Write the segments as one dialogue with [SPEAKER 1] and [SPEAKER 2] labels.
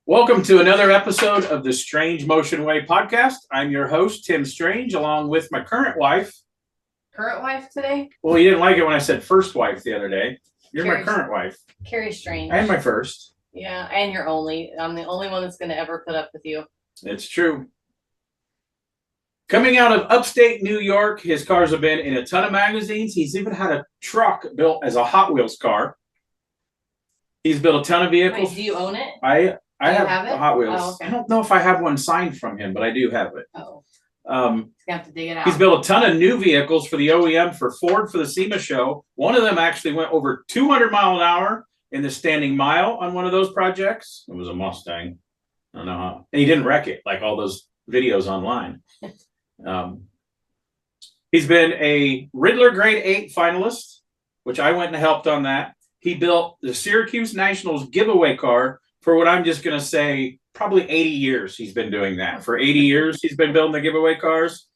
[SPEAKER 1] Welcome to another episode of the Strange Motion Way podcast. I'm your host, Tim Strange, along with my current wife.
[SPEAKER 2] Current wife today?
[SPEAKER 1] Well, you didn't like it when I said first wife the other day. You're
[SPEAKER 2] Carrie's,
[SPEAKER 1] my current wife.
[SPEAKER 2] Carrie Strange.
[SPEAKER 1] And my first.
[SPEAKER 2] Yeah, and you're only. I'm the only one that's going to ever put up with you.
[SPEAKER 1] It's true. Coming out of upstate New York, his cars have been in a ton of magazines. He's even had a truck built as a Hot Wheels car. He's built a ton of vehicles.
[SPEAKER 2] Wait, do you own it?
[SPEAKER 1] I have
[SPEAKER 2] it?
[SPEAKER 1] Hot Wheels.
[SPEAKER 2] Oh, okay.
[SPEAKER 1] I don't know if I have one signed from him, but I do have it.
[SPEAKER 2] Oh.
[SPEAKER 1] You
[SPEAKER 2] have to dig it out.
[SPEAKER 1] He's built a ton of new vehicles for the OEM for Ford for the SEMA show. One of them actually went over 200 miles an hour in the standing mile on one of those projects. It was a Mustang. I don't know how. And he didn't wreck it like all those videos online. He's been a Riddler Grade 8 finalist, which I went and helped on that. He built the Syracuse Nationals giveaway car for what I'm just going to say, probably 80 years he's been doing that. For 80 years, he's been building the giveaway cars.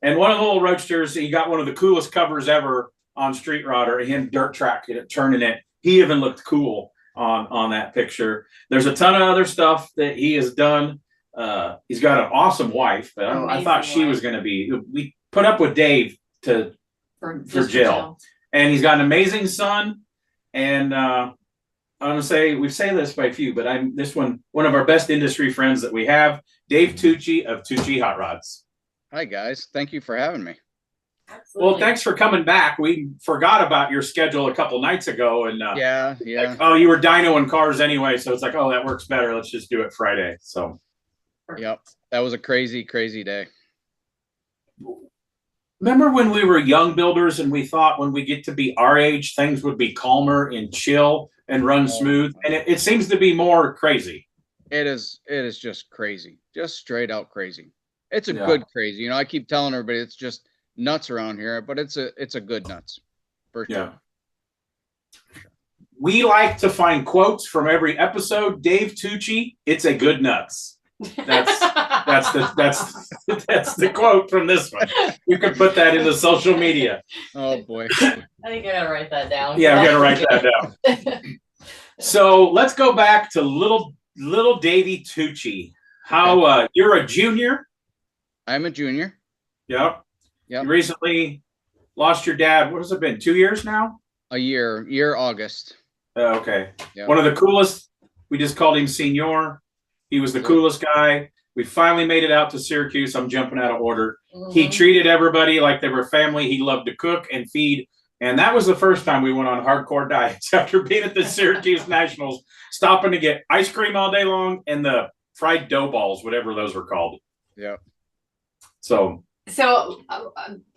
[SPEAKER 1] And one of the little roadsters, he got one of the coolest covers ever on Street Rodder, him dirt track it, turning it. He even looked cool on that picture. There's a ton of other stuff that he has done. He's got an awesome wife, but I thought she was going to be. We put up with Dave for Jill. And he's got an amazing son. And I'm going to say, we say this by a few, but one of our best industry friends that we have, Dave Tucci of Tucci Hot Rods.
[SPEAKER 3] Hi, guys. Thank you for having me.
[SPEAKER 2] Absolutely.
[SPEAKER 1] Well, thanks for coming back. We forgot about your schedule a couple nights ago. And
[SPEAKER 3] Yeah.
[SPEAKER 1] like, oh, you were dynoing cars anyway. So it's like, oh, that works better. Let's just do it Friday. So.
[SPEAKER 3] Yep. That was a crazy, crazy day.
[SPEAKER 1] Remember when we were young builders and we thought when we get to be our age, things would be calmer and chill and run smooth, and it seems to be more crazy.
[SPEAKER 3] It is just crazy, just straight out crazy. It's a good crazy. You know, I keep telling everybody it's just nuts around here, but it's a good nuts for sure.
[SPEAKER 1] Yeah. We like to find quotes from every episode. Dave Tucci, it's a good nuts. That's the quote from this one. You can put that into social media.
[SPEAKER 3] Oh boy.
[SPEAKER 2] I think I gotta write that down.
[SPEAKER 1] Yeah, I'm gonna write that down. So let's go back to little Davey Tucci. How you're a junior?
[SPEAKER 3] I'm a junior.
[SPEAKER 1] Yep.
[SPEAKER 3] Yep.
[SPEAKER 1] You recently lost your dad. What has it been? 2 years now?
[SPEAKER 3] A year August.
[SPEAKER 1] Okay.
[SPEAKER 3] Yep.
[SPEAKER 1] One of the coolest. We just called him Senior. He was the coolest guy. We finally made it out to Syracuse. I'm jumping out of order. Mm-hmm. He treated everybody like they were family. He loved to cook and feed. And that was the first time we went on hardcore diets after being at the Syracuse Nationals, stopping to get ice cream all day long and the fried dough balls, whatever those were called.
[SPEAKER 3] Yeah.
[SPEAKER 2] So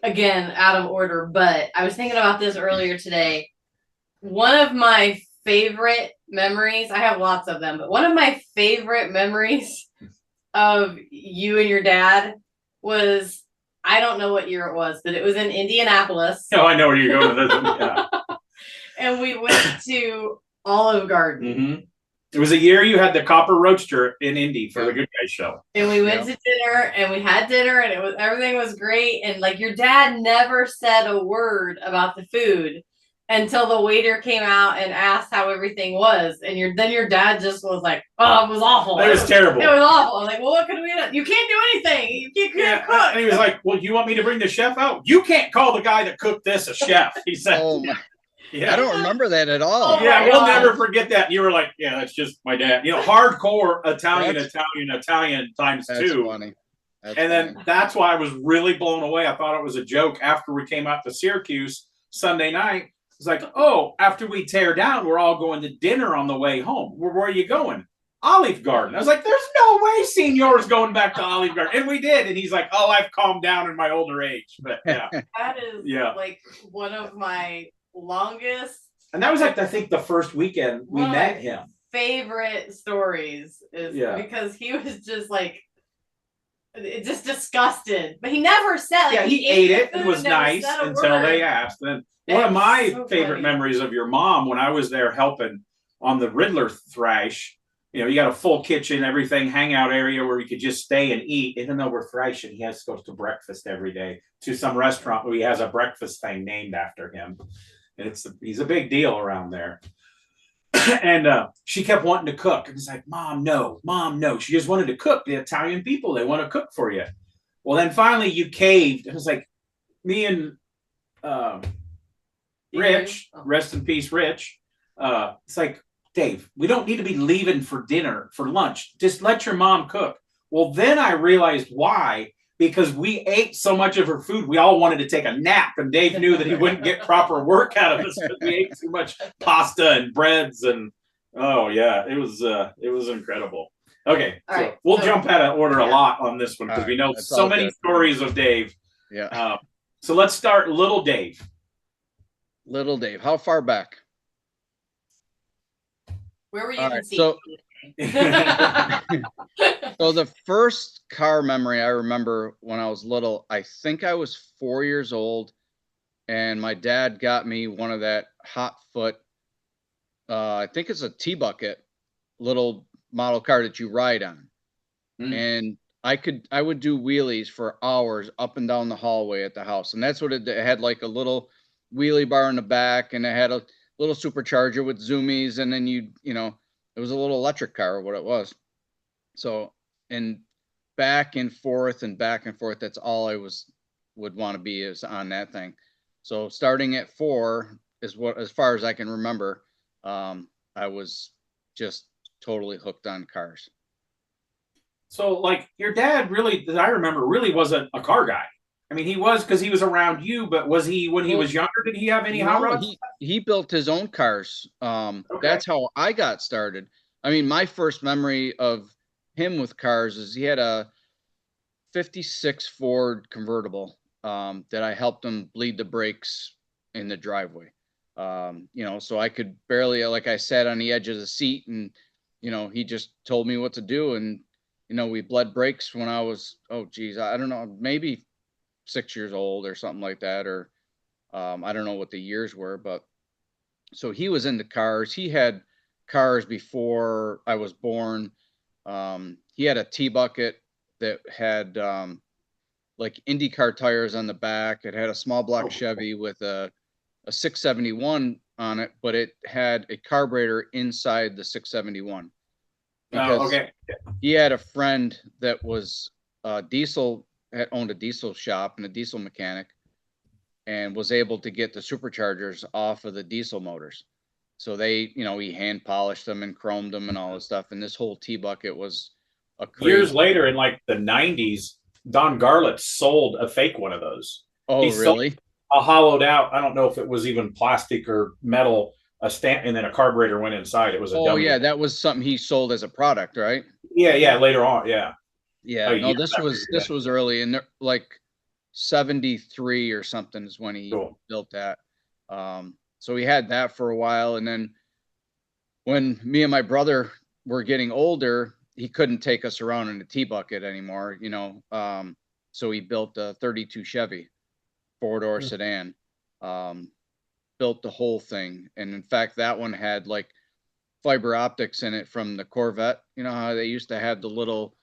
[SPEAKER 2] again, out of order, but I was thinking about this earlier today. One of my favorite memories, I have lots of them, but one of my favorite memories of you and your dad was, I don't know what year it was, but it was in Indianapolis.
[SPEAKER 1] Oh, I know where you're going with this. Yeah.
[SPEAKER 2] And we went to Olive Garden.
[SPEAKER 1] Mm-hmm. It was a year you had the Copper Roadster in Indy for the Good Guys show.
[SPEAKER 2] And we went to dinner, and we had dinner, and everything was great. And like your dad never said a word about the food until the waiter came out and asked how everything was. And then your dad just was like, oh, it was awful.
[SPEAKER 1] It was terrible.
[SPEAKER 2] It was awful. I was like, well, what could we do? You can't do anything. You can't cook.
[SPEAKER 1] And he was like, well, you want me to bring the chef out? You can't call the guy that cooked this a chef. He said,
[SPEAKER 3] oh my.
[SPEAKER 1] Yeah.
[SPEAKER 3] I don't remember that at all.
[SPEAKER 2] Oh
[SPEAKER 1] yeah, we'll never forget that. You were like, yeah, that's just my dad. You know, hardcore Italian times
[SPEAKER 3] that's
[SPEAKER 1] two.
[SPEAKER 3] Funny.
[SPEAKER 1] Then that's why I was really blown away. I thought it was a joke after we came out to Syracuse Sunday night. It's like, oh, after we tear down, we're all going to dinner on the way home. Where are you going? Olive Garden. I was like, there's no way Senior's going back to Olive Garden. And we did. And he's like, oh, I've calmed down in my older age. But yeah.
[SPEAKER 2] That is like one of my longest.
[SPEAKER 1] And that was like, I think the first weekend we met him.
[SPEAKER 2] Favorite stories is because he was just like, just disgusted. But he never said.
[SPEAKER 1] Like, he ate it. It was nice until they asked. And one of my favorite memories of your mom when I was there helping on the Riddler thrash. You know, you got a full kitchen, everything, hangout area where you could just stay and eat. Even though we're thrashing, he has to go to breakfast every day to some restaurant where he has a breakfast thing named after him. And he's a big deal around there. and she kept wanting to cook. And it's like, Mom, no, Mom, no. She just wanted to cook. The Italian people, they want to cook for you. Well, then finally you caved. It was like me and um, Rich, rest in peace, Rich. It's like, Dave, we don't need to be leaving for dinner, for lunch. Just let your mom cook. Well, then I realized why. Because we ate so much of her food, we all wanted to take a nap, and Dave knew that he wouldn't get proper work out of us because we ate too much pasta and breads, and oh yeah, it was incredible. Okay,
[SPEAKER 2] All right,
[SPEAKER 1] we'll jump out of order a lot on this one because we know
[SPEAKER 3] That's
[SPEAKER 1] so
[SPEAKER 3] all
[SPEAKER 1] many
[SPEAKER 3] good.
[SPEAKER 1] stories of Dave.
[SPEAKER 3] Yeah.
[SPEAKER 1] So let's start little Dave.
[SPEAKER 3] Little Dave, how far back?
[SPEAKER 2] Where were you
[SPEAKER 3] All right,
[SPEAKER 2] conceived?
[SPEAKER 3] So the first car memory I remember when I was little, I think I was 4 years old, and my dad got me one of that hot foot. I think it's a T-bucket little model car that you ride on. And I would do wheelies for hours up and down the hallway at the house. And that's what it had, like a little wheelie bar in the back, and it had a little supercharger with zoomies, and then it was a little electric car or what it was. So, and back and forth, that's all I would want to be, is on that thing. So starting at 4 is what, as far as I can remember, I was just totally hooked on cars.
[SPEAKER 1] So, like, your dad really, as I remember, really wasn't a car guy. I mean, he was because he was around you, but was he, when he was younger, did he have any hot rods?
[SPEAKER 3] He built his own cars. That's how I got started. I mean, my first memory of him with cars is he had a 56 Ford convertible that I helped him bleed the brakes in the driveway. So I could barely, like, I sat on the edge of the seat, and he just told me what to do, and we bled brakes when I was, oh geez, I don't know, maybe 6 years old or something like that, or I don't know what the years were, but so he was into cars. He had cars before I was born. He had a T-bucket that had like IndyCar tires on the back. It had a small block Chevy with a 671 on it, but it had a carburetor inside the 671. Because he had a friend that was had owned a diesel shop and a diesel mechanic, and was able to get the superchargers off of the diesel motors. So he hand polished them and chromed them and all this stuff. And this whole T-bucket was a crazy.
[SPEAKER 1] Years later, in like the 90s, Don Garlett sold a fake one of those.
[SPEAKER 3] Oh, really?
[SPEAKER 1] A hollowed out, I don't know if it was even plastic or metal, a stamp, and then a carburetor went inside. It was a dummy.
[SPEAKER 3] Yeah, that was something he sold as a product, right?
[SPEAKER 1] Yeah, later on, yeah.
[SPEAKER 3] No, this was early, and like 73 or something is when he built that. So he had that for a while, and then when me and my brother were getting older, he couldn't take us around in a T-bucket anymore, so he built a 32 Chevy 4-door sedan, built the whole thing. And in fact, that one had like fiber optics in it from the Corvette. You know how they used to have the little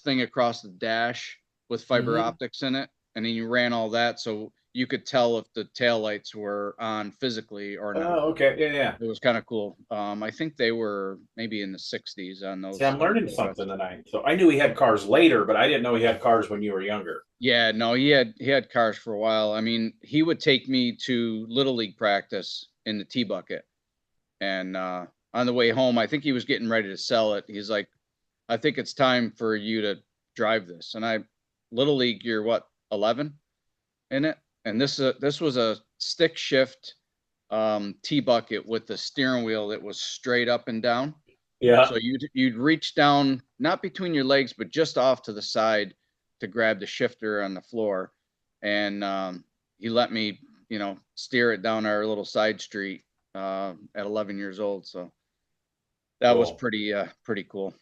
[SPEAKER 3] thing across the dash with fiber optics in it, and then you ran all that so you could tell if the taillights were on physically or not.
[SPEAKER 1] Oh, okay. Yeah.
[SPEAKER 3] It was kind of cool. I think they were maybe in the 60s on those.
[SPEAKER 1] See, I'm learning something tonight. So I knew he had cars later, but I didn't know he had cars when you were younger.
[SPEAKER 3] Yeah, no, he had cars for a while. I mean, he would take me to Little League practice in the T-bucket. And on the way home, I think he was getting ready to sell it. He's like, I think it's time for you to drive this. And Little League, you're what, 11 in it? And this was a stick shift T-bucket with the steering wheel that was straight up and down.
[SPEAKER 1] Yeah.
[SPEAKER 3] So you'd reach down, not between your legs, but just off to the side to grab the shifter on the floor. And he let me, steer it down our little side street at 11 years old. So that was pretty cool.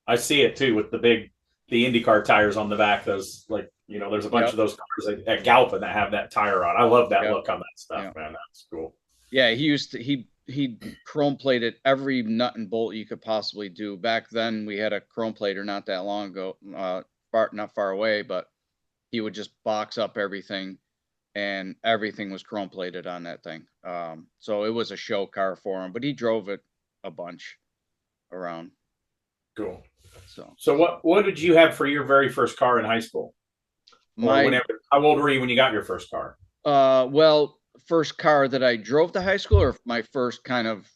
[SPEAKER 1] I see it too with the IndyCar tires on the back. Those, like, there's a bunch of those cars at Galpin that have that tire on. I love that look on that stuff, man. That's cool.
[SPEAKER 3] Yeah, he chrome plated every nut and bolt you could possibly do. Back then we had a chrome plater not that long ago, not far away, but he would just box up everything, and everything was chrome plated on that thing. So it was a show car for him, but he drove it a bunch around.
[SPEAKER 1] Cool.
[SPEAKER 3] So
[SPEAKER 1] So what did you have for your very first car in high school? Or
[SPEAKER 3] my
[SPEAKER 1] how old were you when you got your first car?
[SPEAKER 3] well, first car that I drove to high school, or my first kind of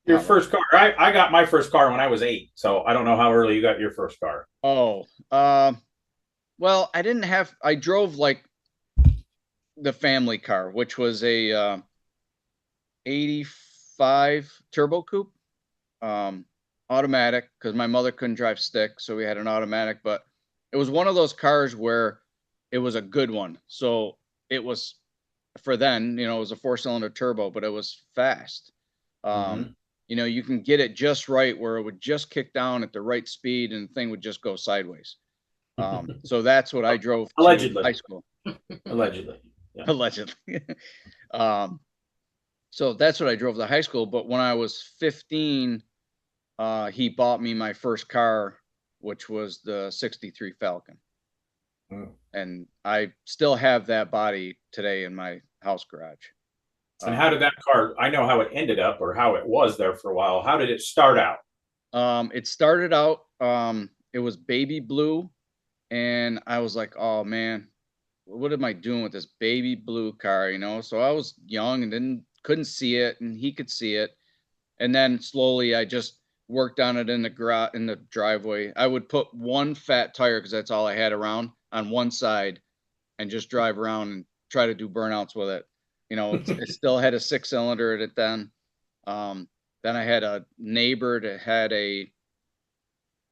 [SPEAKER 1] Your first car. I got my first car when I was 8, so I don't know how early you got your first car.
[SPEAKER 3] Oh, well, I drove like the family car, which was a 85 turbo coupe, automatic, because my mother couldn't drive stick, so we had an automatic. But it was one of those cars where it was a good one. So it was, for then, it was a 4-cylinder turbo, but it was fast. You can get it just right where it would just kick down at the right speed and the thing would just go sideways. So that's what I drove to
[SPEAKER 1] Allegedly.
[SPEAKER 3] high school.
[SPEAKER 1] Allegedly. Yeah.
[SPEAKER 3] Allegedly. So that's what I drove to high school. But when I was 15, he bought me my first car, which was the 63 Falcon. And I still have that body today in my house garage.
[SPEAKER 1] And how did that car, I know how it ended up or how it was there for a while. How did it start out?
[SPEAKER 3] It started out, it was baby blue. And I was like, oh man, what am I doing with this baby blue car? So I was young and couldn't see it, and he could see it. And then slowly I just worked on it in the driveway. I would put one fat tire, because that's all I had around, on one side and just drive around and try to do burnouts with it. It still had a 6-cylinder in it then. Then I had a neighbor that it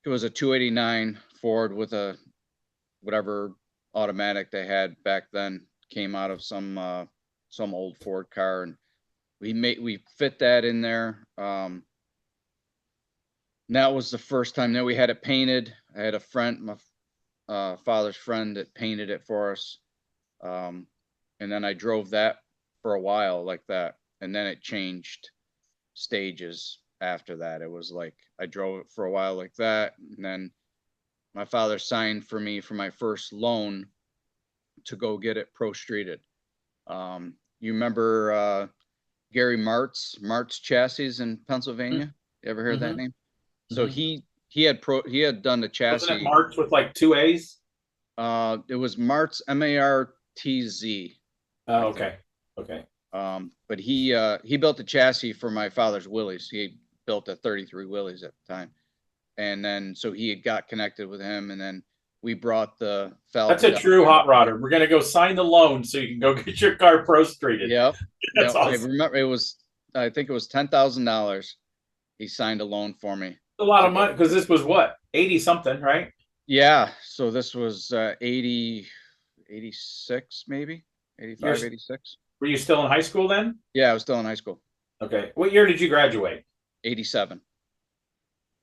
[SPEAKER 3] was a 289 Ford with a whatever automatic they had back then, came out of some old Ford car, and we fit that in there. And that was the first time that we had it painted. I had a friend, my father's friend, that painted it for us. And then I drove that for a while like that. And then it changed stages after that. It was like, I drove it for a while like that. And then my father signed for me for my first loan to go get it pro streeted. You remember Gary Martz Chassis in Pennsylvania? You ever heard that name? So he had done the chassis.
[SPEAKER 1] Wasn't it Martz with like 2 A's?
[SPEAKER 3] It was Martz, Martz.
[SPEAKER 1] Oh, okay. Okay.
[SPEAKER 3] But he built the chassis for my father's Willys. He built a 33 Willys at the time. And then, so he had got connected with him, and then we brought the Falcon.
[SPEAKER 1] That's a true hot rodder. We're going to go sign the loan so you can go get your car pro streeted.
[SPEAKER 3] Yep.
[SPEAKER 1] That's awesome.
[SPEAKER 3] I remember I think it was $10,000. He signed a loan for me.
[SPEAKER 1] A lot of money, because this was what, 80 something, right?
[SPEAKER 3] Yeah. So this was 86, maybe 85, 86.
[SPEAKER 1] Were you still in high school then?
[SPEAKER 3] Yeah, I was still in high school.
[SPEAKER 1] Okay. What year did you graduate?
[SPEAKER 3] 87.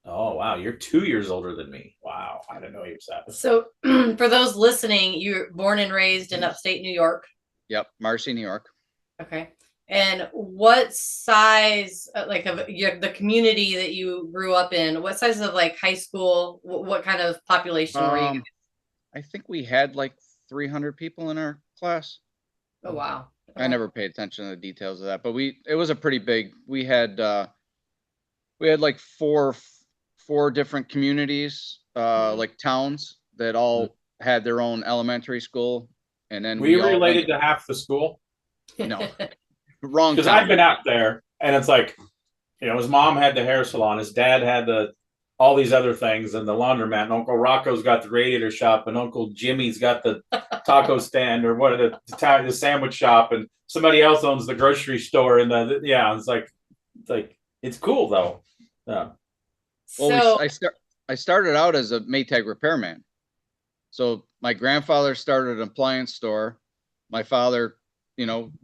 [SPEAKER 1] Oh, wow. You're 2 years older than me. Wow. I didn't know he was that.
[SPEAKER 2] So for those listening, you're born and raised in upstate New York.
[SPEAKER 3] Yep. Marcy, New York.
[SPEAKER 2] Okay. And what size, of the community that you grew up in, what size of like high school, what kind of population were you?
[SPEAKER 3] I think we had like 300 people in our class.
[SPEAKER 2] Oh, wow. Okay.
[SPEAKER 3] I never paid attention to the details of that, but it was a pretty big, we had like four different communities, like towns that all had their own elementary school. And then
[SPEAKER 1] were you related to half the school?
[SPEAKER 3] No. Wrong.
[SPEAKER 1] Because I've been out there, and it's like, his mom had the hair salon, his dad had all these other things, and the laundromat, and Uncle Rocco's got the radiator shop, and Uncle Jimmy's got the taco stand, or the sandwich shop, and somebody else owns the grocery store, and it's like it's cool though. Yeah.
[SPEAKER 3] Well, I started out as a Maytag repairman. So my grandfather started an appliance store. My father,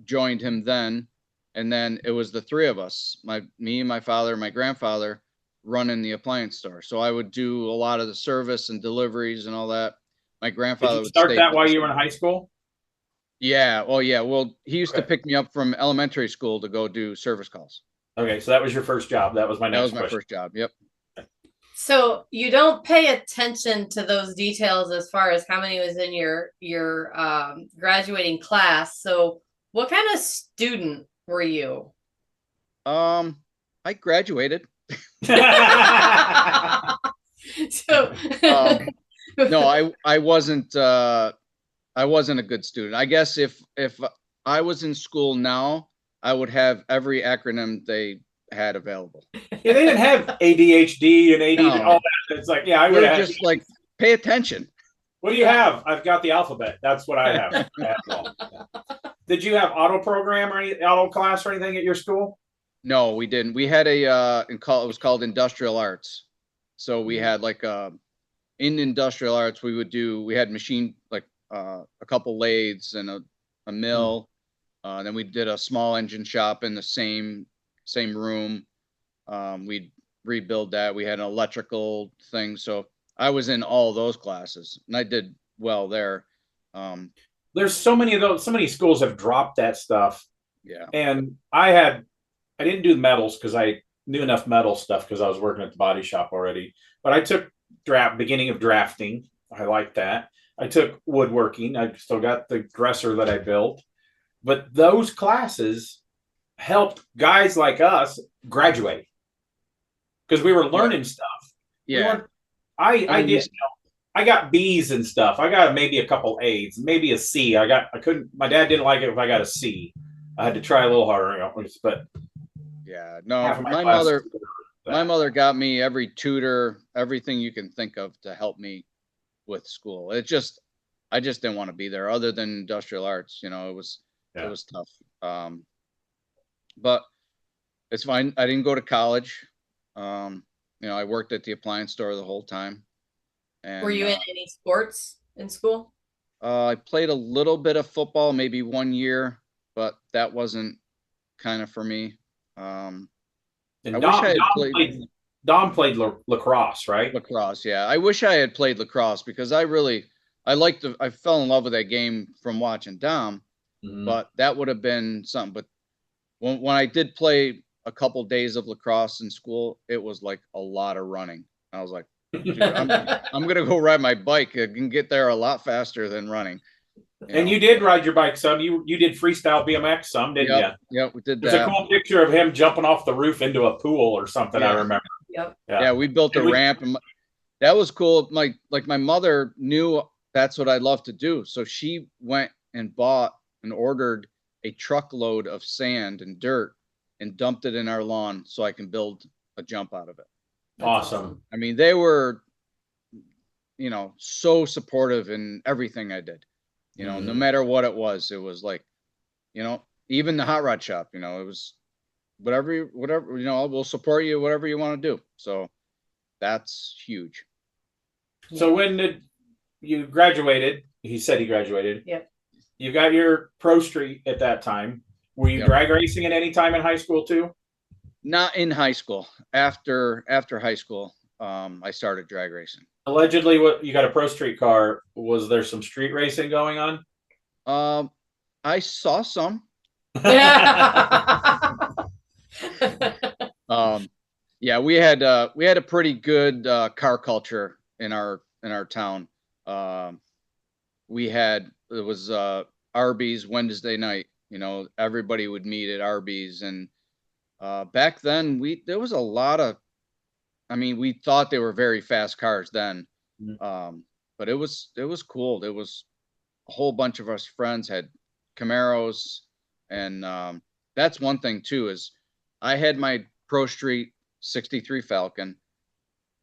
[SPEAKER 3] joined him then. And then it was the three of us, me, my father, my grandfather, running the appliance store. So I would do a lot of the service and deliveries and all that. My grandfather
[SPEAKER 1] Did you start that while you were in high school?
[SPEAKER 3] Yeah. Well, yeah. Well, he used to pick me up from elementary school to go do service calls.
[SPEAKER 1] Okay. So that was your first job. That was my next question.
[SPEAKER 3] That was my first job. Yep.
[SPEAKER 2] So you don't pay attention to those details as far as how many was in your graduating class. So what kind of student were you?
[SPEAKER 3] I graduated.
[SPEAKER 2] So
[SPEAKER 3] No, I wasn't a good student. I guess if I was in school now, I would have every acronym they had available.
[SPEAKER 1] Yeah, they didn't have ADHD and AD,
[SPEAKER 3] No.
[SPEAKER 1] all that. It's like, yeah, I would
[SPEAKER 3] We're
[SPEAKER 1] have.
[SPEAKER 3] just like, pay attention.
[SPEAKER 1] What do you have? I've got the alphabet. That's what I have. I have all. Did you have auto program or any auto class or anything at your school?
[SPEAKER 3] No, we didn't. We had a it was called industrial arts. So we had like in industrial arts we had machine like a couple lathes and a mill. Then we did a small engine shop in the same room. We'd rebuild that. We had an electrical thing. So I was in all those classes and I did well there.
[SPEAKER 1] There's so many of those, so many schools have dropped that stuff.
[SPEAKER 3] Yeah.
[SPEAKER 1] And I didn't do the metals because I knew enough metal stuff because I was working at the body shop already. But I took beginning of drafting. I liked that. I took woodworking. I still got the dresser that I built. But those classes helped guys like us graduate because we were learning stuff.
[SPEAKER 3] Yeah.
[SPEAKER 1] I did. I got B's and stuff. I got maybe a couple A's, maybe a C. I couldn't. My dad didn't like it if I got a C. I had to try a little harder. But
[SPEAKER 3] yeah, no, my mother got me every tutor, everything you can think of to help me with school. I just didn't want to be there other than industrial arts. You know, it was tough. But it's fine. I didn't go to college. You know, I worked at the appliance store the whole time. And,
[SPEAKER 2] were you in any sports in school?
[SPEAKER 3] I played a little bit of football, maybe 1 year, but that wasn't kind of for me.
[SPEAKER 1] And Dom played lacrosse, right?
[SPEAKER 3] Lacrosse, yeah. I wish I had played lacrosse because I fell in love with that game from watching Dom, but that would have been something. But when I did play a couple days of lacrosse in school, it was like a lot of running. I was like, dude, I'm gonna go ride my bike. I can get there a lot faster than running.
[SPEAKER 1] And you did ride your bike some. You did freestyle BMX some, didn't you?
[SPEAKER 3] Yeah, we did that.
[SPEAKER 1] There's a cool picture of him jumping off the roof into a pool or something. I remember.
[SPEAKER 2] Yep.
[SPEAKER 3] Yeah, we built a ramp, and that was cool. My mother knew that's what I love to do, so she went and bought and ordered a truckload of sand and dirt and dumped it in our lawn so I can build a jump out of it.
[SPEAKER 1] Awesome.
[SPEAKER 3] I mean, they were, you know, so supportive in everything I did. You know, no matter what it was like, you know, even the hot rod shop, you know, it was whatever, you know, we'll support you, whatever you want to do. So that's huge.
[SPEAKER 1] So when did you graduated? He said he graduated.
[SPEAKER 2] Yep.
[SPEAKER 1] You got your pro street at that time. Were you drag racing at any time in high school too?
[SPEAKER 3] Not in high school. After high school, I started drag racing.
[SPEAKER 1] Allegedly, what you got a pro street car? Was there some street racing going on?
[SPEAKER 3] I saw some. Yeah, we had a pretty good car culture in our town. It was Arby's Wednesday night. You know, everybody would meet at Arby's, and back then there was a lot of. I mean, we thought they were very fast cars then, but it was cool. There was a whole bunch of us friends had Camaros, and that's one thing too is I had my Pro Street 63 Falcon.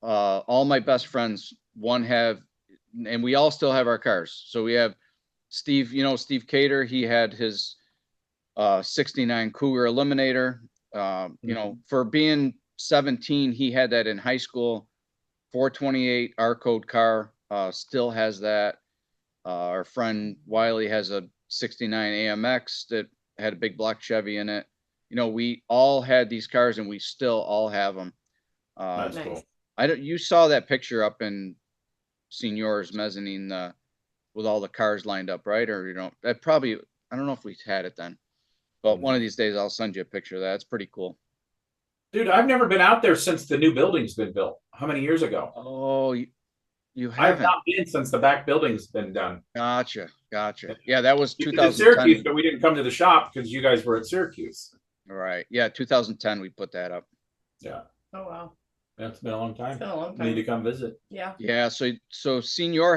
[SPEAKER 3] All my best friends, and we all still have our cars. So we have Steve, you know, Steve Cater, he had his 69 Cougar Eliminator. You know, for being 17, he had that in high school. 428 R code car, still has that. Our friend Wiley has a 69 AMX that had a big black Chevy in it. You know, we all had these cars and we still all have them.
[SPEAKER 1] That's cool.
[SPEAKER 3] You saw that picture up in Senior's mezzanine with all the cars lined up, right? Or, you know, I don't know if we had it then, but one of these days I'll send you a picture of that. It's pretty cool.
[SPEAKER 1] Dude, I've never been out there since the new building's been built. How many years ago?
[SPEAKER 3] Oh, you haven't?
[SPEAKER 1] I have not been since the back building's been done.
[SPEAKER 3] Gotcha. Yeah, that was 2010.
[SPEAKER 1] Syracuse, but we didn't come to the shop because you guys were at Syracuse.
[SPEAKER 3] Right. Yeah, 2010 we put that up.
[SPEAKER 1] Yeah.
[SPEAKER 2] Oh wow.
[SPEAKER 1] That's been a long
[SPEAKER 2] It's
[SPEAKER 1] time.
[SPEAKER 2] been a long
[SPEAKER 1] Need to
[SPEAKER 2] time.
[SPEAKER 1] come visit.
[SPEAKER 2] Yeah.
[SPEAKER 3] Yeah, so Senior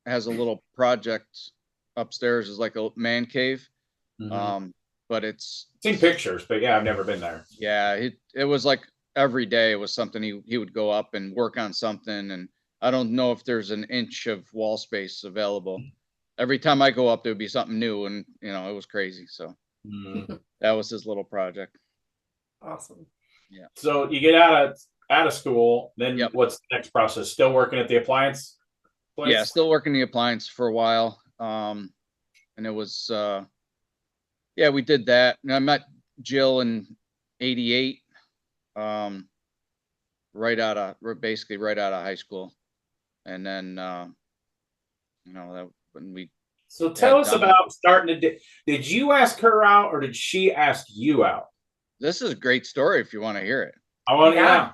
[SPEAKER 3] has a little project upstairs, is like a man cave. But it's
[SPEAKER 1] Seen pictures, but yeah, I've never been there.
[SPEAKER 3] yeah, it was like every day it was something he would go up and work on something, and I don't know if there's an inch of wall space available. Every time I go up there would be something new, and it was crazy. So that was his little project.
[SPEAKER 2] Awesome.
[SPEAKER 3] Yeah.
[SPEAKER 1] So you get out of school, then
[SPEAKER 3] Yep.
[SPEAKER 1] what's the next process? Still working at the appliance place?
[SPEAKER 3] Yeah, still working the appliance for a while. And it was yeah, we did that. And I met Jill in '88, basically right out of high school. And then that when we
[SPEAKER 1] So tell us
[SPEAKER 3] done.
[SPEAKER 1] about starting to. Did you ask her out, or did she ask you out?
[SPEAKER 3] This is a great story if you want to hear it.
[SPEAKER 1] I want to.
[SPEAKER 2] Yeah.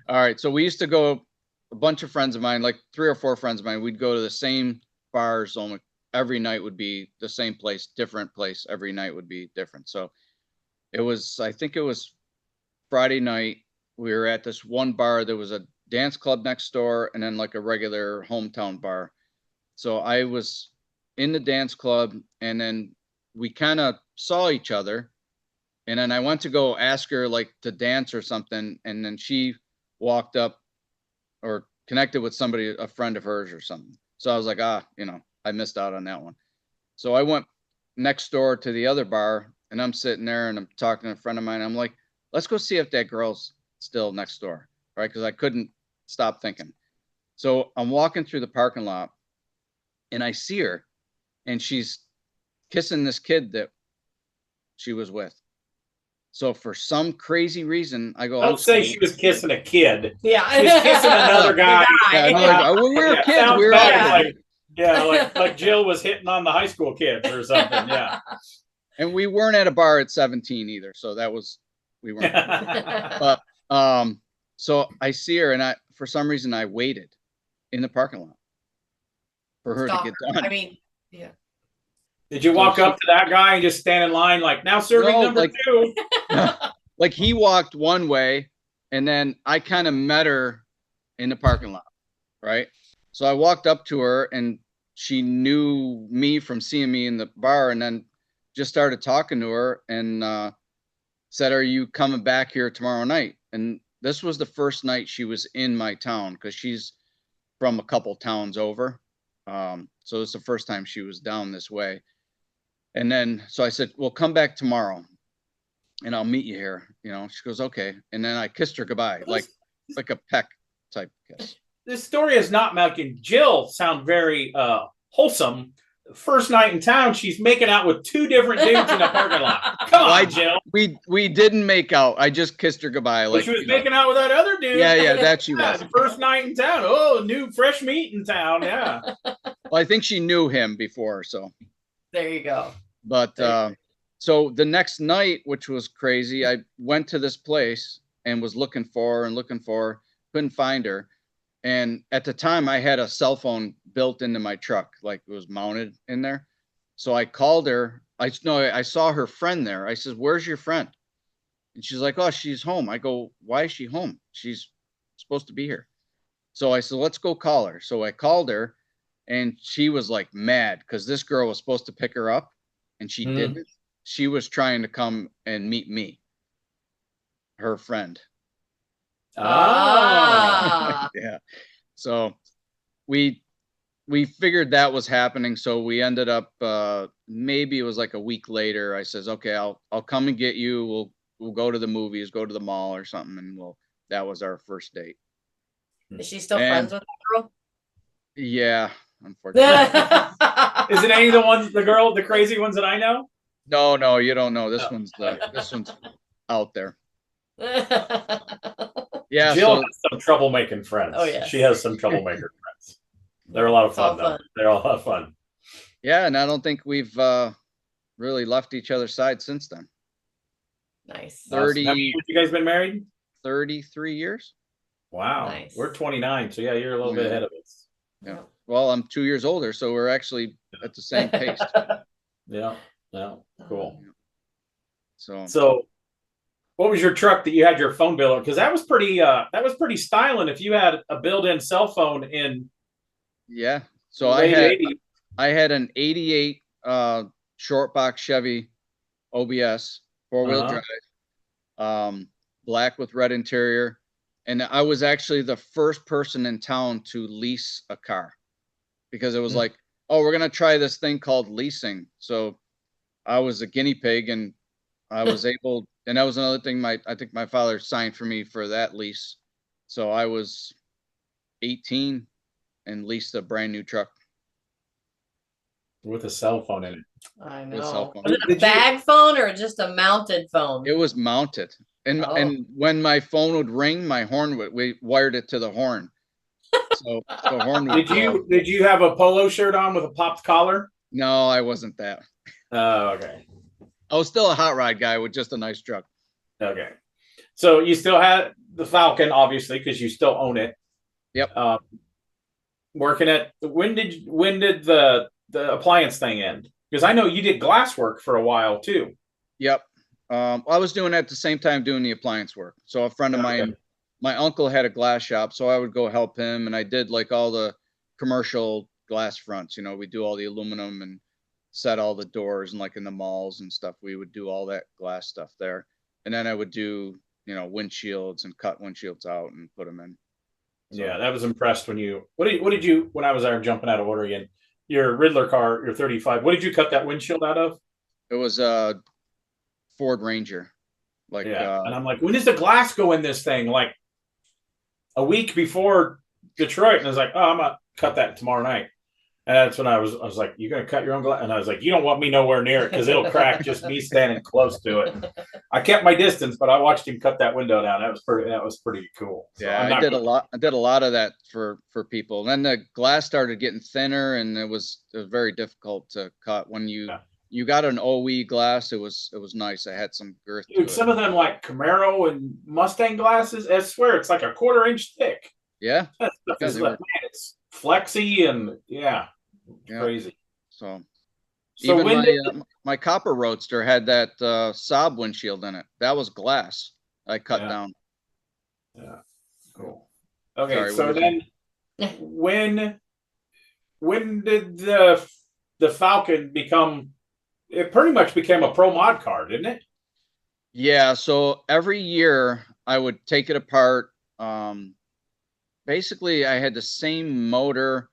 [SPEAKER 3] All right, so we used to go, a bunch of friends of mine, like 3 or 4 friends of mine, we'd go to the same bars almost every night. Would be the same place, different place. Every night would be different. So I think it was Friday night. We were at this one bar. There was a dance club next door, and then like a regular hometown bar. So I was in the dance club, and then we kind of saw each other, and then I went to go ask her like to dance or something, and then she walked up or connected with somebody, a friend of hers or something. So I was like, I missed out on that one. So I went next door to the other bar, and I'm sitting there and I'm talking to a friend of mine. I'm like, let's go see if that girl's still next door, right? Because I couldn't stop thinking. So I'm walking through the parking lot, and I see her, and she's kissing this kid that she was with. So for some crazy reason, I go,
[SPEAKER 1] Don't say she was kissing a kid.
[SPEAKER 2] Yeah.
[SPEAKER 1] She was kissing another guy.
[SPEAKER 3] Yeah, another guy. When we were kids, we were
[SPEAKER 1] like Jill was hitting on the high school kids or something. Yeah.
[SPEAKER 3] And we weren't at a bar at 17 either, so we weren't. But so I see her, and for some reason I waited in the parking lot for her to get done.
[SPEAKER 2] I mean, yeah.
[SPEAKER 1] Did you walk up to that guy and just stand in line like, now serving number 2?
[SPEAKER 3] Like he walked one way, and then I kind of met her in the parking lot, right? So I walked up to her, and she knew me from seeing me in the bar, and then just started talking to her and said, "Are you coming back here tomorrow night?" And this was the first night she was in my town, because she's from a couple towns over. So it's the first time she was down this way. And then, so I said, well, come back tomorrow and I'll meet you here. She goes, okay. And then I kissed her goodbye, like a peck type kiss.
[SPEAKER 1] This story is not making Jill sound very wholesome. First night in town, she's making out with 2 different dudes in a parking lot. Come on, Jill.
[SPEAKER 3] We didn't make out. I just kissed her goodbye.
[SPEAKER 1] Like, she was making out with that other dude.
[SPEAKER 3] Yeah, that she was.
[SPEAKER 1] First night in town. Oh, new fresh meat in town. Yeah.
[SPEAKER 3] Well, I think she knew him before, so.
[SPEAKER 2] There you go.
[SPEAKER 3] But so the next night, which was crazy, I went to this place and was looking for her, couldn't find her. And at the time I had a cell phone built into my truck, like it was mounted in there. So I called her. I saw her friend there. I said, where's your friend? And she's like, oh, she's home. I go, why is she home? She's supposed to be here. So I said, let's go call her. So I called her, and she was like mad because this girl was supposed to pick her up, and she didn't. She was trying to come and meet me, her friend.
[SPEAKER 2] Ah.
[SPEAKER 3] Yeah. So we figured that was happening. So we ended up, maybe it was like a week later. I says, okay, I'll come and get you. We'll go to the movies, go to the mall or something. And that was our first date.
[SPEAKER 2] Is she still friends with that girl?
[SPEAKER 3] Yeah, unfortunately.
[SPEAKER 1] Is it any of the crazy ones that I know?
[SPEAKER 3] No, you don't know. This one's out there. Yeah,
[SPEAKER 1] Jill has some troublemaking friends.
[SPEAKER 2] Oh yeah,
[SPEAKER 1] she has some troublemaker friends. They're a lot of fun, though. They're a lot of fun.
[SPEAKER 3] Yeah, and I don't think we've really left each other's side since then.
[SPEAKER 2] Nice.
[SPEAKER 3] 30.
[SPEAKER 1] Have you guys been married?
[SPEAKER 3] 33 years.
[SPEAKER 1] Wow.
[SPEAKER 2] Nice.
[SPEAKER 1] We're 29, so yeah, you're a little bit ahead of us.
[SPEAKER 3] Yeah. Well, I'm 2 years older, so we're actually at the same pace.
[SPEAKER 1] Yeah. Cool.
[SPEAKER 3] So
[SPEAKER 1] What was your truck that you had your phone bill on? Because that was pretty styling if you had a built-in cell phone in
[SPEAKER 3] Yeah. So
[SPEAKER 1] late 80s.
[SPEAKER 3] I had an 88 short box Chevy OBS 4-wheel
[SPEAKER 1] Uh-huh.
[SPEAKER 3] drive, black with red interior. And I was actually the first person in town to lease a car because it was like, oh, we're going to try this thing called leasing. So I was a guinea pig and I was able, and that was another thing I think my father signed for me for that lease. So I was 18 and leased a brand new truck
[SPEAKER 1] With a cell phone in it.
[SPEAKER 2] I
[SPEAKER 3] with a cell
[SPEAKER 2] know.
[SPEAKER 3] phone.
[SPEAKER 2] Was it a
[SPEAKER 1] Did you?
[SPEAKER 2] bag phone or just a mounted phone?
[SPEAKER 3] It was mounted. And
[SPEAKER 2] Oh.
[SPEAKER 3] and when my phone would ring, my horn we wired it to the horn. So the horn would blow.
[SPEAKER 1] Did you have a polo shirt on with a popped collar?
[SPEAKER 3] No, I wasn't that.
[SPEAKER 1] Oh, okay.
[SPEAKER 3] I was still a hot rod guy with just a nice truck.
[SPEAKER 1] Okay. So you still had the Falcon, obviously, because you still own it.
[SPEAKER 3] Yep.
[SPEAKER 1] Working at when did the appliance thing end? Because I know you did glass work for a while too.
[SPEAKER 3] Yep. I was doing at the same time doing the appliance work. So a friend of mine, my uncle had a glass shop, so I would go help him, and I did like all the commercial glass fronts. You know, we do all the aluminum and set all the doors and like in the malls and stuff. We would do all that glass stuff there, and then I would do windshields and cut windshields out and put them in. So,
[SPEAKER 1] Yeah, that was impressed when you. What did you when I was there jumping out of order again? Your Riddler car, your 35. What did you cut that windshield out of?
[SPEAKER 3] it was a Ford Ranger. Like
[SPEAKER 1] Yeah, and I'm like, when does the glass go in this thing? Like a week before Detroit, and I was like, oh, I'm gonna cut that tomorrow night. And that's when I was like, you're gonna cut your own glass, and I was like, you don't want me nowhere near it because it'll crack just me standing close to it. I kept my distance, but I watched him cut that window down. That was pretty cool. So
[SPEAKER 3] yeah, I did a lot of that for people. And then the glass started getting thinner, and it was very difficult to cut. When you got an OE glass, it was nice. I had some girth
[SPEAKER 1] Dude,
[SPEAKER 3] to it.
[SPEAKER 1] some of them like Camaro and Mustang glasses, I swear it's like a quarter-inch thick.
[SPEAKER 3] Yeah,
[SPEAKER 1] That stuff
[SPEAKER 3] yeah,
[SPEAKER 1] is like, man, it's flexy and yeah, crazy.
[SPEAKER 3] So
[SPEAKER 1] So
[SPEAKER 3] even
[SPEAKER 1] when did
[SPEAKER 3] my copper roadster had that Saab windshield in it. That was glass. I cut down.
[SPEAKER 1] Yeah, cool. Okay,
[SPEAKER 3] Sorry,
[SPEAKER 1] so then when did the Falcon become? It pretty much became a pro mod car, didn't it?
[SPEAKER 3] Yeah, so every year I would take it apart. Basically, I had the same motor.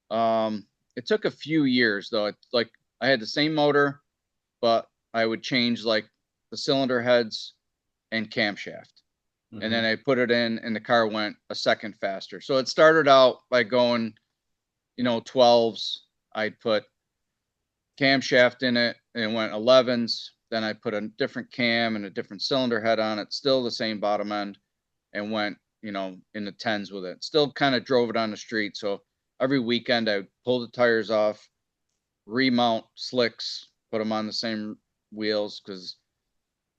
[SPEAKER 3] It took a few years though. It's like I had the same motor, but I would change like the cylinder heads and camshaft. And then I put it in and the car went a second faster. So it started out by going, 12s. I'd put camshaft in it and it went 11s. Then I put a different cam and a different cylinder head on it, still the same bottom end, and went, in the 10s with it. Still kind of drove it on the street. So every weekend I would pull the tires off, remount slicks, put them on the same wheels because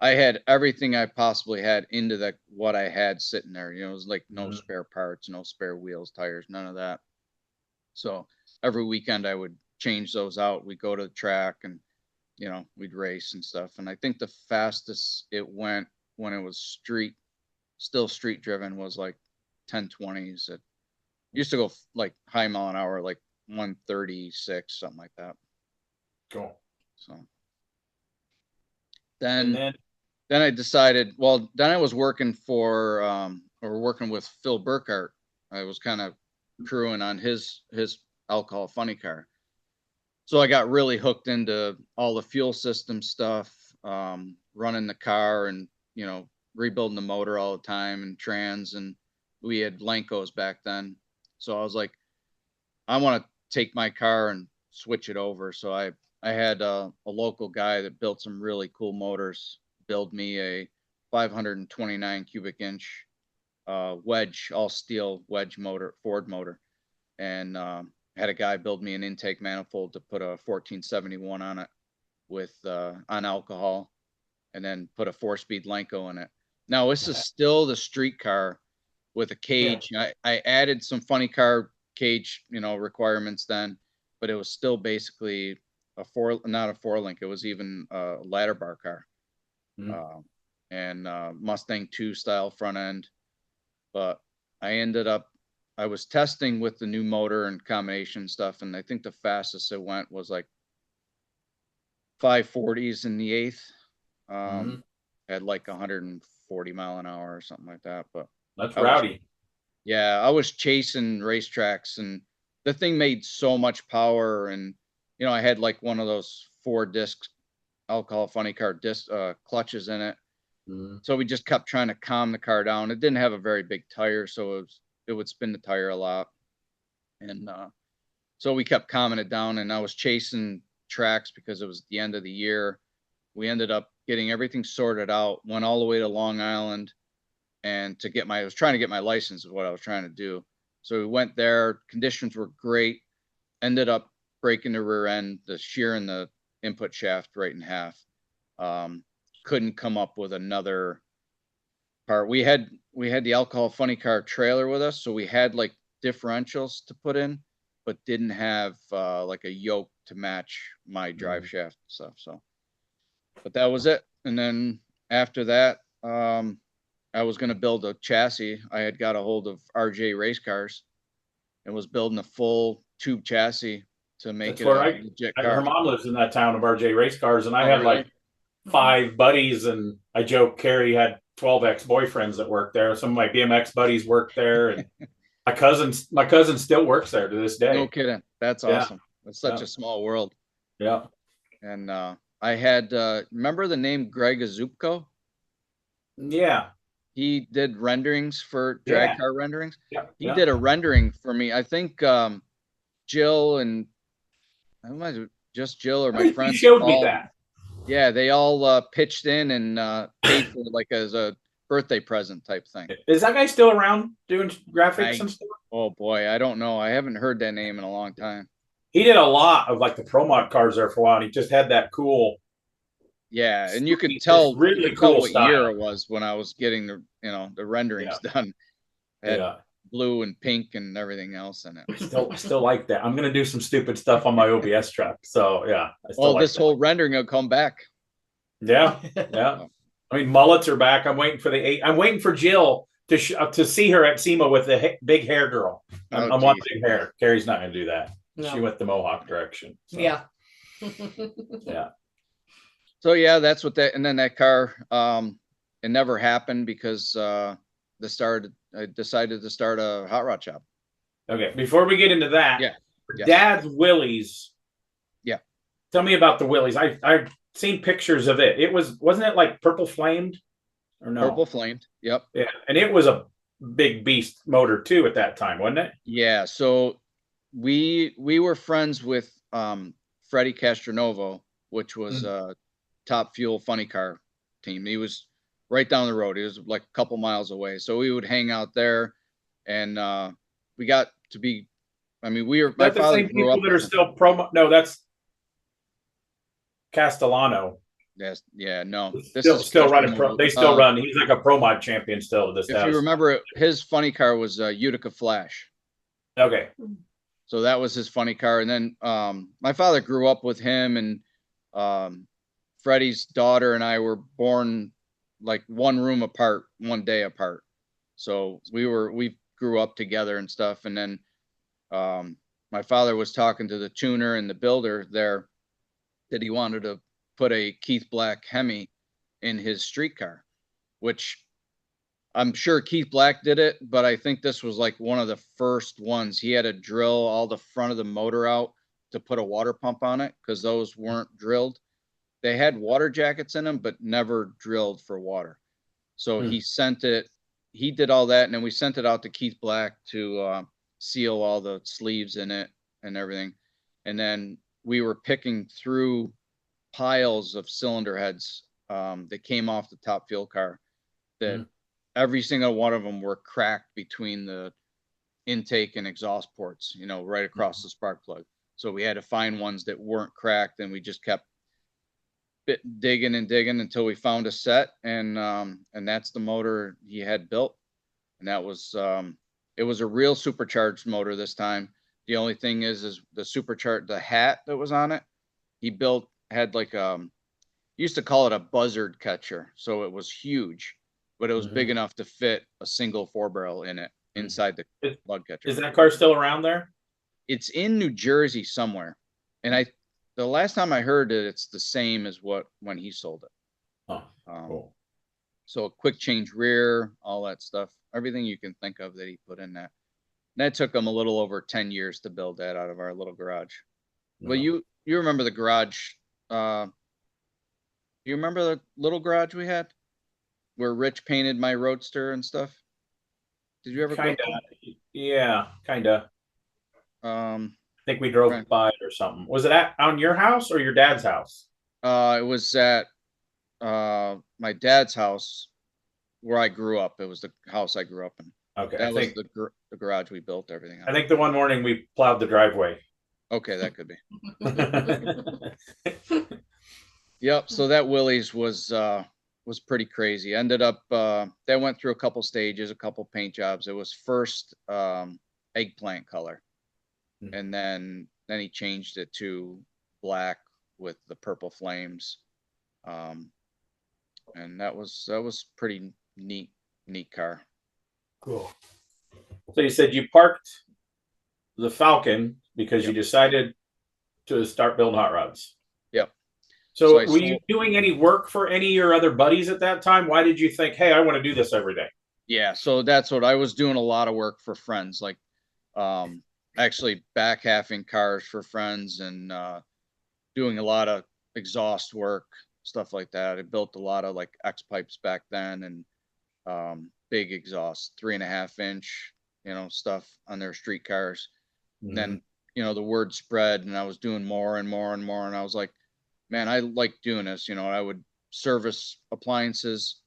[SPEAKER 3] I had everything I possibly had into what I had sitting there. It was like no spare parts, no spare wheels, tires, none of that. So every weekend I would change those out. We'd go to the track and we'd race and stuff. And I think the fastest it went when it was still street driven was like 1020s. It used to go like high mile an hour, like 136, something like that.
[SPEAKER 1] Cool.
[SPEAKER 3] So then I decided, well, then I was working working with Phil Burkhart. I was kind of crewing on his alcohol funny car. So I got really hooked into all the fuel system stuff, running the car and, rebuilding the motor all the time and trans. And we had Lancos back then. So I was like, I want to take my car and switch it over. So I had a local guy that built some really cool motors, build me a 529 cubic inch wedge, all steel wedge motor, Ford motor. And had a guy build me an intake manifold to put a 1471 on it with on alcohol, and then put a 4-speed Lenco in it. Now this is still the street car with a cage. Yeah. I added some funny car cage, requirements then, but it was still basically not a 4-link. It was even a ladder bar car. and Mustang 2 style front end. But I was testing with the new motor and combination stuff, and I think the fastest it went was like 540s in the eighth. Had like 140 mile an hour or something like that. But
[SPEAKER 1] That's
[SPEAKER 3] I was,
[SPEAKER 1] rowdy.
[SPEAKER 3] yeah, I was chasing racetracks, and the thing made so much power. And, you know, I had like one of those 4-disc alcohol funny car disc clutches in it. So we just kept trying to calm the car down. It didn't have a very big tire, so it would spin the tire a lot. And so we kept calming it down, and I was chasing tracks because it was the end of the year. We ended up getting everything sorted out, went all the way to Long Island, and I was trying to get my license is what I was trying to do. So we went there, conditions were great, ended up breaking the rear end, the shear in the input shaft right in half. Couldn't come up with another part. We had the alcohol funny car trailer with us, so we had like differentials to put in, but didn't have like a yoke to match my drive shaft and stuff. So, but that was it. And then after that, I was going to build a chassis. I had got a hold of RJ Race Cars and was building a full tube chassis to make
[SPEAKER 1] That's
[SPEAKER 3] it
[SPEAKER 1] where
[SPEAKER 3] a legit car.
[SPEAKER 1] her mom lives in that town of RJ Race Cars, and I
[SPEAKER 3] Oh,
[SPEAKER 1] had
[SPEAKER 3] really?
[SPEAKER 1] like 5 buddies, and I joke Carrie had 12 ex-boyfriends that worked there. Some of my BMX buddies worked there, and my cousin still works there to this day.
[SPEAKER 3] No kidding. That's awesome. It's such a small world.
[SPEAKER 1] Yeah.
[SPEAKER 3] And I had remember the name Greg Azupko?
[SPEAKER 1] Yeah.
[SPEAKER 3] He did renderings for drag car renderings.
[SPEAKER 1] Yeah.
[SPEAKER 3] He did a rendering for me. I think Jill and I don't know, just Jill or my friends.
[SPEAKER 1] He showed me that.
[SPEAKER 3] Yeah, they all pitched in and paid for like as a birthday present type thing.
[SPEAKER 1] Is that guy still around doing graphics and stuff?
[SPEAKER 3] Oh boy, I don't know. I haven't heard that name in a long time.
[SPEAKER 1] He did a lot of like the Pro Mod cars there for a while, and he just had that cool.
[SPEAKER 3] Yeah, and you could tell
[SPEAKER 1] really cool
[SPEAKER 3] what
[SPEAKER 1] style.
[SPEAKER 3] year it was when I was getting the renderings done. It had blue and pink and everything else in it.
[SPEAKER 1] I still like that. I'm gonna do some stupid stuff on my OBS truck. So yeah.
[SPEAKER 3] This whole rendering will come back.
[SPEAKER 1] Yeah, yeah. I mean, mullets are back. I'm waiting for I'm waiting for Jill to see her at SEMA with the big hair girl. I want big hair. Carrie's not gonna do that. No. She went the Mohawk direction. So. Yeah. Yeah.
[SPEAKER 3] So yeah, that's what that. And then that car, it never happened because I decided to start a hot rod shop.
[SPEAKER 1] Okay, before we get into that, Dad's Willys.
[SPEAKER 3] Yeah.
[SPEAKER 1] Tell me about the Willys. I've seen pictures of it. Wasn't it like purple flamed or no?
[SPEAKER 3] Purple flamed. Yep.
[SPEAKER 1] Yeah, and it was a big beast motor too at that time, wasn't it?
[SPEAKER 3] Yeah. So we were friends with Freddie Castronovo, which was Top Fuel funny car team. He was right down the road. He was like a couple miles away. So we would hang out there, and we got to be. I mean, we were. My father grew up.
[SPEAKER 1] That are still promo. No, that's Castellano.
[SPEAKER 3] Yes. Yeah. No.
[SPEAKER 1] This is still running pro. They still run. He's like a Pro Mod champion still. If
[SPEAKER 3] you remember, his funny car was Utica Flash.
[SPEAKER 1] Okay.
[SPEAKER 3] So that was his funny car, and then my father grew up with him, and Freddie's daughter and I were born like one room apart, one day apart. So we grew up together and stuff. And then my father was talking to the tuner and the builder there that he wanted to put a Keith Black Hemi in his street car, which I'm sure Keith Black did it, but I think this was like one of the first ones. He had to drill all the front of the motor out to put a water pump on it because those weren't drilled. They had water jackets in them, but never drilled for water. So he did all that. And then we sent it out to Keith Black to seal all the sleeves in it and everything. And then we were picking through piles of cylinder heads that came off the Top Fuel car that every single one of them were cracked between the intake and exhaust ports, right across the spark plug. So we had to find ones that weren't cracked, and we just kept digging until we found a set, and that's the motor he had built. And that was it was a real supercharged motor this time. The only thing is the hat that was on it, he had like used to call it a buzzard catcher. So it was huge, but it was big enough to fit a single 4-barrel in it inside the lug catcher.
[SPEAKER 1] Is that car still around there?
[SPEAKER 3] It's in New Jersey somewhere. And the last time I heard it, it's the same as when he sold it.
[SPEAKER 1] Oh, cool.
[SPEAKER 3] So a quick change rear, all that stuff, everything you can think of that he put in that. And that took him a little over 10 years to build that out of our little garage.
[SPEAKER 1] No.
[SPEAKER 3] Well, you remember the garage, you remember the little garage we had where Rich painted my Roadster and stuff? Did you ever go
[SPEAKER 1] Kinda,
[SPEAKER 3] to?
[SPEAKER 1] yeah, kinda.
[SPEAKER 3] I
[SPEAKER 1] think we drove by it or something. Was it on your house or your dad's house?
[SPEAKER 3] It was at my dad's house where I grew up. It was the house I grew up in.
[SPEAKER 1] Okay,
[SPEAKER 3] That was the garage we built everything on.
[SPEAKER 1] I think the one morning we plowed the driveway.
[SPEAKER 3] Okay, that could be. Yep. So that Willys was pretty crazy. Ended up that went through a couple stages, a couple paint jobs. It was first eggplant color, and then he changed it to black with the purple flames, and that was pretty neat car.
[SPEAKER 1] Cool. So you said you parked the Falcon because you decided to start building hot rods.
[SPEAKER 3] Yep.
[SPEAKER 1] So were you doing any work for any of your other buddies at that time? Why did you think, hey, I want to do this every day?
[SPEAKER 3] Yeah, so that's what I was doing, a lot of work for friends, like actually back halving cars for friends and doing a lot of exhaust work, stuff like that. I built a lot of like X pipes back then and big exhaust, 3.5 inch, stuff on their street cars. And then, the word spread and I was doing more and more and more. And I was like, man, I like doing this. I would service appliances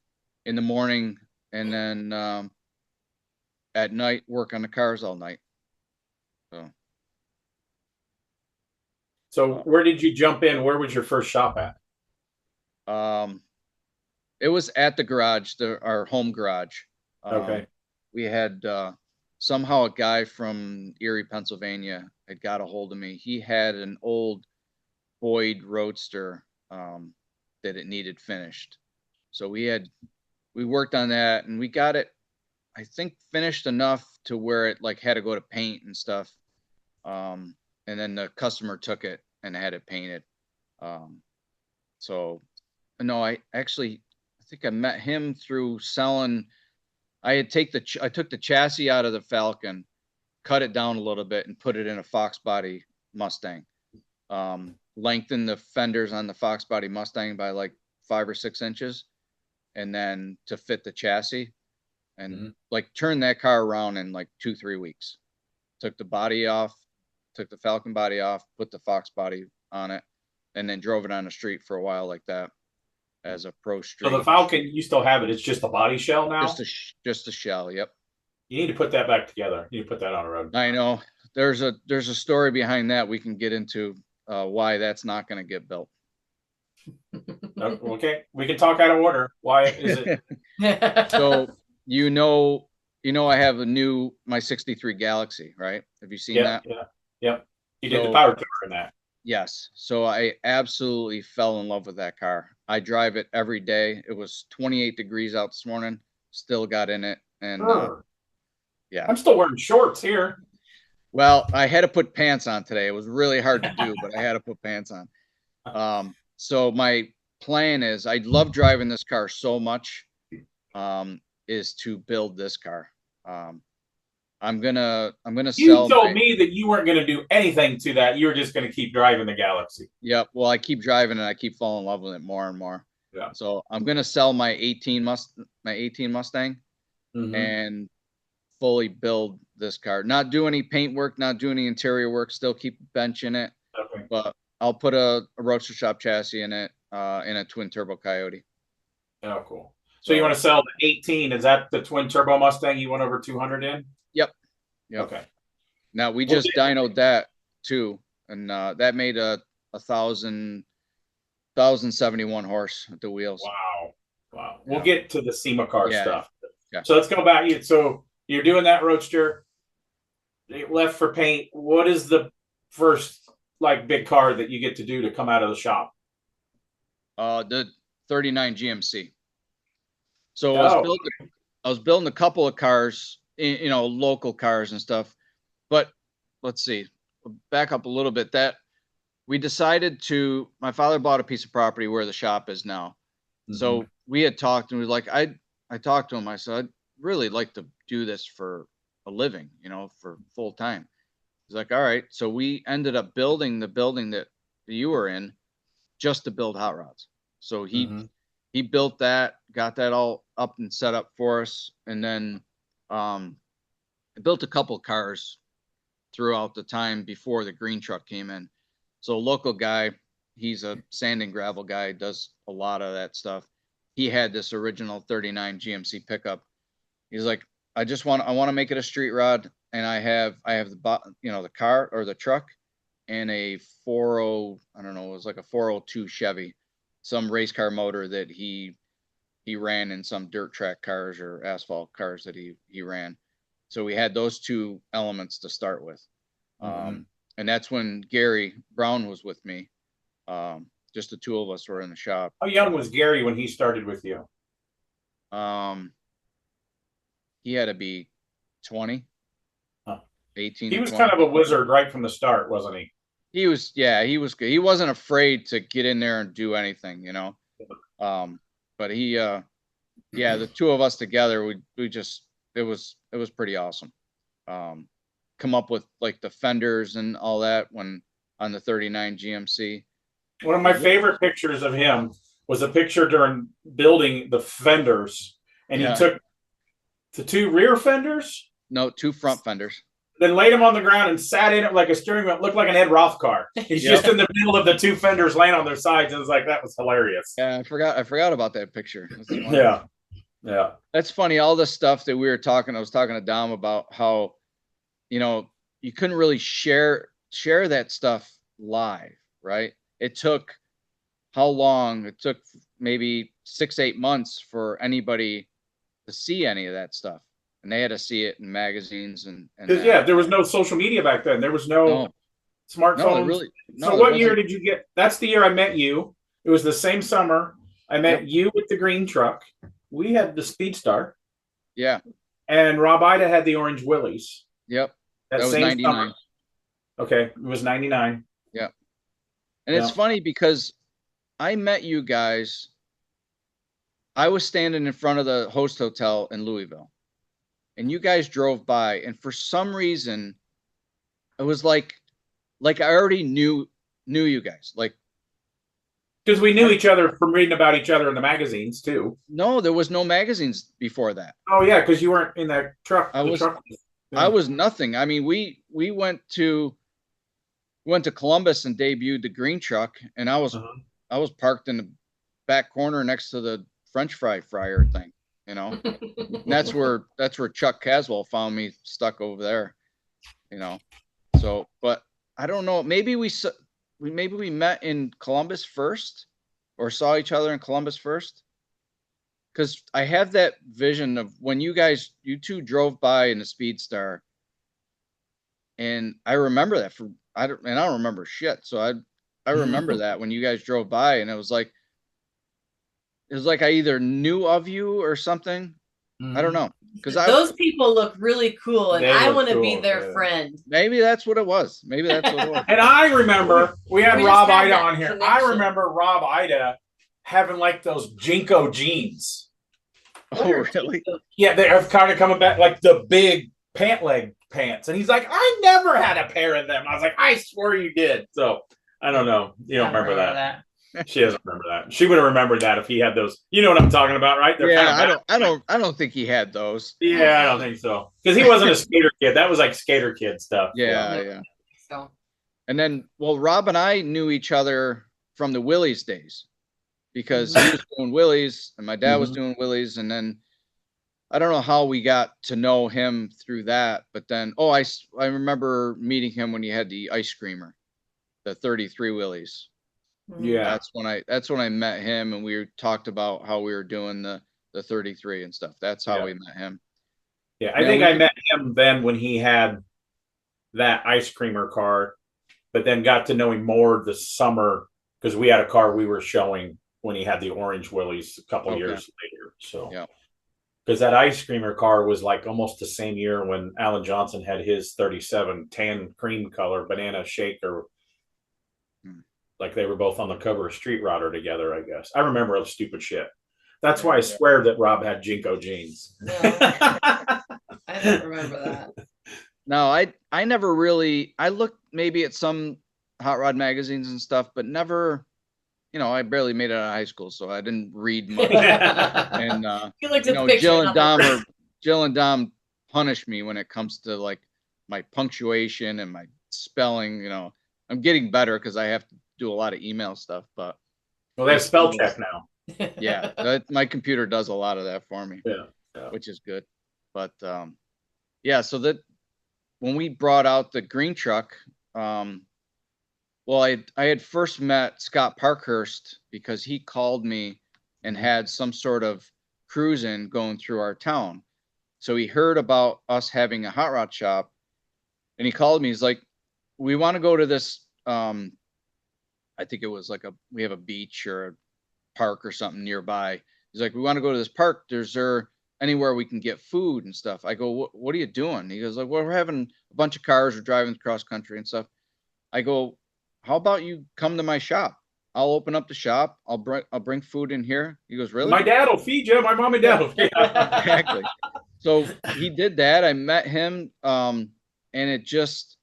[SPEAKER 3] in the morning and then at night work on the cars all night.
[SPEAKER 1] So where did you jump in? Where was your first shop at?
[SPEAKER 3] It was at the garage, our home garage.
[SPEAKER 1] Okay.
[SPEAKER 3] We had somehow a guy from Erie, Pennsylvania had got a hold of me. He had an old Boyd Roadster that it needed finished. So we worked on that and we got it, I think, finished enough to where it like had to go to paint and stuff. And then the customer took it and had it painted. So no, I think I met him through selling. I took the chassis out of the Falcon, cut it down a little bit and put it in a Fox body Mustang. Lengthened the fenders on the Fox body Mustang by like 5 or 6 inches, and then to fit the chassis, and like turned that car around in like 2-3 weeks. Took the body off, took the Falcon body off, put the Fox body on it, and then drove it on the street for a while like that as a pro street.
[SPEAKER 1] So the Falcon, you still have it. It's just a body shell now?
[SPEAKER 3] Just a shell. Yep.
[SPEAKER 1] You need to put that back together. You need to put that on the road.
[SPEAKER 3] I know. There's a story behind that we can get into why that's not going to get built.
[SPEAKER 1] Okay. We can talk out of order. Why is it?
[SPEAKER 3] So, I have my 63 Galaxy, right? Have you seen that?
[SPEAKER 1] Yeah. You did the power tour in that.
[SPEAKER 3] Yes. So I absolutely fell in love with that car. I drive it every day. It was 28 degrees out this morning. Still got in it. And yeah.
[SPEAKER 1] I'm still wearing shorts here.
[SPEAKER 3] Well, I had to put pants on today. It was really hard to do, but I had to put pants on. So my plan is, I love driving this car so much, is to build this car. I'm gonna sell.
[SPEAKER 1] You told me that you weren't gonna do anything to that. You were just gonna keep driving the Galaxy.
[SPEAKER 3] Yep. Well, I keep driving and I keep falling in love with it more and more.
[SPEAKER 1] Yeah.
[SPEAKER 3] So I'm gonna sell my 18 Mustang and fully build this car. Not do any paint work, not do any interior work. Still keep a bench in it.
[SPEAKER 1] Okay.
[SPEAKER 3] But I'll put a Roadster Shop chassis in it, in a twin turbo Coyote.
[SPEAKER 1] Oh, cool. So you want to sell the 18? Is that the twin turbo Mustang you went over 200 in?
[SPEAKER 3] Yep.
[SPEAKER 1] Okay.
[SPEAKER 3] Now we just dynoed that too, and that made a 1,071 horse at the wheels.
[SPEAKER 1] Wow. We'll get to the SEMA car stuff.
[SPEAKER 3] Yeah.
[SPEAKER 1] So let's go back. So you're doing that Roadster. Left for paint. What is the first like big car that you get to do to come out of the shop?
[SPEAKER 3] The 39 GMC. So
[SPEAKER 1] Oh.
[SPEAKER 3] I was building a couple of cars, you know, local cars and stuff. But let's see, back up a little bit. That we decided to. My father bought a piece of property where the shop is now. So we had talked, and we like I talked to him. I said, I'd really like to do this for a living, you know, for full time. He's like, all right. So we ended up building the building that you were in just to build hot rods. So he built that, got that all up and set up for us, and then I built a couple cars throughout the time before the green truck came in. So a local guy, he's a sand and gravel guy, does a lot of that stuff. He had this original 39 GMC pickup. He's like, I want to make it a street rod, and I have the, you know, the car or the truck and a 40, I don't know, it was like a 402 Chevy, some race car motor that he ran in some dirt track cars or asphalt cars that he ran. So we had those two elements to start with. And that's when Gary Brown was with me. Just the two of us were in the shop.
[SPEAKER 1] How young was Gary when he started with you?
[SPEAKER 3] He had to be 20, 18.
[SPEAKER 1] He was
[SPEAKER 3] 20.
[SPEAKER 1] kind of a wizard right from the start, wasn't he?
[SPEAKER 3] He was, yeah, he was good. He wasn't afraid to get in there and do anything, you know. But he, yeah, the two of us together, we just, it was pretty awesome. Come up with like the fenders and all that when on the 39 GMC.
[SPEAKER 1] One of my favorite pictures of him was a picture during building the fenders, and he took the two rear fenders.
[SPEAKER 3] No, two front fenders.
[SPEAKER 1] Then laid him on the ground and sat in it like a steering wheel. It looked like an Ed Roth car. He's just in the middle of the two fenders laying on their sides. And it was like, that was hilarious.
[SPEAKER 3] Yeah, I forgot about that picture.
[SPEAKER 1] Yeah. Yeah.
[SPEAKER 3] That's funny. All the stuff that we were talking, I was talking to Dom about how, you know, you couldn't really share that stuff live, right? It took how long? It took maybe 6-8 months for anybody to see any of that stuff. And they had to see it in magazines and
[SPEAKER 1] yeah, there was no social media back then. There was no smartphones. So what year did you get? That's the year I met you. It was the same summer. I met you with the green truck. We had the Speedstar.
[SPEAKER 3] Yeah.
[SPEAKER 1] And Rob Ida had the orange Willys.
[SPEAKER 3] Yep.
[SPEAKER 1] That
[SPEAKER 3] was
[SPEAKER 1] same
[SPEAKER 3] 99.
[SPEAKER 1] summer. Okay. It was 99.
[SPEAKER 3] Yeah. And it's funny because I met you guys. I was standing in front of the Host Hotel in Louisville. And you guys drove by, and for some reason, it was like I already knew you guys, like
[SPEAKER 1] because we knew each other from reading about each other in the magazines too.
[SPEAKER 3] No, there was no magazines before that.
[SPEAKER 1] Oh yeah, because you weren't in that truck.
[SPEAKER 3] I was nothing. I mean, we went to Columbus and debuted the green truck, and I was parked in the back corner next to the French fry fryer thing. You know, and that's where Chuck Caswell found me stuck over there, you know. So, but I don't know. Maybe we met in Columbus first, or saw each other in Columbus first. Because I have that vision of when you two drove by in the Speedstar, and I remember that I don't remember shit. So I remember that when you guys drove by, and it was like I either knew of you or something. I don't know. Because
[SPEAKER 2] those people look really cool, and I want to be their friend.
[SPEAKER 3] Maybe that's what it was.
[SPEAKER 1] And I remember we had Rob Ida on here. Connection. I remember Rob Ida having like those Jinko jeans.
[SPEAKER 3] Oh, really?
[SPEAKER 1] Yeah, they are kind of coming back like the big pant leg pants. And he's like, I never had a pair of them. I was like, I swear you did. So I don't know. You don't remember that. She doesn't remember that. She would have remembered that if he had those. You know what I'm talking about, right? They're
[SPEAKER 3] I don't think he had those.
[SPEAKER 1] Yeah, I don't think so. Because he wasn't a skater kid. That was like skater kid stuff.
[SPEAKER 3] Yeah. So, and then, Rob and I knew each other from the Willys days because he was doing Willys and my dad was doing Willys, and then I don't know how we got to know him through that, but then I remember meeting him when he had the ice creamer, the 33 Willys.
[SPEAKER 1] Yeah,
[SPEAKER 3] that's when I met him, and we talked about how we were doing the 33 and stuff. That's how we met him.
[SPEAKER 1] Yeah, I think I met him then when he had that ice creamer car, but then got to know him more this summer because we had a car we were showing when he had the orange Willys a couple
[SPEAKER 3] Okay.
[SPEAKER 1] years later. So,
[SPEAKER 3] Yeah.
[SPEAKER 1] because that ice creamer car was like almost the same year when Alan Johnson had his 37 tan cream color banana shaker. Like they were both on the cover of Street Rodder together, I guess. I remember all the stupid shit. That's why I swear that Rob had Jinko jeans.
[SPEAKER 2] No, I don't remember that.
[SPEAKER 3] No, I never really, I looked maybe at some hot rod magazines and stuff, but never, you know, I barely made it out of high school, so I didn't read much. And
[SPEAKER 2] You looked
[SPEAKER 3] you
[SPEAKER 2] at the
[SPEAKER 3] know,
[SPEAKER 2] picture,
[SPEAKER 3] Jill and Dom punish me when it comes to like my punctuation and my spelling. You know, I'm getting better because I have to do a lot of email stuff, but
[SPEAKER 1] Well, they have spell check now.
[SPEAKER 3] yeah, my computer does a lot of that for me.
[SPEAKER 1] Yeah.
[SPEAKER 3] Which is good. But yeah, so that when we brought out the green truck, well, I had first met Scott Parkhurst because he called me and had some sort of cruising going through our town. So he heard about us having a hot rod shop, and he called me. He's like, "We want to go to this. I think it was like we have a beach or a park or something nearby." He's like, "We want to go to this park. Is there anywhere we can get food and stuff?" I go, "What are you doing?" He goes, "Like, well, we're having a bunch of cars. We're driving cross country and stuff." I go, "How about you come to my shop? I'll open up the shop. I'll bring food in here." He goes, "Really?"
[SPEAKER 1] My dad will feed you. My mom and dad will feed you.
[SPEAKER 3] Exactly. So he did that. I met him, and it just,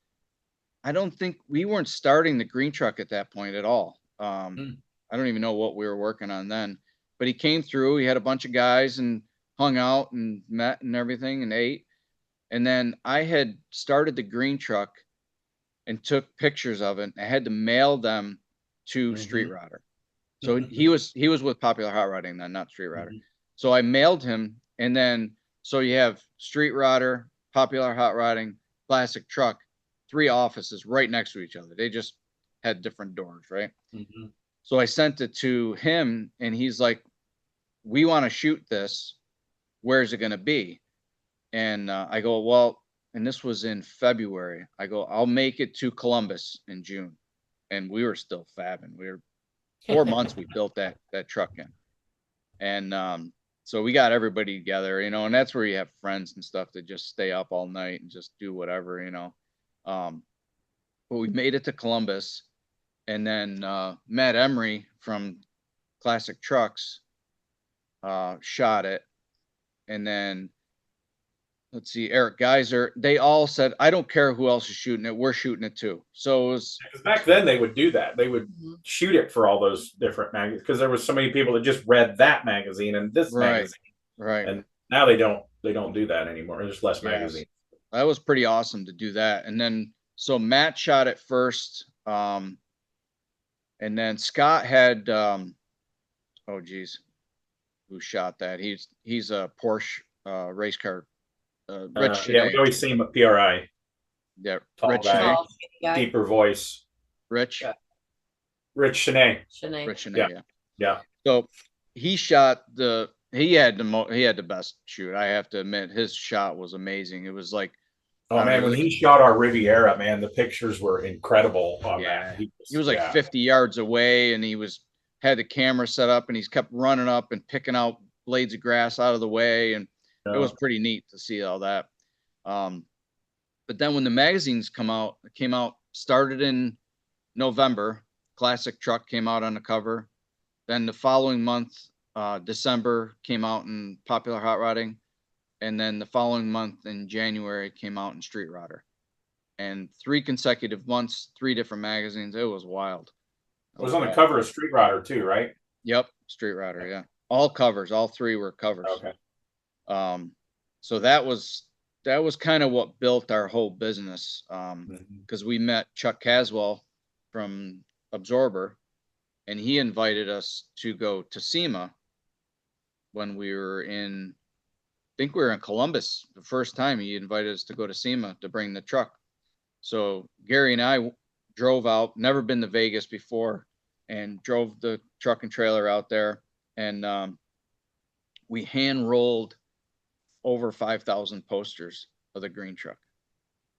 [SPEAKER 3] I don't think we weren't starting the green truck at that point at all. I don't even know what we were working on then, but he came through. He had a bunch of guys and hung out and met and everything and ate. And then I had started the green truck and took pictures of it. I had to mail them to Street Rodder. So he was with Popular Hot Rodding then, not Street Rodder. So I mailed him, and then so you have Street Rodder, Popular Hot Rodding, Classic Truck, 3 offices right next to each other. They just had different doors, right? So I sent it to him, and he's like, "We want to shoot this. Where's it going to be?" And I go, "Well," and this was in February. I go, "I'll make it to Columbus in June." And we were still fabbing. We were 4 months we built that truck in. And so we got everybody together, you know, and that's where you have friends and stuff that just stay up all night and just do whatever, you know. But we made it to Columbus, and then Matt Emery from Classic Trucks shot it. And then let's see, Eric Geiser, they all said, "I don't care who else is shooting it. We're shooting it too." So it was,
[SPEAKER 1] because back then they would do that. They would shoot it for all those different magazines because there was so many people that just read that magazine and this magazine.
[SPEAKER 3] Right.
[SPEAKER 1] And now they don't do that anymore. There's less magazines.
[SPEAKER 3] That was pretty awesome to do that. And then so Matt shot it first. And then Scott had oh geez, who shot that? He's a Porsche race car. Rich.
[SPEAKER 1] Yeah, we always see him at PRI.
[SPEAKER 3] Yeah,
[SPEAKER 1] Tall
[SPEAKER 3] Rich.
[SPEAKER 1] guy,
[SPEAKER 2] guy.
[SPEAKER 1] deeper voice.
[SPEAKER 3] Rich.
[SPEAKER 2] Yeah.
[SPEAKER 1] Rich Shanae.
[SPEAKER 3] Rich Shanae,
[SPEAKER 1] Yeah.
[SPEAKER 3] So he shot he had the best shoot. I have to admit, his shot was amazing. It was like,
[SPEAKER 1] oh man, when he shot our Riviera, man, the pictures were incredible on that.
[SPEAKER 3] He was like 50 yards away, and he had the camera set up, and he's kept running up and picking out blades of grass out of the way, and it was pretty neat to see all that. But then when the magazines came out, started in November. Classic Truck came out on the cover. Then the following month, December, came out in Popular Hot Rodding. And then the following month in January came out in Street Rodder. And 3 consecutive months, 3 different magazines. It was wild.
[SPEAKER 1] It was on the cover of Street Rodder too, right?
[SPEAKER 3] Yep, Street Rodder, yeah. All covers, all 3 were covers.
[SPEAKER 1] Okay.
[SPEAKER 3] So that was kind of what built our whole business. Because we met Chuck Caswell from Absorber, and he invited us to go to SEMA when we were in, I think we were in Columbus the first time. He invited us to go to SEMA to bring the truck. So Gary and I drove out, never been to Vegas before, and drove the truck and trailer out there, and we hand rolled over 5,000 posters of the green truck.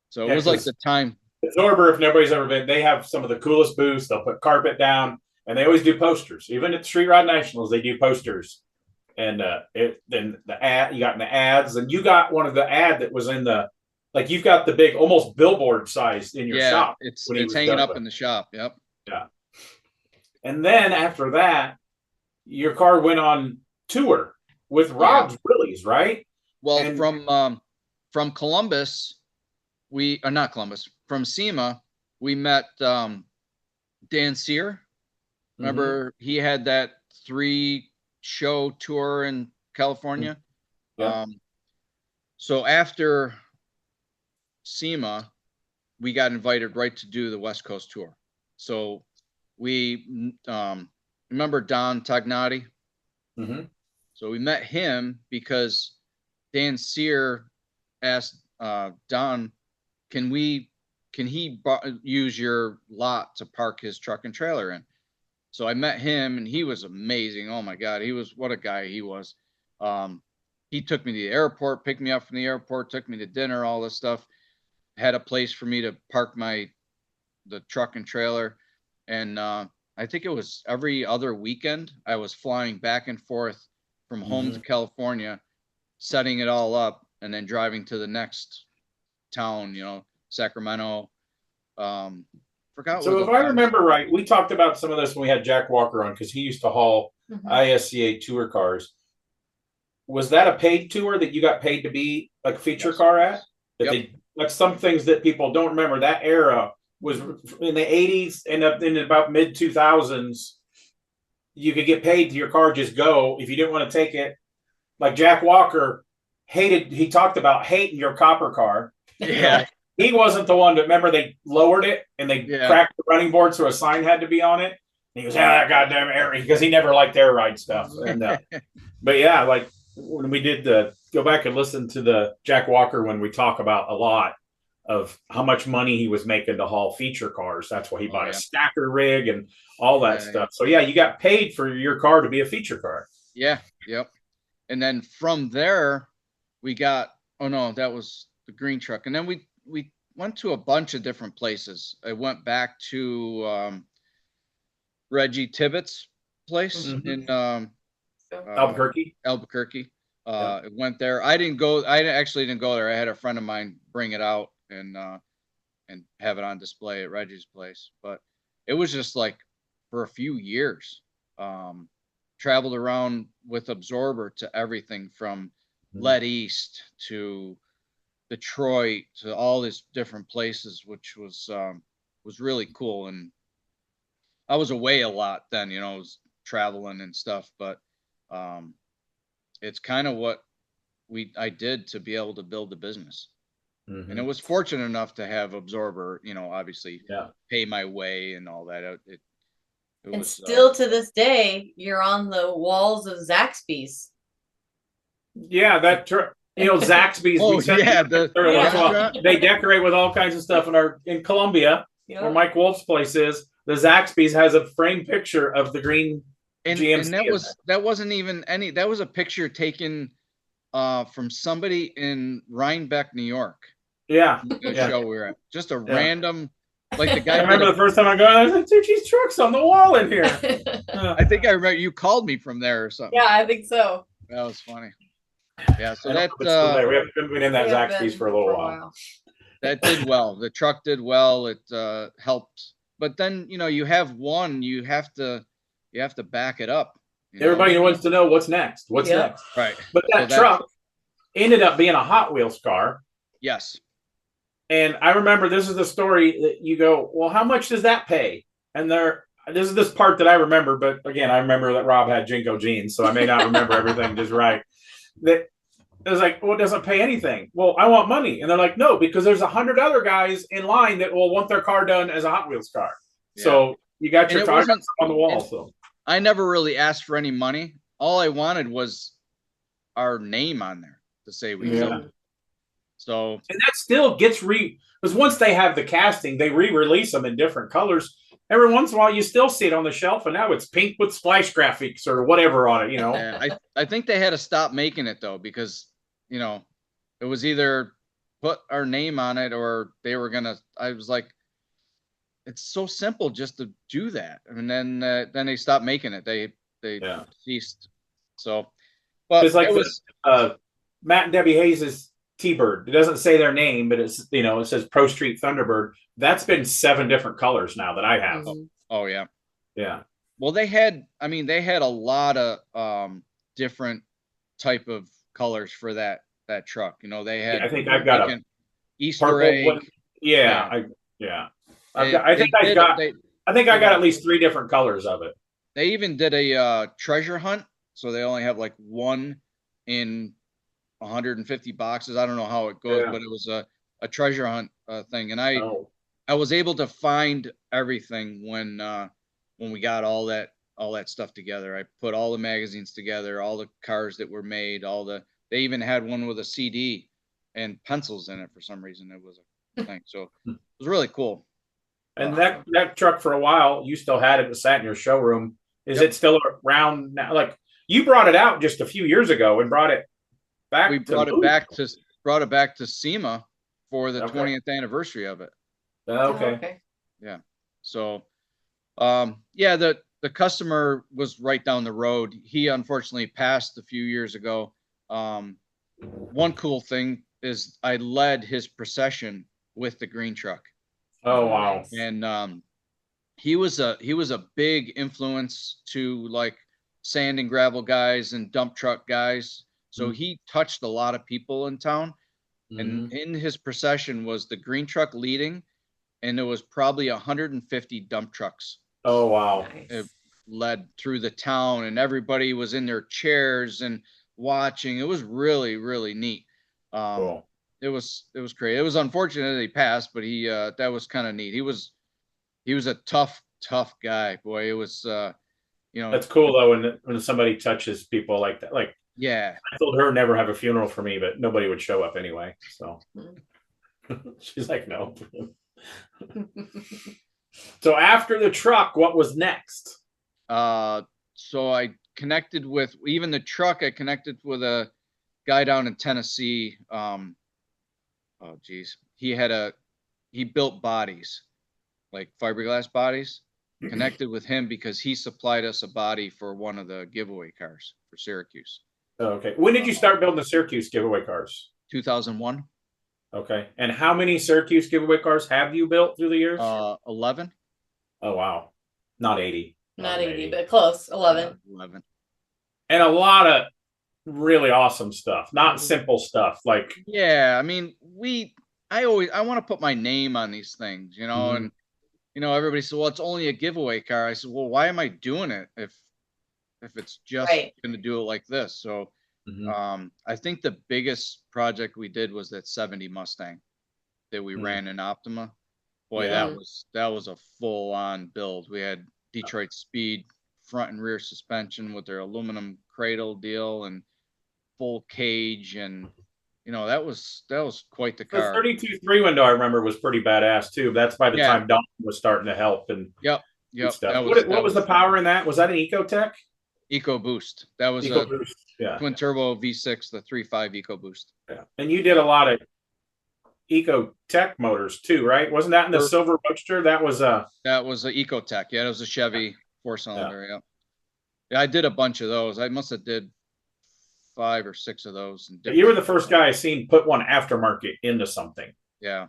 [SPEAKER 3] So it was like the time.
[SPEAKER 1] Absorber, if nobody's ever been, they have some of the coolest booths. They'll put carpet down and they always do posters. Even at the Street Rod Nationals, they do posters. And then the ad, you got in the ads, and you got one of the ad that was in the, like, you've got the big, almost billboard size in your shop.
[SPEAKER 3] It's hanging up in the shop. Yep.
[SPEAKER 1] Yeah. And then after that, your car went on tour with Rob's Willies, right?
[SPEAKER 3] Well, and from Columbus, not Columbus, from SEMA, we met Dan Sear. Remember, he had that 3-show tour in California.
[SPEAKER 1] Yeah.
[SPEAKER 3] So after SEMA, we got invited right to do the West Coast tour. So we remember Don Tognati. So we met him because Dan Sear asked Don, can he use your lot to park his truck and trailer in? So I met him, and he was amazing. Oh my God, what a guy he was. He took me to the airport, picked me up from the airport, took me to dinner, all this stuff. Had a place for me to park the truck and trailer. And I think it was every other weekend I was flying back and forth from home to California, setting it all up, and then driving to the next town, Sacramento. Forgot.
[SPEAKER 1] So if I remember right, we talked about some of this when we had Jack Walker on, because he used to haul ISCA tour cars. Was that a paid tour that you got paid to be like a feature car at? Like some things that people don't remember, that era was in the 80s and up in about mid 2000s. You could get paid to your car just go if you didn't want to take it. Like Jack Walker he talked about hating your copper car.
[SPEAKER 3] Yeah.
[SPEAKER 1] He wasn't the one that, remember, they lowered it and they cracked the running board so a sign had to be on it. And he goes, that goddamn air, because he never liked air ride stuff. And but yeah, like when we did go back and listen to the Jack Walker, when we talk about a lot of how much money he was making to haul feature cars. That's why he bought a stacker rig and all that stuff. So yeah, you got paid for your car to be a feature car.
[SPEAKER 3] Yeah. Yep. And then from there we got, that was the green truck. And then we went to a bunch of different places. I went back to Reggie Tibbetts' place in
[SPEAKER 1] Albuquerque.
[SPEAKER 3] I went there. I actually didn't go there. I had a friend of mine bring it out and have it on display at Reggie's place. But it was just like for a few years. Traveled around with Absorber to everything from Lead East to Detroit to all these different places, which was really cool. And I was away a lot then, I was traveling and stuff, but it's kind of what I did to be able to build the business. And it was fortunate enough to have Absorber, obviously pay my way and all that.
[SPEAKER 2] And still to this day, you're on the walls of Zaxby's. Yeah,
[SPEAKER 1] that Zaxby's. They decorate with all kinds of stuff in Columbia, where Mike Wolf's place is. The Zaxby's has a framed picture of the green GMC.
[SPEAKER 3] And that wasn't even any. That was a picture taken from somebody in Rhinebeck, New York.
[SPEAKER 1] Yeah,
[SPEAKER 3] the show we were at. Just a random. Like the guy.
[SPEAKER 1] I remember the first time I got, I was like, Tucci's truck's on the wall in here.
[SPEAKER 3] I think I remember you called me from there or something.
[SPEAKER 2] Yeah, I think so.
[SPEAKER 3] That was funny. Yeah, so we
[SPEAKER 1] haven't been in that Zaxby's for a little while.
[SPEAKER 3] That did well. The truck did well. It helped. But then you have one. You have to back it up.
[SPEAKER 1] Everybody wants to know what's next. What's next?
[SPEAKER 3] Right.
[SPEAKER 1] But that truck ended up being a Hot Wheels car.
[SPEAKER 3] Yes.
[SPEAKER 1] And I remember this is the story that you go, well, how much does that pay? And this is this part that I remember, but again, I remember that Rob had Jinko jeans, so I may not remember everything just right. That it was like, well, it doesn't pay anything. Well, I want money. And they're like, no, because there's 100 other guys in line that will want their car done as a Hot Wheels car. Yeah. So you got your targets on the wall. So
[SPEAKER 3] I never really asked for any money. All I wanted was our name on there to say we sold it. So, and
[SPEAKER 1] that still gets because once they have the casting, they re-release them in different colors. Every once in a while, you still see it on the shelf, and now it's pink with splash graphics or whatever on it.
[SPEAKER 3] Yeah, I think they had to stop making it though, because it was either put our name on it or they were gonna. I was like, it's so simple just to do that. And then they stopped making it. They ceased. So, but
[SPEAKER 1] It's like
[SPEAKER 3] it was
[SPEAKER 1] Matt and Debbie Hayes' T-Bird. It doesn't say their name, but it's, it says Pro Street Thunderbird. That's been 7 different colors now that I have.
[SPEAKER 3] Oh yeah.
[SPEAKER 1] Yeah.
[SPEAKER 3] Well, they had a lot of different type of colors for that truck. They had,
[SPEAKER 1] I think I've got a
[SPEAKER 3] Easter egg.
[SPEAKER 1] One. Yeah. I think I got at least 3 different colors of it.
[SPEAKER 3] They even did a treasure hunt, so they only have like 1 in 150 boxes. I don't know how it goes, but it was a treasure hunt thing, and I was able to find everything when we got all that stuff together. I put all the magazines together, all the cars that were made, they even had one with a CD and pencils in it for some reason. It was a thing, so it was really cool.
[SPEAKER 1] And that truck for a while, you still had it sat in your showroom. Is it still around now? Like, you brought it out just a few years ago and brought it back.
[SPEAKER 3] We brought it back to SEMA for the 20th anniversary of it.
[SPEAKER 1] Okay.
[SPEAKER 3] Yeah. So, the customer was right down the road. He unfortunately passed a few years ago. One cool thing is I led his procession with the green truck.
[SPEAKER 1] Oh wow!
[SPEAKER 3] And he was a big influence to like sand and gravel guys and dump truck guys. So he touched a lot of people in town. And in his procession was the green truck leading, and there was probably 150 dump trucks.
[SPEAKER 1] Oh wow!
[SPEAKER 3] It led through the town, and everybody was in their chairs and watching. It was really, really neat.
[SPEAKER 1] Cool.
[SPEAKER 3] It was great. It was unfortunate that he passed, but that was kind of neat. He was a tough guy. Boy, it was
[SPEAKER 1] That's cool though when somebody touches people like that. Like,
[SPEAKER 3] yeah,
[SPEAKER 1] I told her never have a funeral for me, but nobody would show up anyway. So she's like, no. So after the truck, what was next?
[SPEAKER 3] So I connected with even the truck. I connected with a guy down in Tennessee. Oh geez, he built bodies, like fiberglass bodies. Connected with him because he supplied us a body for one of the giveaway cars for Syracuse.
[SPEAKER 1] Oh, okay. When did you start building the Syracuse giveaway cars?
[SPEAKER 3] 2001.
[SPEAKER 1] Okay. And how many Syracuse giveaway cars have you built through the years?
[SPEAKER 3] 11.
[SPEAKER 1] Oh wow, not 80.
[SPEAKER 2] Not 80, but close. 11.
[SPEAKER 3] 11.
[SPEAKER 1] And a lot of really awesome stuff, not simple stuff like.
[SPEAKER 3] Yeah, I mean, I want to put my name on these things, and everybody said, well, it's only a giveaway car. I said, well, why am I doing it if it's just going to do it like this? So I think the biggest project we did was that 70 Mustang that we ran in Optima. Boy, that was a full on build. We had Detroit Speed front and rear suspension with their aluminum cradle deal and full cage, and that was quite the car.
[SPEAKER 1] The 32.3 window I remember was pretty badass too. That's by the time Don was starting to help and stuff. What was the power in that? Was that an EcoTech?
[SPEAKER 3] EcoBoost. That was
[SPEAKER 1] EcoBoost.
[SPEAKER 3] twin turbo V6, the 3.5 EcoBoost.
[SPEAKER 1] Yeah, and you did a lot of EcoTech motors too, right? Wasn't that in the Silver Roadster? That was a
[SPEAKER 3] EcoTech. Yeah, it was a Chevy 4-cylinder. Yeah, I did a bunch of those. I must have did 5 or 6 of those.
[SPEAKER 1] You were the first guy I seen put one aftermarket into something.
[SPEAKER 3] Yeah,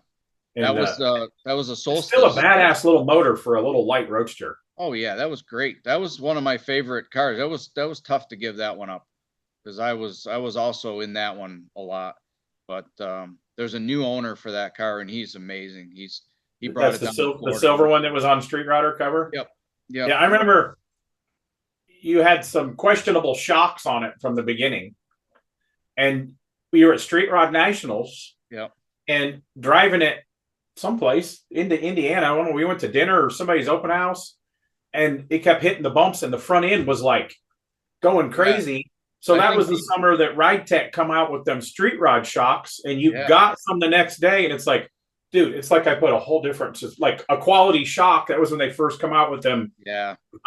[SPEAKER 1] and,
[SPEAKER 3] that was a Solstice.
[SPEAKER 1] Still a badass little motor for a little light roadster.
[SPEAKER 3] Oh yeah, that was great. That was one of my favorite cars. That was tough to give that one up because I was also in that one a lot. But there's a new owner for that car, and he's amazing. He brought it down.
[SPEAKER 1] The silver one that was on Street Rodder cover.
[SPEAKER 3] Yep.
[SPEAKER 1] Yeah, I remember you had some questionable shocks on it from the beginning, and we were at Street Rod Nationals.
[SPEAKER 3] Yep.
[SPEAKER 1] And driving it someplace into Indiana. I don't know. We went to dinner or somebody's open house, and it kept hitting the bumps, and the front end was like going crazy. Yeah. So that was the summer that Ride Tech come out with them Street Rod shocks, and you got some the next day, and it's like, dude, it's like I put a whole different, like a quality shock. That was when they first come out with them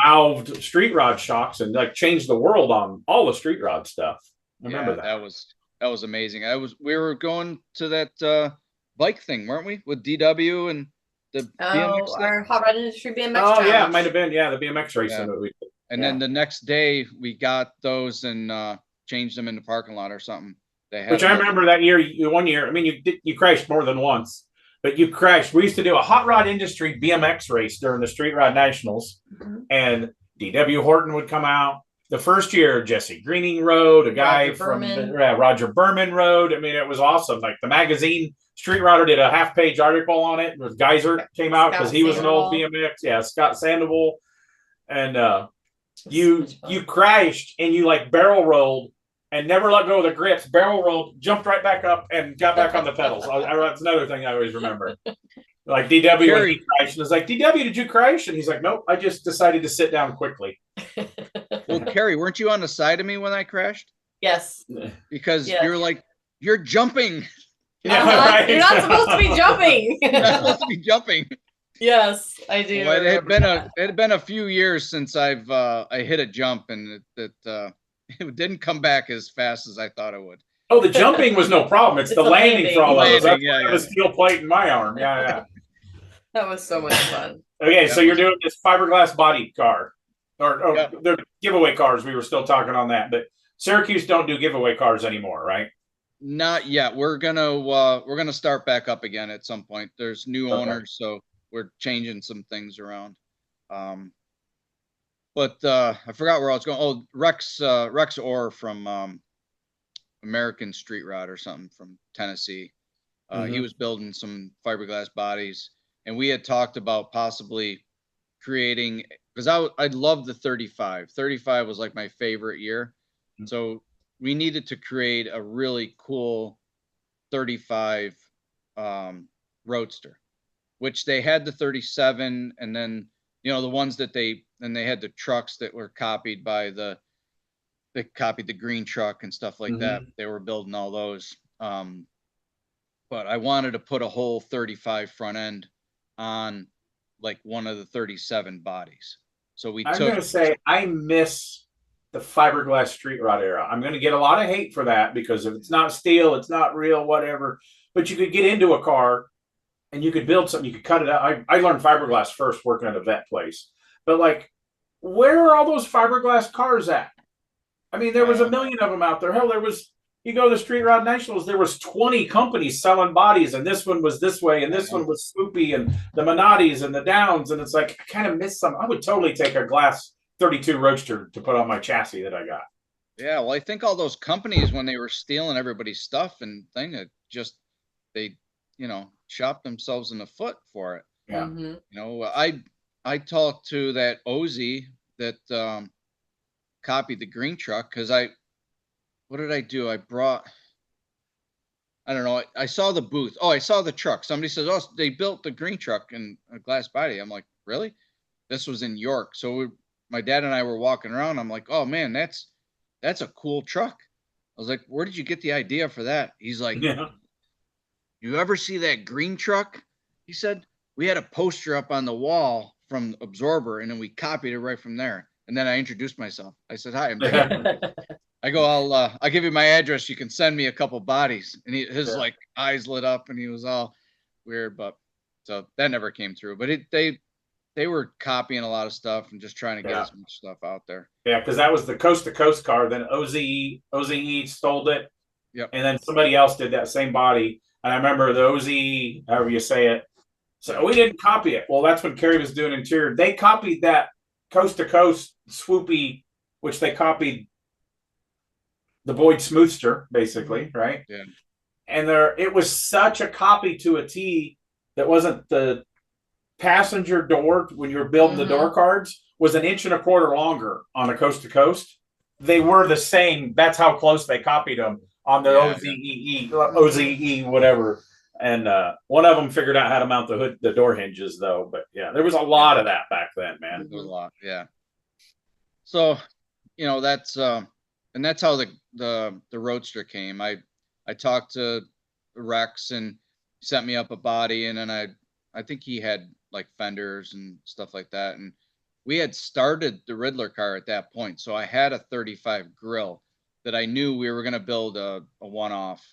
[SPEAKER 1] valved Street Rod shocks, and like changed the world on all the Street Rod stuff. I remember that.
[SPEAKER 3] That was amazing. We were going to that bike thing, weren't we, with DW and the
[SPEAKER 2] Oh,
[SPEAKER 3] BMX thing.
[SPEAKER 2] our hot rod industry BMX
[SPEAKER 1] Oh yeah, it
[SPEAKER 2] challenge.
[SPEAKER 1] might have been the BMX racing
[SPEAKER 3] Yeah.
[SPEAKER 1] that we did.
[SPEAKER 3] And
[SPEAKER 1] Yeah.
[SPEAKER 3] then the next day we got those and changed them in the parking lot or something. They had
[SPEAKER 1] Which I remember that year. One year, I mean, you crashed more than once, but you crashed. We used to do a hot rod industry BMX race during the Street Rod Nationals, and DW Horton would come out. The first year, Jesse Greening rode, a guy
[SPEAKER 2] Roger
[SPEAKER 1] from
[SPEAKER 2] Berman.
[SPEAKER 1] Roger Berman rode. I mean, it was awesome. Like the magazine, Street Rodder did a half-page article on it. Geyser came out because he was an old BMX. Yeah, Scott Sandoval, and you crashed and you like barrel rolled and never let go of the grips. Barrel rolled, jumped right back up, and got back on the pedals. That's another thing I always remember. Like DW
[SPEAKER 3] Carrie,
[SPEAKER 1] when he crashed, and was like, DW, did you crash? And he's like, nope, I just decided to sit down quickly.
[SPEAKER 3] well, Carrie, weren't you on the side of me when I crashed?
[SPEAKER 2] Yes.
[SPEAKER 3] Because
[SPEAKER 2] Yes.
[SPEAKER 3] you're like, you're jumping.
[SPEAKER 1] Yeah,
[SPEAKER 2] right. You're not supposed to be jumping.
[SPEAKER 3] You're not supposed to be jumping.
[SPEAKER 2] Yes, I do.
[SPEAKER 3] Well, it had been a few years since I hit a jump, and it didn't come back as fast as I thought it would.
[SPEAKER 1] Oh, the jumping was no problem. It's the landing for all of us. That's
[SPEAKER 3] yeah,
[SPEAKER 1] I have a steel plate in my arm. Yeah.
[SPEAKER 2] That was so much fun.
[SPEAKER 1] Okay, so you're doing this fiberglass body car, or the giveaway cars. We were still talking on that, but Syracuse don't do giveaway cars anymore, right?
[SPEAKER 3] Not yet. We're gonna start back up again at some point. There's new owners, so we're changing some things around. But I forgot where I was going. Oh, Rex Orr from American Street Rod or something from Tennessee. He was building some fiberglass bodies, and we had talked about possibly creating, because I loved the 35. 35 was like my favorite year. So we needed to create a really cool 35 roadster, which they had the 37, and then the ones that they had the trucks that were copied by they copied the green truck and stuff like that. They were building all those. But I wanted to put a whole 35 front end on like one of the 37 bodies. So I'm
[SPEAKER 1] going to say I miss the fiberglass street rod era. I'm going to get a lot of hate for that because if it's not steel, it's not real, whatever. But you could get into a car and you could build something. You could cut it out. I learned fiberglass first working at a vet place. But like, where are all those fiberglass cars at? I mean, there was a million of them out there. Hell, you go to the Street Rod Nationals, there was 20 companies selling bodies, and this one was this way, and this one was swoopy, and the Minottis and the Downs, and it's like, I kind of miss some. I would totally take a glass 32 Roadster to put on my chassis that I got.
[SPEAKER 3] Yeah, well, I think all those companies, when they were stealing everybody's stuff and thing, they shot themselves in the foot for it.
[SPEAKER 1] Yeah.
[SPEAKER 3] I talked to that Ozzy that copied the green truck, because what did I do? I don't know. I saw the booth. Oh, I saw the truck. Somebody says, oh, they built the green truck in a glass body. I'm like, really? This was in York. So my dad and I were walking around. I'm like, oh man, that's a cool truck. I was like, where did you get the idea for that? He's like, you ever see that green truck? He said, we had a poster up on the wall from Absorber, and then we copied it right from there. And then I introduced myself. I said, hi, I'm Dad. I go, I'll give you my address. You can send me a couple bodies. And his like eyes lit up, and he was all weird, but so that never came through. But they were copying a lot of stuff and just trying to get as much stuff out there.
[SPEAKER 1] Yeah, because that was the coast to coast car. Then OZE stole it.
[SPEAKER 3] Yep.
[SPEAKER 1] And then somebody else did that same body. And I remember the OZE, however you say it. So we didn't copy it. Well, that's when Carrie was doing interior. They copied that coast to coast swoopy, which they copied the Boyd Smoothster, basically, right?
[SPEAKER 3] Yeah.
[SPEAKER 1] And it was such a copy to a T that wasn't the passenger door when you were building the door cards was 1.25 inches longer on a coast to coast. They were the same. That's how close they copied them on the OZE, whatever. And one of them figured out how to mount the door hinges, though. But yeah, there was a lot of that back then, man.
[SPEAKER 3] There was a lot, yeah. So, that's and that's how the Roadster came. I talked to Rex and sent me up a body, and then I think he had like fenders and stuff like that. And we had started the Riddler car at that point, so I had a 35 grill that I knew we were going to build a one-off.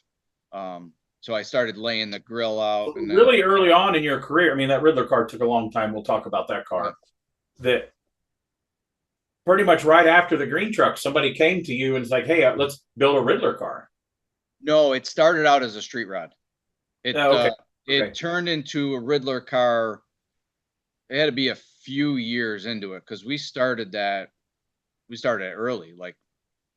[SPEAKER 3] so I started laying the grill out. And then,
[SPEAKER 1] really early on in your career, I mean, that Riddler car took a long time. We'll talk about that car. That pretty much right after the green truck, somebody came to you and was like, "Hey, let's build a Riddler car."
[SPEAKER 3] no, it started out as a street rod. It
[SPEAKER 1] Okay.
[SPEAKER 3] it turned into a Riddler car. It had to be a few years into it because we started early, like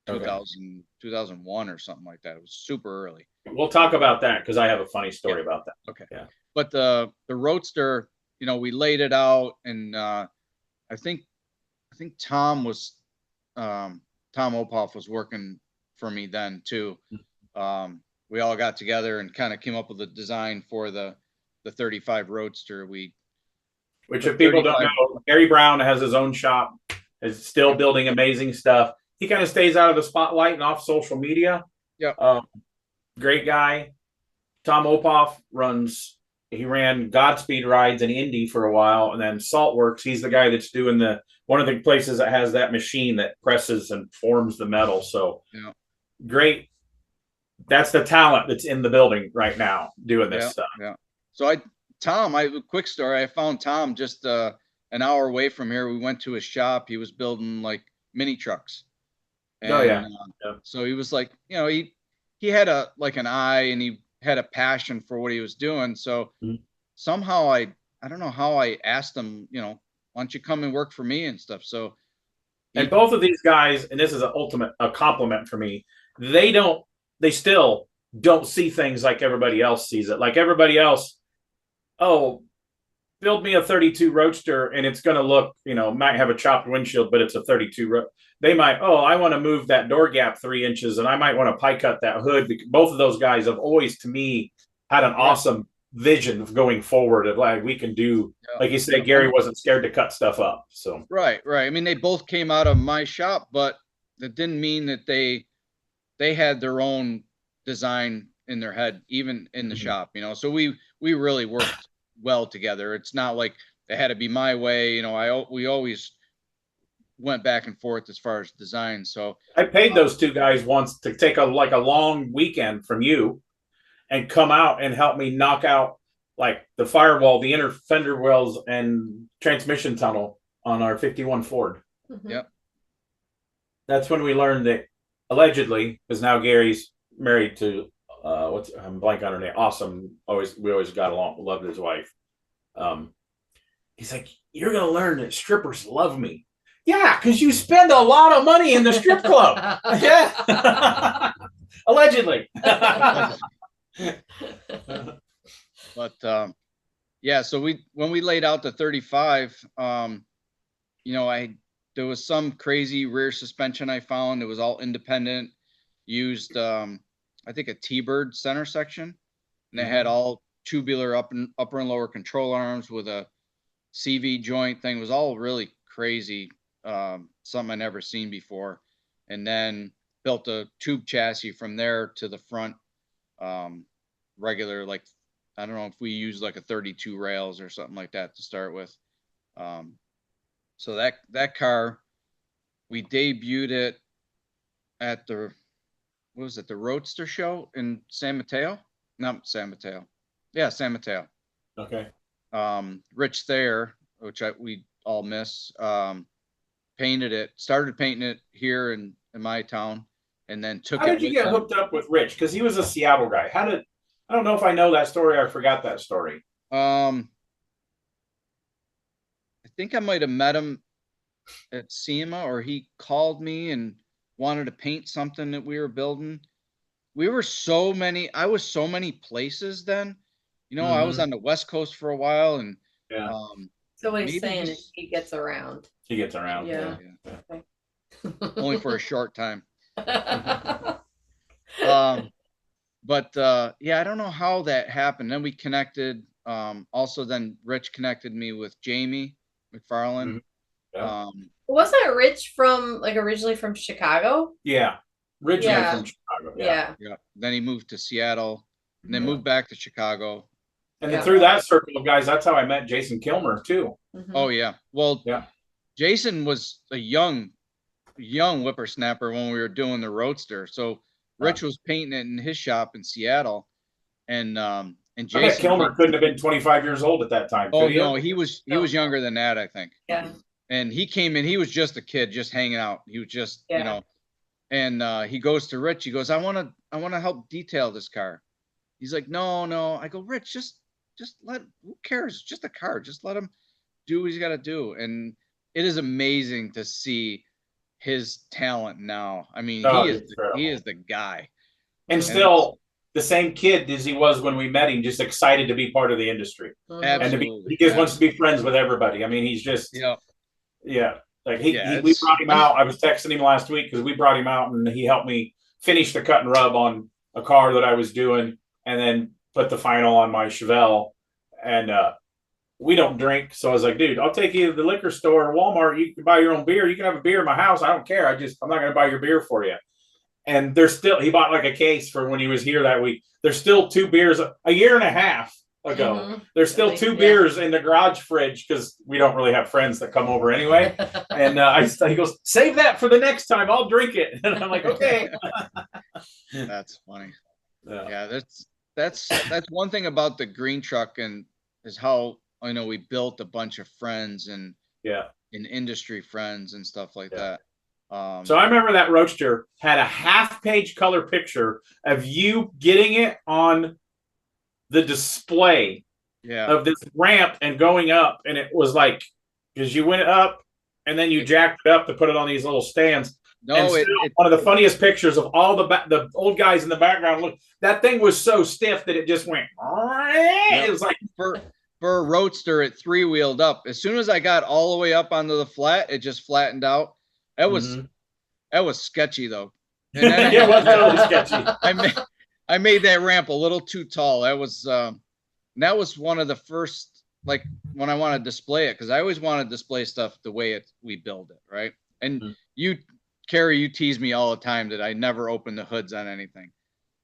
[SPEAKER 3] 2000, 2001 or something like that. It was super early.
[SPEAKER 1] We'll talk about that because I have a funny story about that.
[SPEAKER 3] Okay.
[SPEAKER 1] Yeah.
[SPEAKER 3] But the Roadster, we laid it out, and I think Tom Opoff was working for me then too. We all got together and kind of came up with a design for the 35 Roadster.
[SPEAKER 1] Which, if people don't know, Gary Brown has his own shop, is still building amazing stuff. He kind of stays out of the spotlight and off social media.
[SPEAKER 3] Yeah.
[SPEAKER 1] Great guy. Tom Opoff he ran Godspeed rides in Indy for a while, and then Saltworks. He's the guy that's doing one of the places that has that machine that presses and forms the metal. So great. That's the talent that's in the building right now doing this stuff.
[SPEAKER 3] Yeah. So quick story. I found Tom just an hour away from here. We went to his shop. He was building like mini trucks. And, so he was like, he had an eye, and he had a passion for what he was doing. So somehow I don't know how I asked him, why don't you come and work for me and stuff. So,
[SPEAKER 1] and both of these guys, and this is a compliment for me. They still don't see things like everybody else sees it. Like everybody else, build me a 32 Roadster and it's going to look, might have a chopped windshield, but it's a 32. They might, I want to move that door gap 3 inches and I might want to pie cut that hood. Both of those guys have always, to me, had an awesome vision of going forward of like, we can do, like you said, Gary wasn't scared to cut stuff up. So,
[SPEAKER 3] right. I mean, they both came out of my shop, but that didn't mean that they had their own design in their head, even in the shop, so we really worked well together. It's not like it had to be my way. We always went back and forth as far as design. So
[SPEAKER 1] I paid those two guys once to take a long weekend from you and come out and help me knock out like the firewall, the inner fender wells, and transmission tunnel on our 51 Ford.
[SPEAKER 3] Yep.
[SPEAKER 1] That's when we learned that allegedly, because now Gary's married to I'm blank on her name. Awesome. We always got along, loved his wife. He's like, you're gonna learn that strippers love me. Yeah, because you spend a lot of money in the strip club. Yeah. Allegedly.
[SPEAKER 3] But so when we laid out the 35, there was some crazy rear suspension I found. It was all independent, used I think a T-Bird center section, and they had all tubular upper and lower control arms with a CV joint thing. It was all really crazy, something I never seen before. And then built a tube chassis from there to the front, regular, like, I don't know if we used like a 32 rails or something like that to start with. So that car, we debuted it at the Roadster show in San Mateo? Not San Mateo. Yeah, San Mateo.
[SPEAKER 1] Okay.
[SPEAKER 3] Rich Thayer, which we all miss, started painting it here in my town, and then took it.
[SPEAKER 1] How did you get hooked up with Rich? Because he was a Seattle guy. I don't know if I know that story or I forgot that story.
[SPEAKER 3] I think I might have met him at SEMA, or he called me and wanted to paint something that we were building. I was so many places then. I was on the West Coast for a while, and
[SPEAKER 2] so what he's saying is he gets around.
[SPEAKER 1] He gets around.
[SPEAKER 2] Yeah.
[SPEAKER 3] Okay. Only for a short time. But I don't know how that happened. Then we connected. Also, then Rich connected me with Jamie McFarland.
[SPEAKER 2] Wasn't Rich originally from Chicago?
[SPEAKER 1] Yeah. Originally from Chicago.
[SPEAKER 2] Yeah.
[SPEAKER 3] Then he moved to Seattle, and then moved back to Chicago.
[SPEAKER 1] And then through that circle of guys, that's how I met Jason Kilmer too.
[SPEAKER 2] Mm-hmm.
[SPEAKER 3] Oh yeah. Well, Jason was a young whippersnapper when we were doing the Roadster. So Rich was painting it in his shop in Seattle, And
[SPEAKER 1] I bet
[SPEAKER 3] Jason,
[SPEAKER 1] Kilmer couldn't have been 25 years old at that time.
[SPEAKER 3] oh
[SPEAKER 1] could he?
[SPEAKER 3] no, he was younger than that, I think.
[SPEAKER 2] Yeah.
[SPEAKER 3] And he came in, he was just a kid, just hanging out. He was just, you
[SPEAKER 2] Yeah.
[SPEAKER 3] know, and he goes to Rich, he goes, I wanna help detail this car. He's like, no. I go, Rich, just let, who cares? It's just a car. Just let him do what he's gotta do. And it is amazing to see his talent now. I mean,
[SPEAKER 1] Oh,
[SPEAKER 3] he
[SPEAKER 1] it's incredible.
[SPEAKER 3] is the guy.
[SPEAKER 1] And still the same kid as he was when we met him, just excited to be part of the industry.
[SPEAKER 3] Absolutely.
[SPEAKER 1] And he just wants to be friends with everybody. I mean, he's just,
[SPEAKER 3] yeah.
[SPEAKER 1] Like we brought him out. I was texting him last week because we brought him out and he helped me finish the cut and rub on a car that I was doing and then put the final on my Chevelle. And we don't drink. So I was like, dude, I'll take you to the liquor store or Walmart. You can buy your own beer. You can have a beer in my house. I don't care. I'm not going to buy your beer for you. And he bought like a case for when he was here that week. There's still 2 beers a year and a half ago.
[SPEAKER 2] Mm-hmm.
[SPEAKER 1] There's still 2 beers in the garage fridge because we don't really have friends that come over anyway. And he goes, save that for the next time. I'll drink it. And I'm like, okay.
[SPEAKER 3] That's funny.
[SPEAKER 1] Yeah,
[SPEAKER 3] that's one thing about the green truck and is how we built a bunch of friends and industry friends and stuff like that.
[SPEAKER 1] So I remember that Roadster had a half-page color picture of you getting it on the display of this ramp and going up, and it was like because you went up and then you jacked it up to put it on these little stands. No, one of the funniest pictures of all the old guys in the background. Look, that thing was so stiff that it just went. It was like
[SPEAKER 3] for a Roadster, it 3-wheeled up. As soon as I got all the way up onto the flat, it just flattened out. That was sketchy though. And then
[SPEAKER 1] it was really sketchy.
[SPEAKER 3] I made that ramp a little too tall. That was one of the first, like when I want to display it, because I always want to display stuff the way we build it, right? And Carrie, you tease me all the time that I never open the hoods on anything.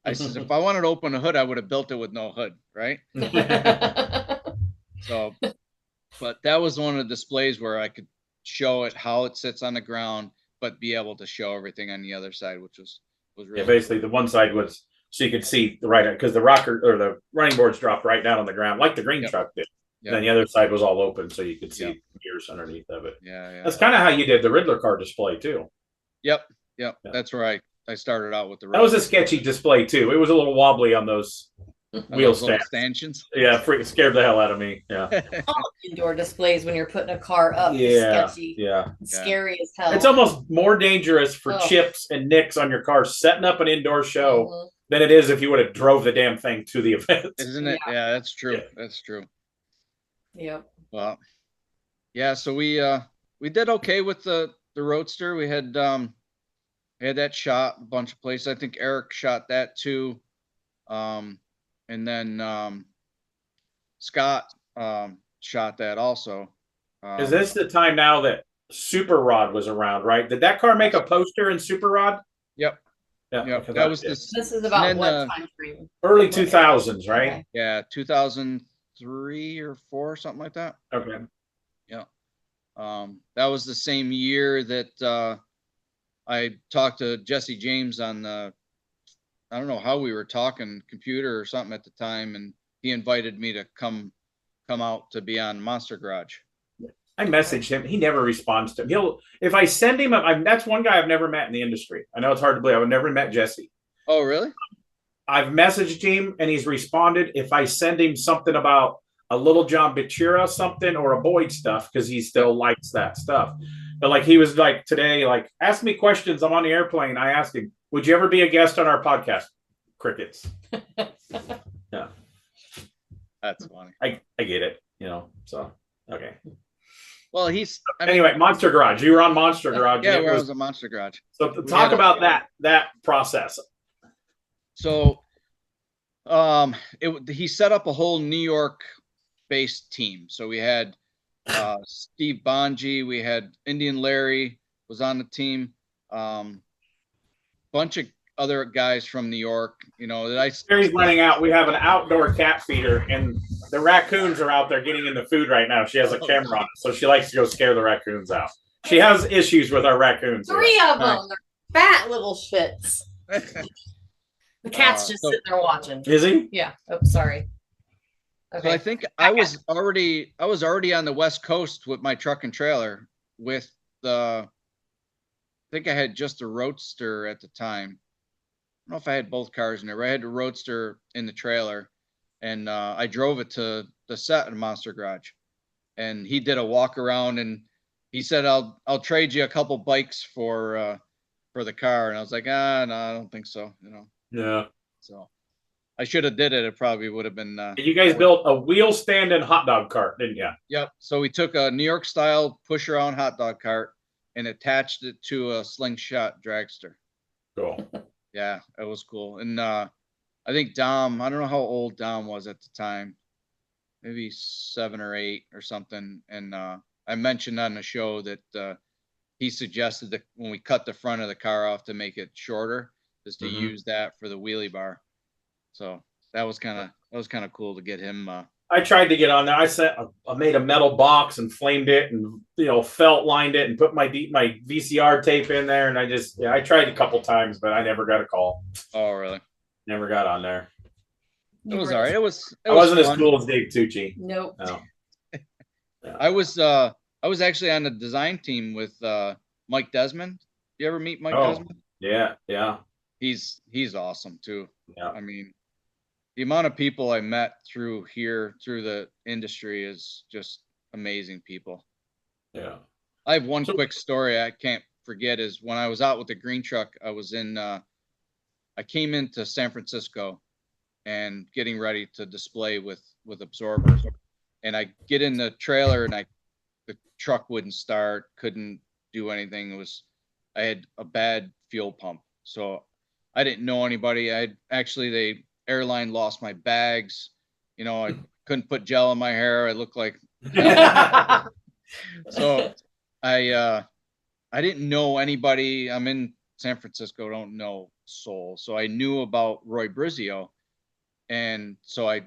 [SPEAKER 3] I says, if I wanted to open a hood, I would have built it with no hood, right? So, but that was one of the displays where I could show it how it sits on the ground, but be able to show everything on the other side, which was really
[SPEAKER 1] basically the one side was so you could see the right because the rocker or the running boards dropped right down on the ground like the green truck did. And then the other side was all open so you could see gears underneath of it. That's kind of how you did the Riddler car display too.
[SPEAKER 3] Yep. That's where I started out with the
[SPEAKER 1] That was a sketchy display too. It was a little wobbly on those wheel
[SPEAKER 3] stanchions.
[SPEAKER 1] Yeah, scared the hell out of me. Yeah.
[SPEAKER 2] All indoor displays when you're putting a car up is sketchy.
[SPEAKER 1] Yeah.
[SPEAKER 2] Scary as hell.
[SPEAKER 1] It's almost more dangerous for chips and nicks on your car setting up an indoor show than it is if you would have drove the damn thing to the event.
[SPEAKER 3] Isn't it? Yeah, that's true. Yeah. That's true.
[SPEAKER 2] Yep.
[SPEAKER 3] Well, yeah, so we did okay with the Roadster. We had that shot a bunch of places. I think Eric shot that too. And then Scott shot that also.
[SPEAKER 1] Is this the time now that Super Rod was around, right? Did that car make a poster in Super Rod?
[SPEAKER 3] Yep.
[SPEAKER 1] Yeah.
[SPEAKER 3] That was
[SPEAKER 2] this is about what time frame?
[SPEAKER 1] Early 2000s, right?
[SPEAKER 2] Okay.
[SPEAKER 3] Yeah, 2003 or 4, something like that.
[SPEAKER 1] Okay.
[SPEAKER 3] Yeah. That was the same year that I talked to Jesse James on the, I don't know how we were talking, computer or something at the time, and he invited me to come out to be on Monster Garage.
[SPEAKER 1] I messaged him. He never responds to me. If I send him, that's one guy I've never met in the industry. I know it's hard to believe. I've never met Jesse.
[SPEAKER 3] Oh, really?
[SPEAKER 1] I've messaged him and he's responded. If I send him something about a Little John Bachira something or a Boyd stuff, because he still likes that stuff. But like he was like today, like ask me questions. I'm on the airplane. I asked him, would you ever be a guest on our podcast? Crickets. Yeah.
[SPEAKER 3] That's funny.
[SPEAKER 1] I get it, so okay.
[SPEAKER 3] Well,
[SPEAKER 1] anyway, Monster Garage. You were on Monster Garage.
[SPEAKER 3] Yeah, I was a Monster Garage.
[SPEAKER 1] So talk about that process.
[SPEAKER 3] So he set up a whole New York-based team. So we had Steve Bonji, we had Indian Larry was on the team, bunch of other guys from New York.
[SPEAKER 1] Carrie's running out. We have an outdoor cat feeder, and the raccoons are out there getting in the food right now. She has a camera on it, so she likes to go scare the raccoons out. She has issues with our raccoons.
[SPEAKER 2] 3 of them. They're fat little shits. The cat's just
[SPEAKER 3] So-
[SPEAKER 2] sitting there watching.
[SPEAKER 1] Is he?
[SPEAKER 2] Yeah. Oh, sorry.
[SPEAKER 3] So I think I was already on the West Coast with my truck and trailer with I think I had just a Roadster at the time. I don't know if I had both cars in there, but I had the Roadster in the trailer, and I drove it to the set in Monster Garage, and he did a walk around, and he said, I'll trade you a couple bikes for the car. And I was like, no, I don't think so,
[SPEAKER 1] Yeah.
[SPEAKER 3] So I should have did it. It probably would have been.
[SPEAKER 1] You guys built a wheel stand and hot dog cart, didn't you?
[SPEAKER 3] Yep. So we took a New York style push around hot dog cart and attached it to a slingshot dragster.
[SPEAKER 1] Cool.
[SPEAKER 3] Yeah, it was cool. And I think Dom, I don't know how old Dom was at the time, maybe 7 or 8 or something. And I mentioned on the show that he suggested that when we cut the front of the car off to make it shorter, is to use that for the wheelie bar. So that was kind of cool to get him.
[SPEAKER 1] I tried to get on there. I made a metal box and flamed it, and felt lined it, and put my VCR tape in there. And I tried a couple times, but I never got a call.
[SPEAKER 3] Oh, really?
[SPEAKER 1] Never got on there.
[SPEAKER 3] It was all right. It
[SPEAKER 1] I wasn't
[SPEAKER 3] fun.
[SPEAKER 1] as cool as Dave Tucci.
[SPEAKER 2] Nope.
[SPEAKER 1] No.
[SPEAKER 3] Yeah. I was actually on the design team with Mike Desmond. You ever meet Mike Desmond?
[SPEAKER 1] Yeah.
[SPEAKER 3] He's awesome too.
[SPEAKER 1] Yeah.
[SPEAKER 3] I mean, the amount of people I met through the industry is just amazing people.
[SPEAKER 1] Yeah.
[SPEAKER 3] I have one quick story I can't forget is when I was out with the green truck, I came into San Francisco and getting ready to display with absorbers. And I get in the trailer and the truck wouldn't start, couldn't do anything. I had a bad fuel pump. So I didn't know anybody. The airline lost my bags. I couldn't put gel in my hair. I looked like, so I didn't know anybody. I'm in San Francisco, don't know soul. So I knew about Roy Brizio. And so I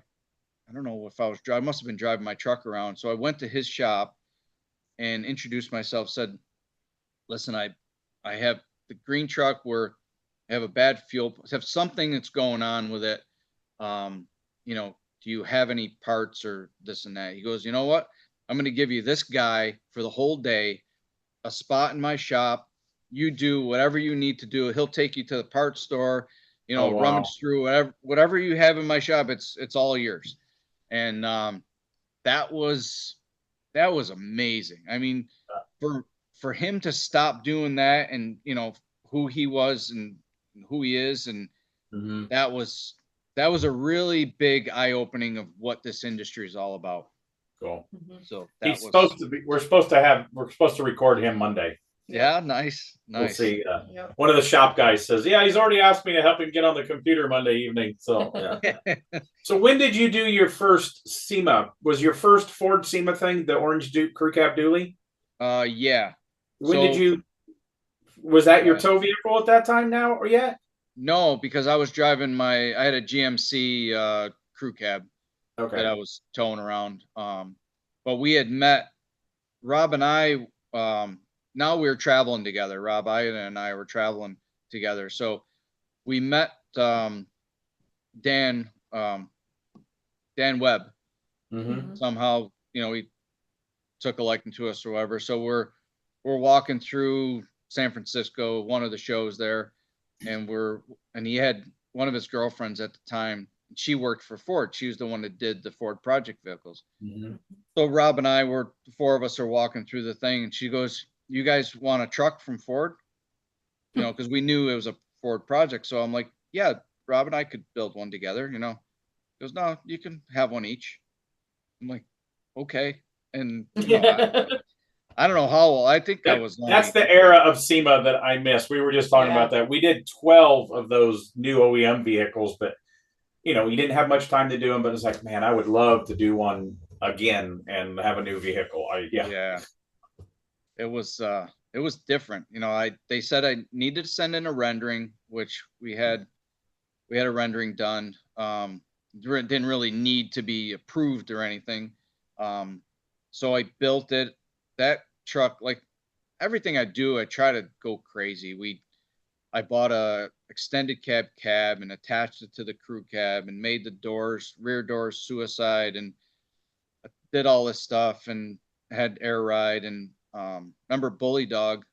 [SPEAKER 3] don't know if I was driving, I must have been driving my truck around. So I went to his shop and introduced myself, said, listen, I have the green truck where I have a bad fuel, have something that's going on with it. Do you have any parts or this and that? He goes, you know what? I'm going to give you this guy for the whole day, a spot in my shop. You do whatever you need to do. He'll take you to the parts store, rummage through whatever you have in my shop. It's all yours. And that was amazing. I mean, for him to stop doing that, and who he was and who he is, and that was a really big eye opening of what this industry is all about.
[SPEAKER 1] Cool.
[SPEAKER 3] So
[SPEAKER 1] we're supposed to record him Monday.
[SPEAKER 3] Yeah, nice.
[SPEAKER 1] We'll see. One of the shop guys says, yeah, he's already asked me to help him get on the computer Monday evening. So, yeah. So when did you do your first SEMA? Was your first Ford SEMA thing the orange crew cab dually?
[SPEAKER 3] Yeah.
[SPEAKER 1] Was that your tow vehicle at that time now or yet?
[SPEAKER 3] No, because I was driving I had a GMC crew cab that I was towing around. But we had met, Rob and I, now we were traveling together. Rob and I were traveling together. So we met Dan Webb. Somehow, he took a liking to us or whatever. So we're walking through San Francisco, one of the shows there, and he had one of his girlfriends at the time. She worked for Ford. She was the one that did the Ford project vehicles. So Rob and I the 4 of us are walking through the thing, and she goes, you guys want a truck from Ford? Because we knew it was a Ford project. So I'm like, yeah, Rob and I could build one together, He goes, no, you can have one each. I'm like, okay. And I don't know how old. I think
[SPEAKER 1] that's the era of SEMA that I missed. We were just talking about that. We did 12 of those new OEM vehicles, but you didn't have much time to do them. But it's like, man, I would love to do one again and have a new vehicle.
[SPEAKER 3] Yeah. It was different. They said I needed to send in a rendering, which we had a rendering done. Didn't really need to be approved or anything. So I built it. That truck, like everything I do, I try to go crazy. I bought a extended cab and attached it to the crew cab and made the doors, rear doors suicide, and did all this stuff and had air ride. And remember Bully Dog,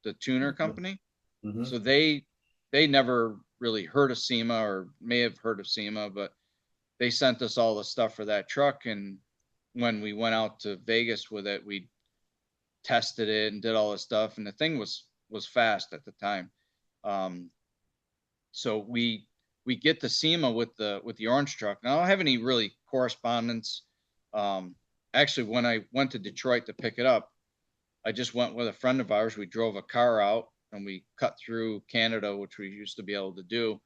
[SPEAKER 3] the tuner company?
[SPEAKER 1] Mm-hmm.
[SPEAKER 3] So they never really heard of SEMA, or may have heard of SEMA, but they sent us all the stuff for that truck. And when we went out to Vegas with it, we tested it and did all this stuff, and the thing was fast at the time. So we get the SEMA with the orange truck. Now, I don't have any really correspondence. Actually, when I went to Detroit to pick it up, I just went with a friend of ours. We drove a car out and we cut through Canada, which we used to be able to do.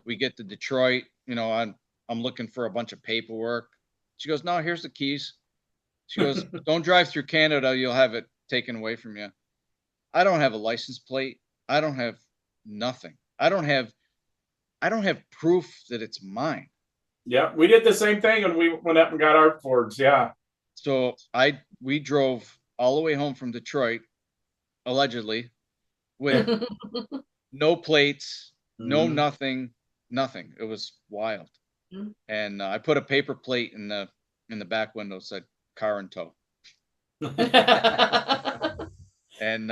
[SPEAKER 3] We get to Detroit, you know, I'm looking for a bunch of paperwork. She goes, "No, here's the keys." She goes, "Don't drive through Canada. You'll have it taken away from you." I don't have a license plate. I don't have nothing. I don't have proof that it's mine.
[SPEAKER 1] Yeah, we did the same thing when we went up and got our Fords. Yeah.
[SPEAKER 3] So we drove all the way home from Detroit, allegedly, with no plates, no nothing. It was wild. And I put a paper plate in the back window, said "car in tow." And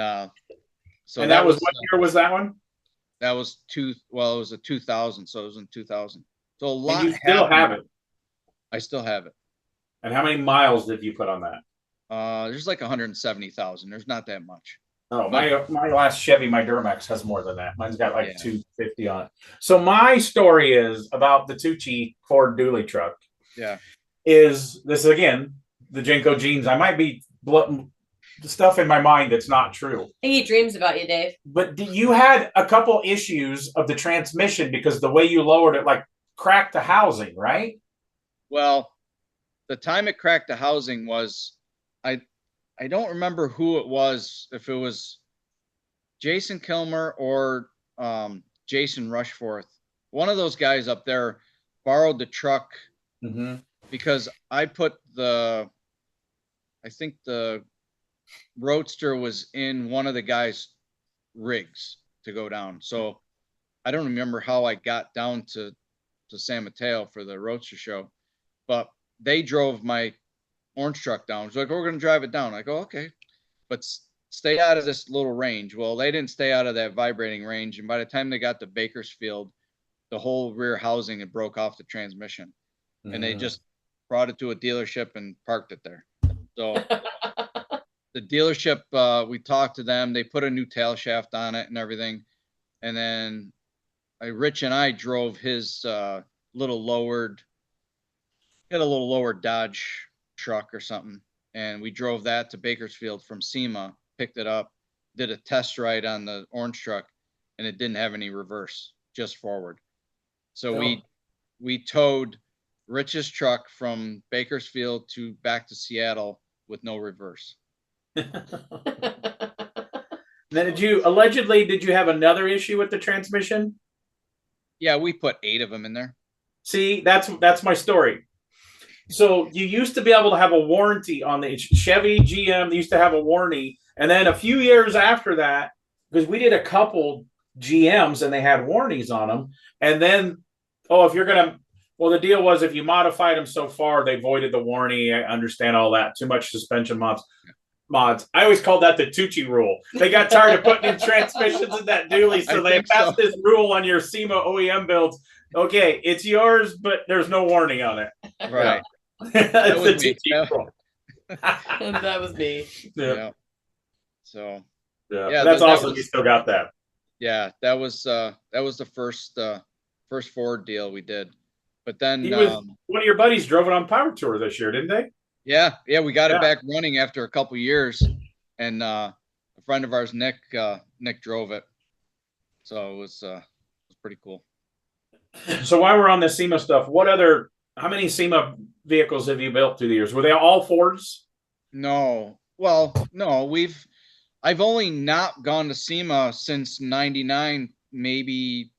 [SPEAKER 3] so
[SPEAKER 1] and that was what year was that one?
[SPEAKER 3] That was it was a 2000, so it was in 2000. So a lot.
[SPEAKER 1] And you still have it.
[SPEAKER 3] I still have it.
[SPEAKER 1] And how many miles did you put on that?
[SPEAKER 3] There's like 170,000. There's not that much.
[SPEAKER 1] Oh, my last Chevy, my Duramax, has more than that. Mine's got like 250 on it. So my story is about the Tucci Ford dually truck.
[SPEAKER 3] Yeah.
[SPEAKER 1] Is this again the Jenko jeans? I might be stuff in my mind that's not true.
[SPEAKER 2] I think he dreams about you, Dave.
[SPEAKER 1] But you had a couple issues of the transmission because the way you lowered it, like, cracked the housing, right?
[SPEAKER 3] Well, the time it cracked the housing was, I don't remember who it was, if it was Jason Kilmer or Jason Rushforth. One of those guys up there borrowed the truck because I put I think the Roadster was in one of the guys' rigs to go down. So I don't remember how I got down to San Mateo for the Roadster show, but they drove my orange truck down. It's like, "We're going to drive it down." I go, "Okay, but stay out of this little range." Well, they didn't stay out of that vibrating range. And by the time they got to Bakersfield, the whole rear housing had broke off the transmission, and they just brought it to a dealership and parked it there. So the dealership, we talked to them. They put a new tail shaft on it and everything. And then Rich and I drove his little lowered Dodge truck or something. And we drove that to Bakersfield from SEMA, picked it up, did a test ride on the orange truck, and it didn't have any reverse, just forward. So we towed Rich's truck from Bakersfield back to Seattle with no reverse.
[SPEAKER 1] Then did you have another issue with the transmission?
[SPEAKER 3] Yeah, we put 8 of them in there.
[SPEAKER 1] See, that's my story. So you used to be able to have a warranty on the Chevy, GM. They used to have a warranty, and then a few years after that, because we did a couple GMs and they had warranties on them, and then the deal was if you modified them so far, they voided the warranty. I understand all that. Too much suspension mods. I always called that the Tucci rule. They got tired of putting in transmissions in that dually, so they passed this rule on your SEMA OEM builds. Okay, it's yours, but there's no warranty on it.
[SPEAKER 3] Right.
[SPEAKER 1] That's the Tucci rule.
[SPEAKER 2] That was me.
[SPEAKER 3] Yeah. So.
[SPEAKER 1] Yeah, that's awesome. You still got that.
[SPEAKER 3] Yeah, that was the first Ford deal we did. But then
[SPEAKER 1] one of your buddies drove it on Power Tour this year, didn't they?
[SPEAKER 3] Yeah, we got it back running after a couple years, and a friend of ours, Nick drove it, so it was pretty cool.
[SPEAKER 1] So while we're on the SEMA stuff, how many SEMA vehicles have you built through the years? Were they all Fords?
[SPEAKER 3] No, well, no, I've only not gone to SEMA since '99, maybe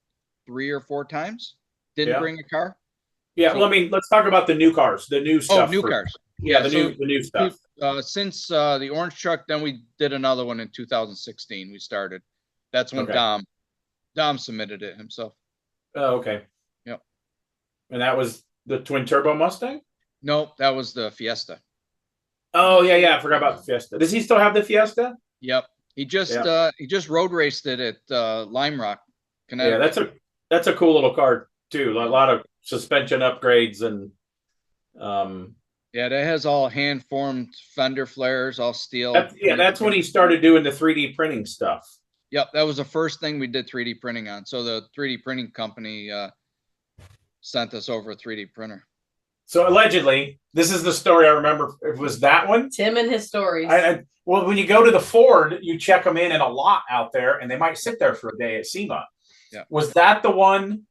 [SPEAKER 3] 3 or 4 times. Didn't bring a car.
[SPEAKER 1] Yeah, well, I mean, let's talk about the new cars, the new stuff.
[SPEAKER 3] Oh, new cars.
[SPEAKER 1] Yeah, the new stuff.
[SPEAKER 3] Since the orange truck, then we did another one in 2016. We started. That's when Dom Dom submitted it himself.
[SPEAKER 1] Oh, okay.
[SPEAKER 3] Yep.
[SPEAKER 1] And that was the twin turbo Mustang?
[SPEAKER 3] Nope, that was the Fiesta.
[SPEAKER 1] Oh, yeah. I forgot about the Fiesta. Does he still have the Fiesta?
[SPEAKER 3] Yep. He just road raced it at Lime Rock, Connecticut.
[SPEAKER 1] Yeah, that's a cool little car too. A lot of suspension upgrades and
[SPEAKER 3] yeah, that has all hand formed fender flares, all steel.
[SPEAKER 1] that's when he started doing the 3D printing stuff.
[SPEAKER 3] Yep, that was the first thing we did 3D printing on. So the 3D printing company sent us over a 3D printer.
[SPEAKER 1] So allegedly, this is the story I remember. It was that one.
[SPEAKER 2] Tim and his stories.
[SPEAKER 1] Well, when you go to the Ford, you check them in a lot out there, and they might sit there for a day at SEMA.
[SPEAKER 3] Yeah.
[SPEAKER 1] Was that the one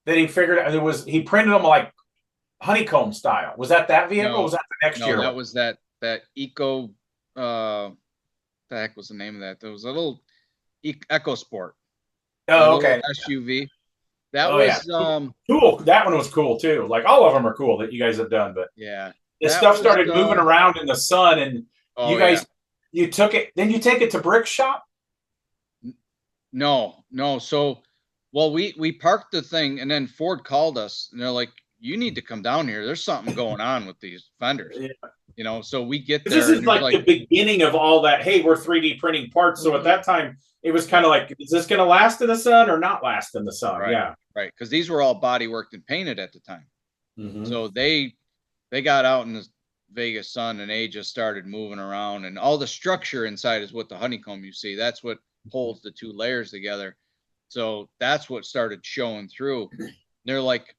[SPEAKER 1] that he figured out? He printed them like honeycomb style. Was that vehicle?
[SPEAKER 3] No,
[SPEAKER 1] Or was that the next year?
[SPEAKER 3] No, that was that Eco. The heck was the name of that? There was a little Eco Sport.
[SPEAKER 1] Oh, okay.
[SPEAKER 3] SUV. That was
[SPEAKER 1] cool. That one was cool too. Like all of them are cool that you guys have done, but
[SPEAKER 3] yeah,
[SPEAKER 1] this stuff started moving around in the sun, and you guys, you took it. Then you take it to Brick Shop.
[SPEAKER 3] No. So, well, we parked the thing, and then Ford called us, and they're like, "You need to come down here. There's something going on with these fenders." Yeah. So we get there.
[SPEAKER 1] This is like the beginning of all that. Hey, we're 3D printing parts. So at that time, it was kind of like, is this going to last in the sun or not last in the sun?
[SPEAKER 3] Right.
[SPEAKER 1] Yeah.
[SPEAKER 3] Right. Because these were all body worked and painted at the time.
[SPEAKER 1] Mm-hmm.
[SPEAKER 3] So they got out in the Vegas sun, and they just started moving around, and all the structure inside is what the honeycomb you see. That's what holds the two layers together. So that's what started showing through. They're like,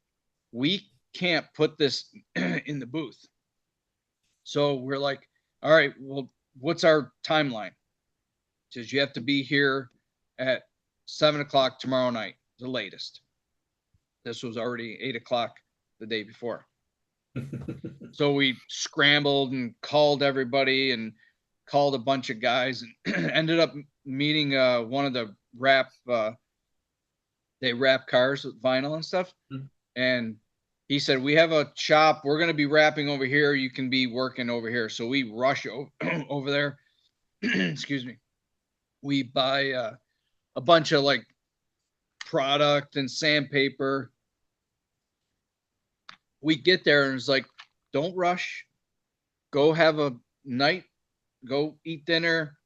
[SPEAKER 3] we can't put this in the booth. So we're like, all right, well, what's our timeline? Says you have to be here at 7:00 tomorrow night, the latest. This was already 8:00 the day before. So we scrambled and called everybody and called a bunch of guys, and ended up meeting one of the they wrap cars with vinyl and stuff. Mm-hmm. And he said, we have a shop. We're going to be wrapping over here. You can be working over here. So we rush over there. Excuse me. We buy a bunch of like product and sandpaper. We get there, and it's like, don't rush. Go have a night. Go eat dinner.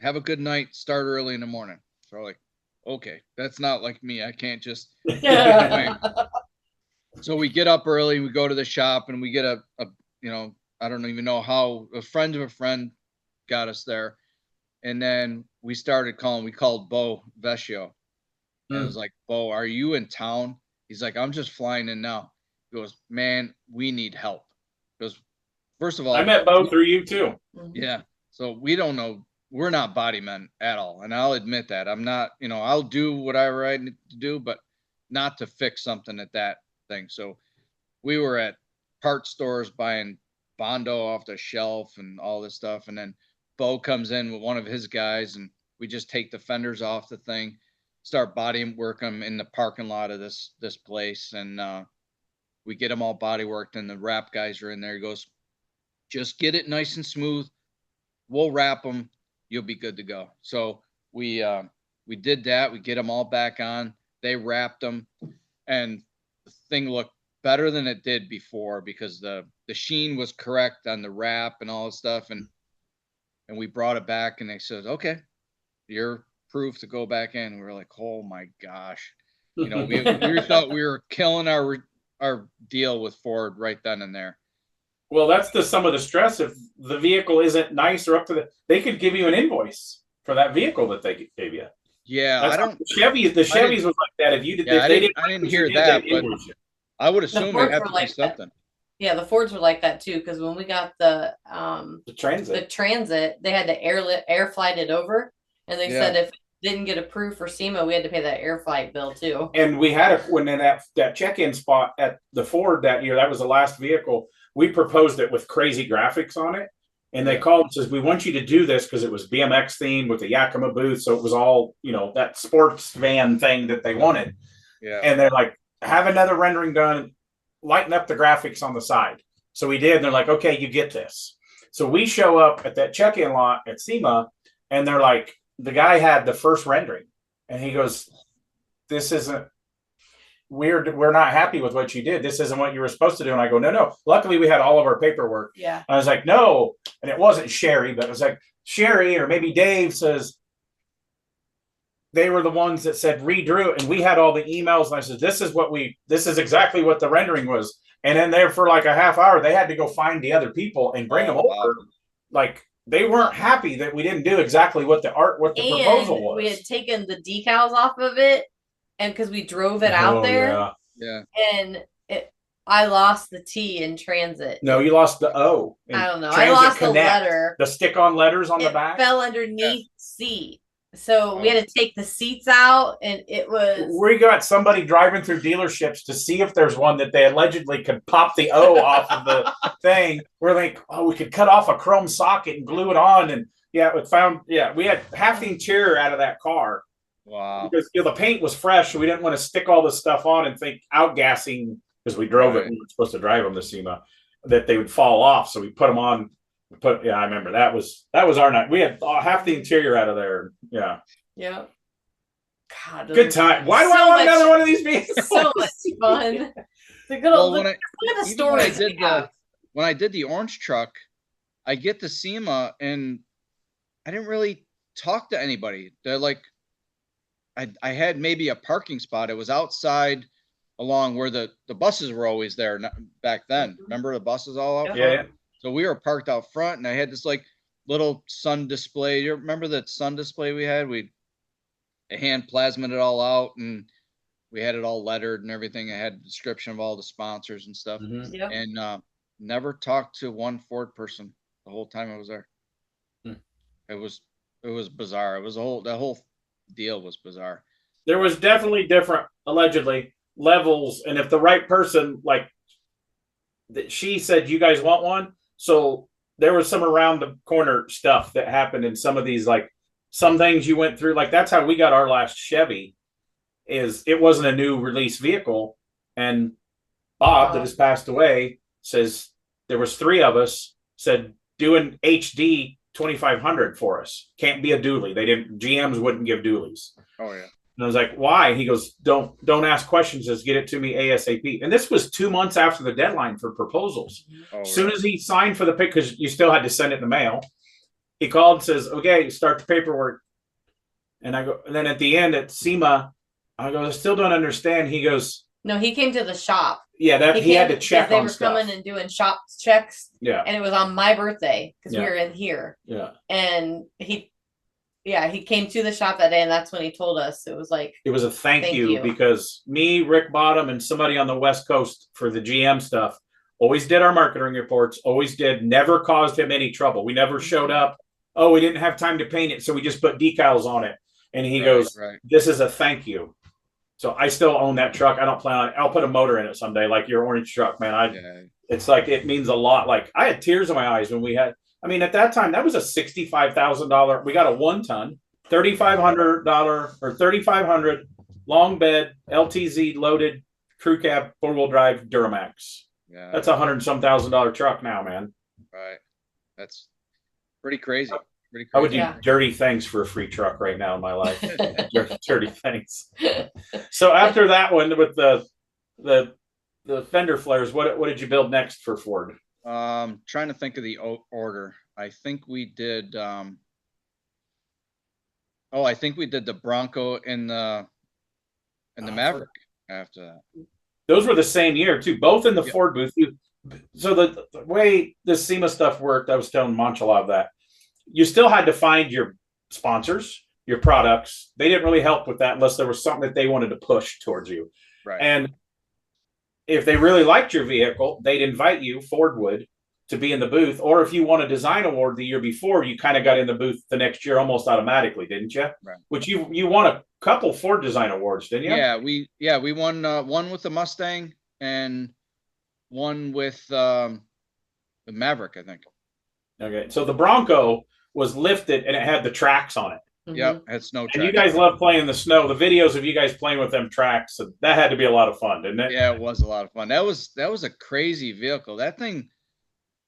[SPEAKER 3] Have a good night. Start early in the morning. So we're like, okay, that's not like me. I can't just. So we get up early. We go to the shop, and we get a I don't even know how, a friend of a friend got us there. And then we started calling. We called Bo Vescio. And it was like, Bo, are you in town? He's like, I'm just flying in now. He goes, man, we need help. Because first of all,
[SPEAKER 1] I met Bo through you too.
[SPEAKER 3] Yeah. So we don't know. We're not body men at all. And I'll admit that. I'm not, I'll do whatever I need to do, but not to fix something at that thing. So we were at part stores buying Bondo off the shelf and all this stuff. And then Bo comes in with one of his guys, and we just take the fenders off the thing, start body work them in the parking lot of this place. And we get them all body worked, and the wrap guys are in there. He goes, just get it nice and smooth. We'll wrap them. You'll be good to go. So we did that. We get them all back on. They wrapped them, and the thing looked better than it did before, because the sheen was correct on the wrap and all this stuff. And we brought it back, and they said, okay, you're proof to go back in. We were like, oh my gosh, we thought we were killing our deal with Ford right then and there.
[SPEAKER 1] Well, that's some of the stress. If the vehicle isn't nice or up to they could give you an invoice for that vehicle that they gave you.
[SPEAKER 3] Yeah,
[SPEAKER 1] the Chevys was like that. If you did,
[SPEAKER 3] I didn't hear that, but I would assume it had to be something.
[SPEAKER 2] Yeah, the Fords were like that too, because when we got the Transit, they had to air flight it over, and they said if it didn't get approved for SEMA, we had to pay that air flight bill too. And we had
[SPEAKER 1] when in that check-in spot at the Ford that year, that was the last vehicle. We proposed it with crazy graphics on it, and they called and says, we want you to do this, because it was BMX themed with the Yakima booth, so it was all that sports van thing that they wanted. Yeah, and they're like, have another rendering done. Lighten up the graphics on the side. So we did, and they're like, okay, you get this. So we show up at that check-in lot at SEMA, and they're like, the guy had the first rendering, and he goes, this isn't. We're not happy with what you did. This isn't what you were supposed to do. And I go, no. Luckily, we had all of our paperwork.
[SPEAKER 2] Yeah.
[SPEAKER 1] I was like, no, and it wasn't Sherry, but it was like Sherry or maybe Dave says they were the ones that said redrew it, and we had all the emails. And I said, this is exactly what the rendering was. And then there for like a half hour, they had to go find the other people and bring them over. Like they weren't happy that we didn't do exactly what the proposal was.
[SPEAKER 2] We had taken the decals off of it, and because we drove it out there, and I lost the T in transit.
[SPEAKER 1] No, you lost the O.
[SPEAKER 2] I don't know. I lost the letter.
[SPEAKER 1] The stick-on letters on the back
[SPEAKER 2] fell underneath seat. So we had to take the seats out, and it was.
[SPEAKER 1] We got somebody driving through dealerships to see if there's one that they allegedly could pop the O off of the thing. We're like, oh, we could cut off a chrome socket and glue it on, and we had half the interior out of that car.
[SPEAKER 3] Wow.
[SPEAKER 1] Because the paint was fresh, so we didn't want to stick all this stuff on and think outgassing because we drove it. We were supposed to drive them to SEMA, that they would fall off. So we put them on. I remember that was our night. We had half the interior out of there. Yeah.
[SPEAKER 2] Yeah. God,
[SPEAKER 1] good time. Why do I want another one of these vehicles?
[SPEAKER 2] So much fun. Look at the stories.
[SPEAKER 3] When I did the orange truck, I get to SEMA and I didn't really talk to anybody. They're like, I had maybe a parking spot. It was outside along where the buses were always there back then. Remember the buses all out front?
[SPEAKER 1] Yeah.
[SPEAKER 3] So we were parked out front, and I had this like little sun display. You remember that sun display we had? We hand plasmaed it all out, and we had it all lettered and everything. I had a description of all the sponsors and stuff.
[SPEAKER 1] Mm-hmm.
[SPEAKER 2] Yep.
[SPEAKER 3] And never talked to one Ford person the whole time I was there. It was bizarre. That whole deal was bizarre.
[SPEAKER 1] There was definitely different, allegedly, levels, and if the right person, like that, she said, "You guys want one?" So there was some around the corner stuff that happened in some of these, like some things you went through. Like that's how we got our last Chevy. It wasn't a new release vehicle, and Bob that has passed away says there was 3 of us said do an HD 2500 for us. Can't be a dually. GMs wouldn't give dualies.
[SPEAKER 3] Oh yeah.
[SPEAKER 1] And I was like, why? He goes, don't ask questions. Just get it to me ASAP. And this was 2 months after the deadline for proposals. As soon as he signed for the pick, because you still had to send it in the mail, he called and says, okay, start the paperwork. And I go, and then at the end at SEMA, I go, I still don't understand. He goes,
[SPEAKER 2] no, he came to the shop.
[SPEAKER 1] Yeah, he had to check on stuff.
[SPEAKER 2] They were coming and doing shop checks.
[SPEAKER 1] Yeah.
[SPEAKER 2] And it was on my birthday because we were in here.
[SPEAKER 1] Yeah.
[SPEAKER 2] And he came to the shop that day, and that's when he told us. It was like,
[SPEAKER 1] it was a thank you because me, Rick Bottom, and somebody on the West Coast for the GM stuff always did our marketing reports, never caused him any trouble. We never showed up. Oh, we didn't have time to paint it, so we just put decals on it. And he goes, this is a thank you. So I still own that truck. I don't plan on it. I'll put a motor in it someday, like your orange truck, man. It's like, it means a lot. Like I had tears in my eyes when we had, I mean, at that time, that was a $65,000. We got a 1-ton, $3,500 or 3,500 long bed LTZ loaded crew cab 4-wheel drive Duramax.
[SPEAKER 3] Yeah,
[SPEAKER 1] that's $100,000 truck now, man.
[SPEAKER 3] Right, that's pretty crazy.
[SPEAKER 1] I would do dirty things for a free truck right now in my life. dirty things. So after that one with the fender flares, what did you build next for Ford?
[SPEAKER 3] Trying to think of the order. I think we did. I think we did the Bronco and the Maverick after that.
[SPEAKER 1] Those were the same year too, both in the Ford booth. So the way the SEMA stuff worked, I was telling Monchalov that you still had to find your sponsors, your products. They didn't really help with that unless there was something that they wanted to push towards you.
[SPEAKER 3] Right.
[SPEAKER 1] And if they really liked your vehicle, they'd invite you, Ford would, to be in the booth. Or if you won a design award the year before, you kind of got in the booth the next year almost automatically, didn't you?
[SPEAKER 3] Right.
[SPEAKER 1] Which you won a couple Ford design awards, didn't you?
[SPEAKER 3] Yeah, we won one with the Mustang and one with the Maverick, I think.
[SPEAKER 1] Okay, so the Bronco was lifted and it had the tracks on it.
[SPEAKER 3] Yep, had snow tracks.
[SPEAKER 1] And you guys love playing in the snow. The videos of you guys playing with them tracks, so that had to be a lot of fun, didn't it?
[SPEAKER 3] Yeah, it was a lot of fun. That was a crazy vehicle. That thing,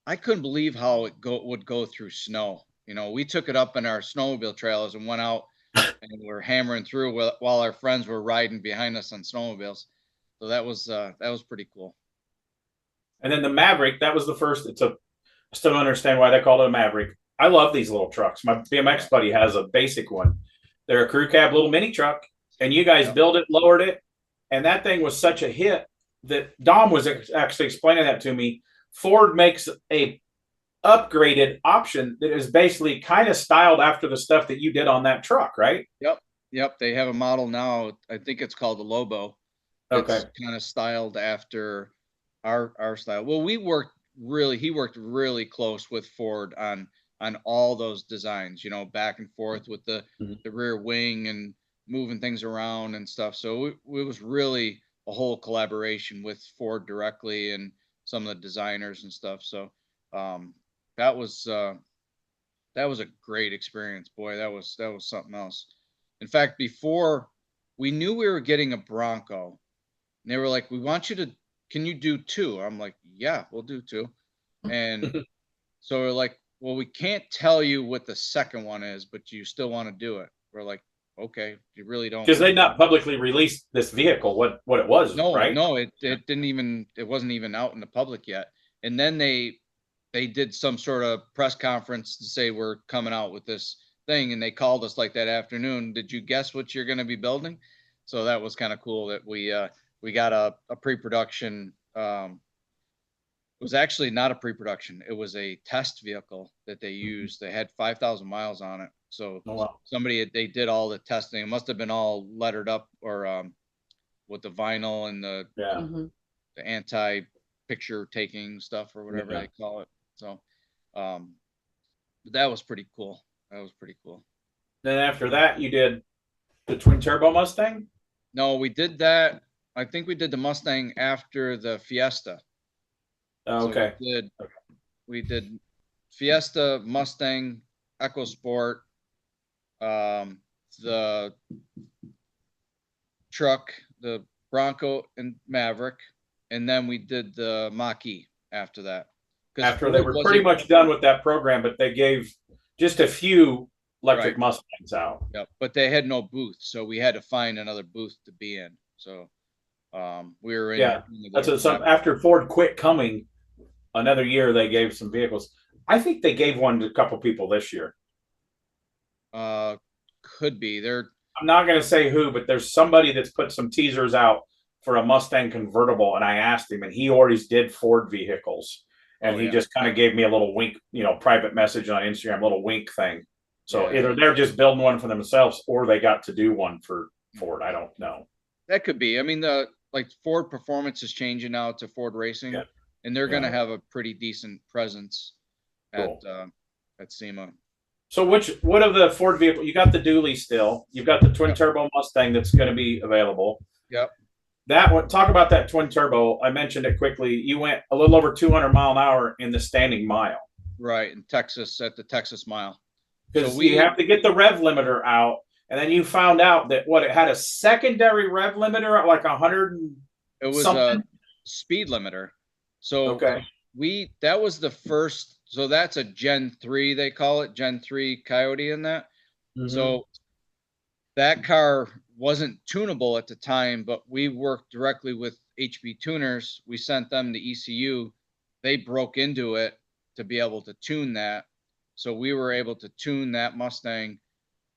[SPEAKER 3] I couldn't believe how it would go through snow. You know, we took it up in our snowmobile trailers and went out and we're hammering through while our friends were riding behind us on snowmobiles. So that was pretty cool.
[SPEAKER 1] And then the Maverick, that was the first. I still don't understand why they called it a Maverick. I love these little trucks. My BMX buddy has a basic one. They're a crew cab little mini truck, and you guys built it, lowered it, and that thing was such a hit that Dom was actually explaining that to me. Ford makes a upgraded option that is basically kind of styled after the stuff that you did on that truck, right?
[SPEAKER 3] Yep. They have a model now. I think it's called the Lobo.
[SPEAKER 1] Okay.
[SPEAKER 3] It's kind of styled after our style. Well, he worked really close with Ford on all those designs, back and forth with the rear wing and moving things around and stuff. So it was really a whole collaboration with Ford directly and some of the designers and stuff. So that was a great experience. Boy, that was something else. In fact, before we knew we were getting a Bronco, and they were like, "We want you to. Can you do 2?" I'm like, "Yeah, we'll do 2." And so we're like, "Well, we can't tell you what the second one is, but you still want to do it." We're like, "Okay, you really don't."
[SPEAKER 1] Because they not publicly released this vehicle, what it was, right?
[SPEAKER 3] No, it wasn't even out in the public yet. And then they did some sort of press conference to say we're coming out with this thing, and they called us like that afternoon. Did you guess what you're going to be building? So that was kind of cool that we got a pre-production. It was actually not a pre-production. It was a test vehicle that they used. They had 5,000 miles on it. So they did all the testing. It must have been all lettered up or with the vinyl and the anti-picture taking stuff or whatever they call it. So that was pretty cool.
[SPEAKER 1] Then after that, you did the twin turbo Mustang?
[SPEAKER 3] No, we did that. I think we did the Mustang after the Fiesta.
[SPEAKER 1] Okay.
[SPEAKER 3] So we did Fiesta, Mustang, EcoSport, the truck, the Bronco and Maverick, and then we did the Mach-E after that.
[SPEAKER 1] After they were pretty much done with that program, but they gave just a few electric Mustangs out.
[SPEAKER 3] Yep, but they had no booth, so we had to find another booth to be in. So we were in.
[SPEAKER 1] Yeah, that's after Ford quit coming. Another year, they gave some vehicles. I think they gave one to a couple people this year.
[SPEAKER 3] Could be.
[SPEAKER 1] I'm not going to say who, but there's somebody that's put some teasers out for a Mustang convertible, and I asked him, and he already did Ford vehicles, and he just kind of gave me a little wink, private message on Instagram, a little wink thing. So either they're just building one for themselves, or they got to do one for Ford. I don't know.
[SPEAKER 3] That could be. I mean, Ford Performance is changing now to Ford Racing. Yeah. And they're going to have a pretty decent presence at SEMA.
[SPEAKER 1] So what of the Ford vehicle? You got the dually still. You've got the twin turbo Mustang that's going to be available.
[SPEAKER 3] Yep.
[SPEAKER 1] That one. Talk about that twin turbo. I mentioned it quickly. You went a little over 200 mile an hour in the standing mile.
[SPEAKER 3] Right, in Texas at the Texas Mile.
[SPEAKER 1] Because we have to get the rev limiter out, and then you found out that it had a secondary rev limiter at like 100.
[SPEAKER 3] It was
[SPEAKER 1] something?
[SPEAKER 3] A speed limiter. So that was the first. So that's a Gen 3, they call it, Gen 3 Coyote in that. Mm-hmm. So that car wasn't tunable at the time, but we worked directly with HB tuners. We sent them to ECU. They broke into it to be able to tune that. So we were able to tune that Mustang,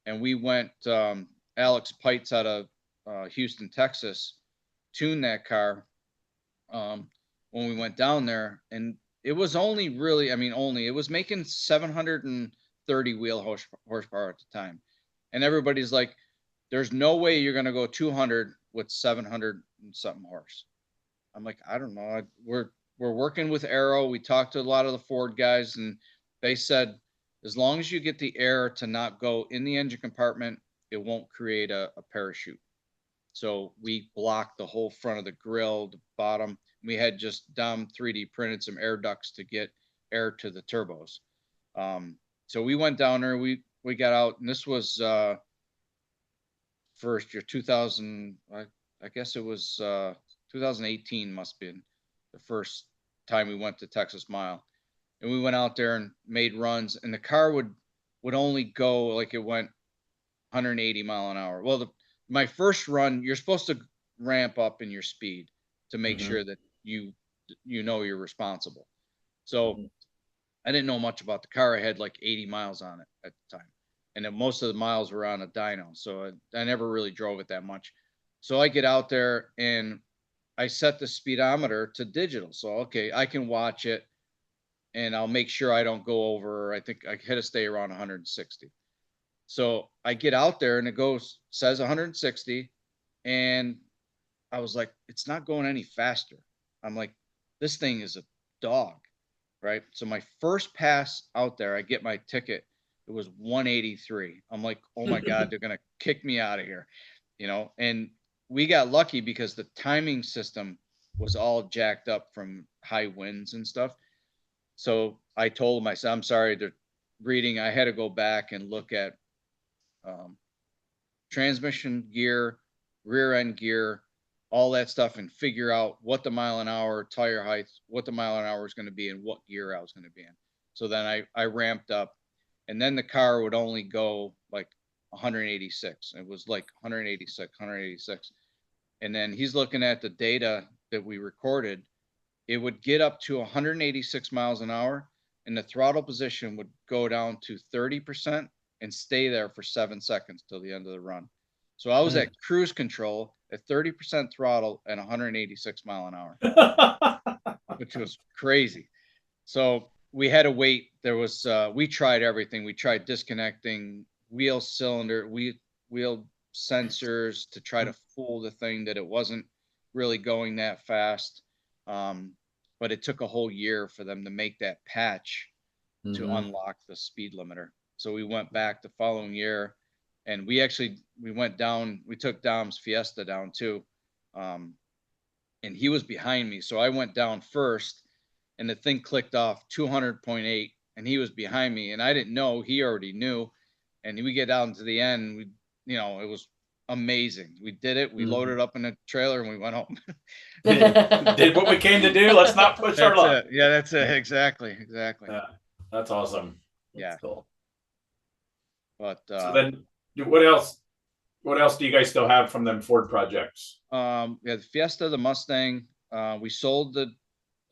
[SPEAKER 3] and we went, Alex Pites out of Houston, Texas, tuned that car. When we went down there, and it was only really, it was making 730 wheel horsepower at the time. And everybody's like, there's no way you're going to go 200 with 700 and something horse. I'm like, I don't know. We're working with Aero. We talked to a lot of the Ford guys, and they said, as long as you get the air to not go in the engine compartment, it won't create a parachute. So we blocked the whole front of the grill, the bottom. We had just Dom 3D printed some air ducts to get air to the turbos. So we went down there, we got out, and this was first year 2000. I guess it was 2018 must be the first time we went to Texas Mile, and we went out there and made runs, and the car would only go like it went 180 mile an hour. Well, my first run, you're supposed to ramp up in your speed to make sure that you know you're responsible. So I didn't know much about the car. I had like 80 miles on it at the time. And then most of the miles were on a dyno. So I never really drove it that much. So I get out there and I set the speedometer to digital. So, okay, I can watch it and I'll make sure I don't go over. I think I hit a stay around 160. So I get out there and it says 160. And I was like, it's not going any faster. I'm like, this thing is a dog. Right. So my first pass out there, I get my ticket. It was 183. I'm like, oh my God, they're going to kick me out of here. And we got lucky because the timing system was all jacked up from high winds and stuff. So I told them, I said, I'm sorry, they're reading. I had to go back and look at transmission gear, rear end gear, all that stuff, and figure out what the mile an hour, tire height, what the mile an hour is going to be and what gear I was going to be in. So then I ramped up, and then the car would only go like 186. It was like 186. And then he's looking at the data that we recorded. It would get up to 186 miles an hour, and the throttle position would go down to 30% and stay there for 7 seconds till the end of the run. So I was at cruise control at 30% throttle and 186 mile an hour, which was crazy. So we had to wait. There was, we tried everything. We tried disconnecting wheel sensors to try to fool the thing that it wasn't really going that fast. But it took a whole year for them to make that patch to unlock the speed limiter. So we went back the following year. And we went down, we took Dom's Fiesta down too. And he was behind me. So I went down first and the thing clicked off 200.8 and he was behind me and I didn't know, he already knew. And we get down to the end, it was amazing. We did it. We loaded up in a trailer and we went home.
[SPEAKER 1] Did what we came to do. Let's not push our luck.
[SPEAKER 3] Yeah, that's it. Exactly.
[SPEAKER 1] Yeah, that's awesome.
[SPEAKER 2] Yeah. That's cool.
[SPEAKER 3] But
[SPEAKER 1] so then what else do you guys still have from them Ford projects?
[SPEAKER 3] The Fiesta, the Mustang, we sold the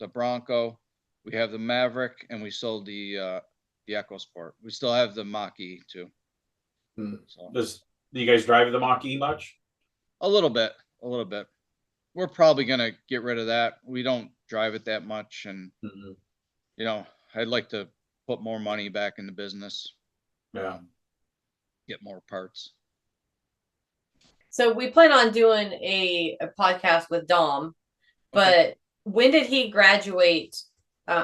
[SPEAKER 3] Bronco, we have the Maverick, and we sold the EcoSport. We still have the Mach-E too. So,
[SPEAKER 1] do you guys drive the Mach-E much?
[SPEAKER 3] A little bit. We're probably gonna get rid of that. We don't drive it that much, and I'd like to put more money back in the business.
[SPEAKER 1] Yeah.
[SPEAKER 3] Get more parts.
[SPEAKER 2] So we plan on doing a podcast with Dom, but when did he graduate?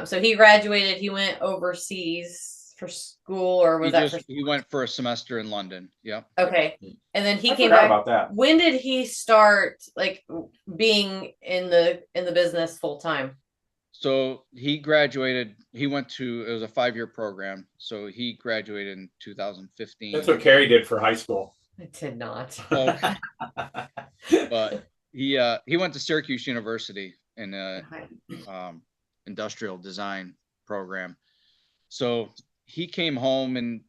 [SPEAKER 2] So he graduated, he went overseas for school, or was
[SPEAKER 3] he went for a semester in London. Yeah.
[SPEAKER 2] Okay. And then he
[SPEAKER 1] I
[SPEAKER 2] came
[SPEAKER 1] forgot
[SPEAKER 2] back.
[SPEAKER 1] about that.
[SPEAKER 2] When did he start like being in the business full time?
[SPEAKER 3] So he graduated, it was a 5-year program. So he graduated in 2015.
[SPEAKER 1] That's what Carrie did for high school.
[SPEAKER 2] I did not.
[SPEAKER 3] But he went to Syracuse University in industrial design program. So he came home and,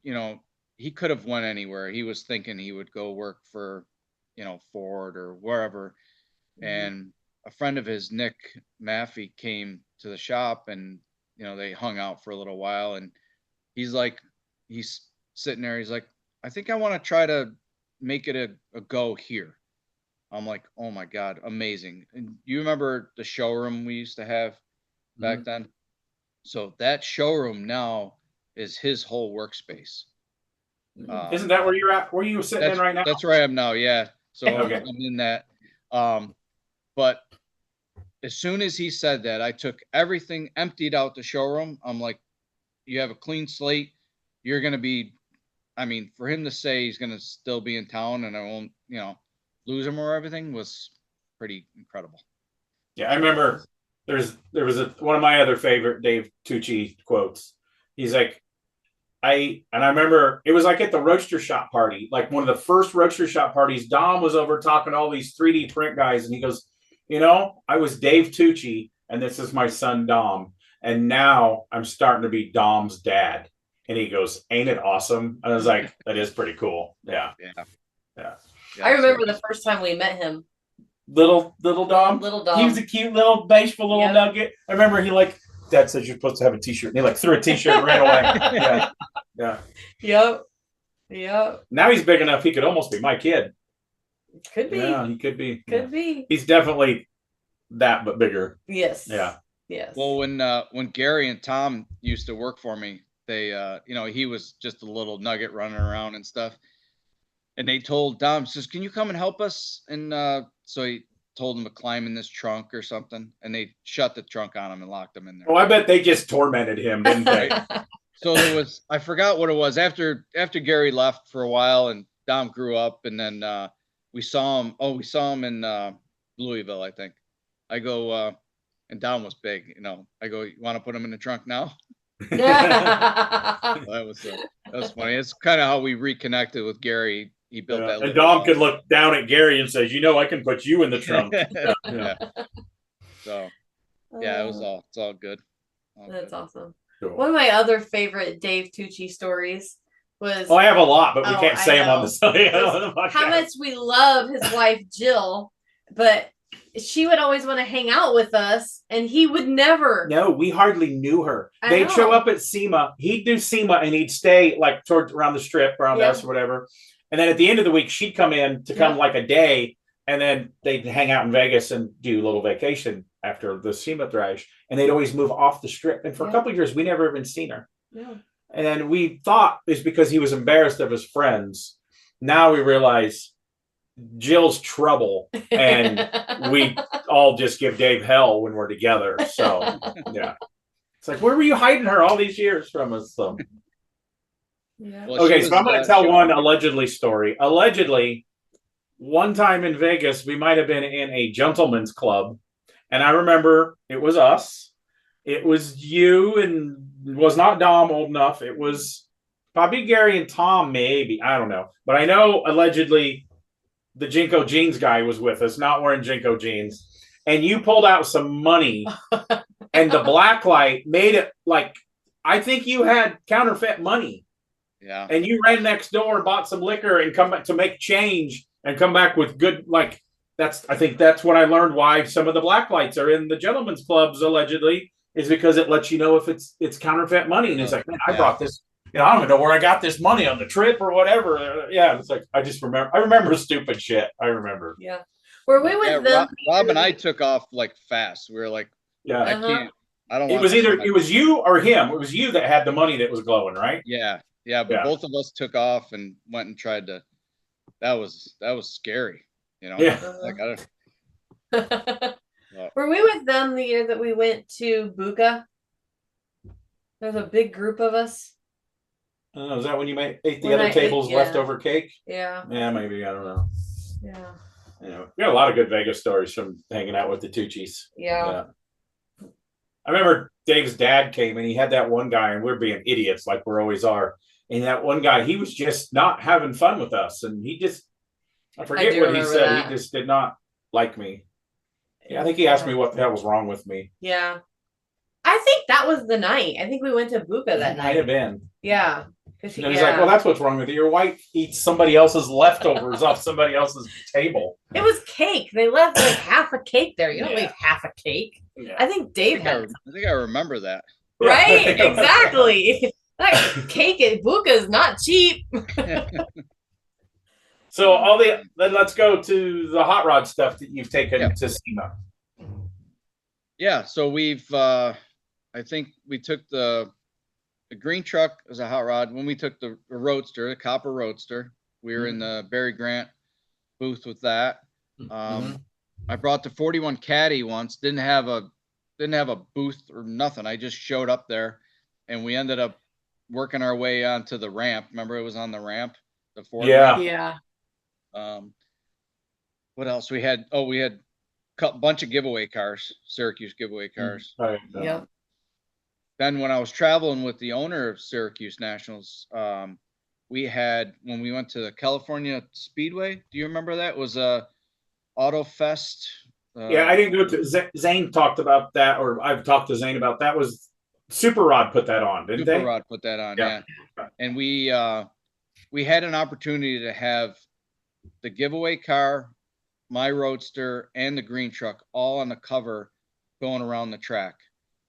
[SPEAKER 3] he could have went anywhere. He was thinking he would go work for, Ford or wherever. And a friend of his, Nick Maffey, came to the shop and, they hung out for a little while. And he's sitting there. He's like, I think I want to try to make it a go here. I'm like, oh my God, amazing. And you remember the showroom we used to have back then? So that showroom now is his whole workspace.
[SPEAKER 1] Isn't that where you're at? Where you sitting in right now?
[SPEAKER 3] That's where I am now. Yeah. So
[SPEAKER 1] Okay.
[SPEAKER 3] I'm in that. But as soon as he said that, I took everything, emptied out the showroom. I'm like, you have a clean slate. You're going to be, for him to say he's going to still be in town and I won't, lose him or everything was pretty incredible.
[SPEAKER 1] Yeah. I remember there was one of my other favorite Dave Tucci quotes. He's like, I remember it was like at the Roadster Shop party, like one of the first Roadster Shop parties. Dom was over talking to all these 3D print guys, and he goes, I was Dave Tucci, and this is my son Dom, and now I'm starting to be Dom's dad. And he goes, "Ain't it awesome?" I was like, "That is pretty cool." Yeah.
[SPEAKER 2] I remember the first time we met him.
[SPEAKER 1] Little Dom.
[SPEAKER 2] Little Dom.
[SPEAKER 1] He was a cute little bashful little nugget. I remember he Dad says you're supposed to have a T-shirt, and he threw a T-shirt and ran away. Yeah.
[SPEAKER 2] Yep.
[SPEAKER 1] Now he's big enough he could almost be my kid.
[SPEAKER 2] Could be.
[SPEAKER 1] Yeah, he could be.
[SPEAKER 2] Could be.
[SPEAKER 1] He's definitely that, but bigger.
[SPEAKER 2] Yes.
[SPEAKER 1] Yeah.
[SPEAKER 2] Yes.
[SPEAKER 3] Well, when Gary and Tom used to work for me, they he was just a little nugget running around and stuff. And they told Dom, says, "Can you come and help us?" And so he told him to climb in this trunk or something, and they shut the trunk on him and locked him in there.
[SPEAKER 1] Oh, I bet they just tormented him, didn't they?
[SPEAKER 3] So there was, I forgot what it was, after Gary left for a while and Dom grew up, and then we saw him in Louisville, I think. I go, and Dom was big, I go, "You want to put him in the trunk now?" That was funny. It's kind of how we reconnected with Gary. He built that.
[SPEAKER 1] And Dom could look down at Gary and says, "I can put you in the trunk."
[SPEAKER 3] Yeah. So yeah, it's all good.
[SPEAKER 2] That's awesome.
[SPEAKER 1] Cool.
[SPEAKER 2] One of my other favorite Dave Tucci stories was.
[SPEAKER 1] I have a lot, but we can't say them on the
[SPEAKER 2] how much we love his wife Jill, but she would always want to hang out with us, and he would never.
[SPEAKER 1] No, we hardly knew her. They'd show up at SEMA. He'd do SEMA, and he'd stay towards around the strip, around us or whatever. And then at the end of the week, she'd come in to come a day, and then they'd hang out in Vegas and do a little vacation after the SEMA thrash. And they'd always move off the strip. And for a couple of years, we never even seen her.
[SPEAKER 2] Yeah.
[SPEAKER 1] And then we thought it's because he was embarrassed of his friends. Now we realize Jill's trouble, and we all just give Dave hell when we're together. So yeah, it's like, where were you hiding her all these years from us? So
[SPEAKER 2] yeah.
[SPEAKER 3] Well,
[SPEAKER 1] okay, so I'm going to tell one allegedly story. Allegedly, one time in Vegas, we might have been in a gentleman's club, and I remember it was us. It was you, and it was not Dom old enough. It was probably Gary and Tom, maybe. I don't know. But I know allegedly the Jinko jeans guy was with us, not wearing Jinko jeans. And you pulled out some money, and the black light made it I think you had counterfeit money.
[SPEAKER 3] Yeah.
[SPEAKER 1] And you ran next door and bought some liquor and come back to make change and come back with good, I think that's what I learned why some of the black lights are in the gentlemen's clubs allegedly, is because it lets you know if it's counterfeit money. And it's like, man, I brought this, I don't even know where I got this money on the trip or whatever. Yeah. It's like, I remember stupid shit. I remember.
[SPEAKER 2] Yeah. Were we with them?
[SPEAKER 3] Rob and I took off fast. We were like,
[SPEAKER 1] yeah,
[SPEAKER 3] I don't.
[SPEAKER 1] It was it was you or him. It was you that had the money that was glowing, right?
[SPEAKER 3] Yeah. But both of us took off and went and tried to. That was scary,
[SPEAKER 1] Yeah.
[SPEAKER 2] Were we with them the year that we went to Buka? There was a big group of us.
[SPEAKER 1] Is that when you ate the other table's leftover cake?
[SPEAKER 2] Yeah.
[SPEAKER 1] Yeah, maybe. I don't know.
[SPEAKER 2] Yeah.
[SPEAKER 1] We got a lot of good Vegas stories from hanging out with the Tucci's.
[SPEAKER 2] Yeah.
[SPEAKER 1] I remember Dave's dad came and he had that one guy, and we're being idiots like we always are. And that one guy, he was just not having fun with us. And I forget what he said. That. He just did not like me. Yeah, I think he asked me what the hell was wrong with me.
[SPEAKER 2] Yeah. I think that was the night. I think we went to Buka that night.
[SPEAKER 1] Might have been.
[SPEAKER 2] Yeah.
[SPEAKER 1] And he's like, well, that's what's wrong with you. Your wife eats somebody else's leftovers off somebody else's table.
[SPEAKER 2] It was cake. They left half a cake there. You don't leave half a cake. Yeah. I think Dave had.
[SPEAKER 3] I think I remember that.
[SPEAKER 2] Right? Exactly. That cake at Buka is not cheap.
[SPEAKER 1] So then let's go to the hot rod stuff that you've taken to SEMA.
[SPEAKER 3] Yeah. So we've, I think we took the green truck as a hot rod. When we took the roadster, the copper roadster, we were in the Barry Grant booth with that. I brought the 41 Caddy once. Didn't have a booth or nothing. I just showed up there, and we ended up working our way onto the ramp. Remember, it was on the ramp. The Ford ramp?
[SPEAKER 2] Yeah.
[SPEAKER 3] What else we had? Oh, we had a bunch of giveaway cars, Syracuse giveaway cars.
[SPEAKER 2] Yeah.
[SPEAKER 3] Then when I was traveling with the owner of Syracuse Nationals, we had, when we went to the California Speedway, do you remember that? It was a Auto Fest.
[SPEAKER 1] I didn't go to Zane talked about that, or I've talked to Zane about that. Was Super Rod put that on, didn't
[SPEAKER 3] Super
[SPEAKER 1] they?
[SPEAKER 3] Rod put that on,
[SPEAKER 1] Yeah.
[SPEAKER 3] yeah. And we had an opportunity to have the giveaway car, my Roadster, and the green truck all on the cover going around the track.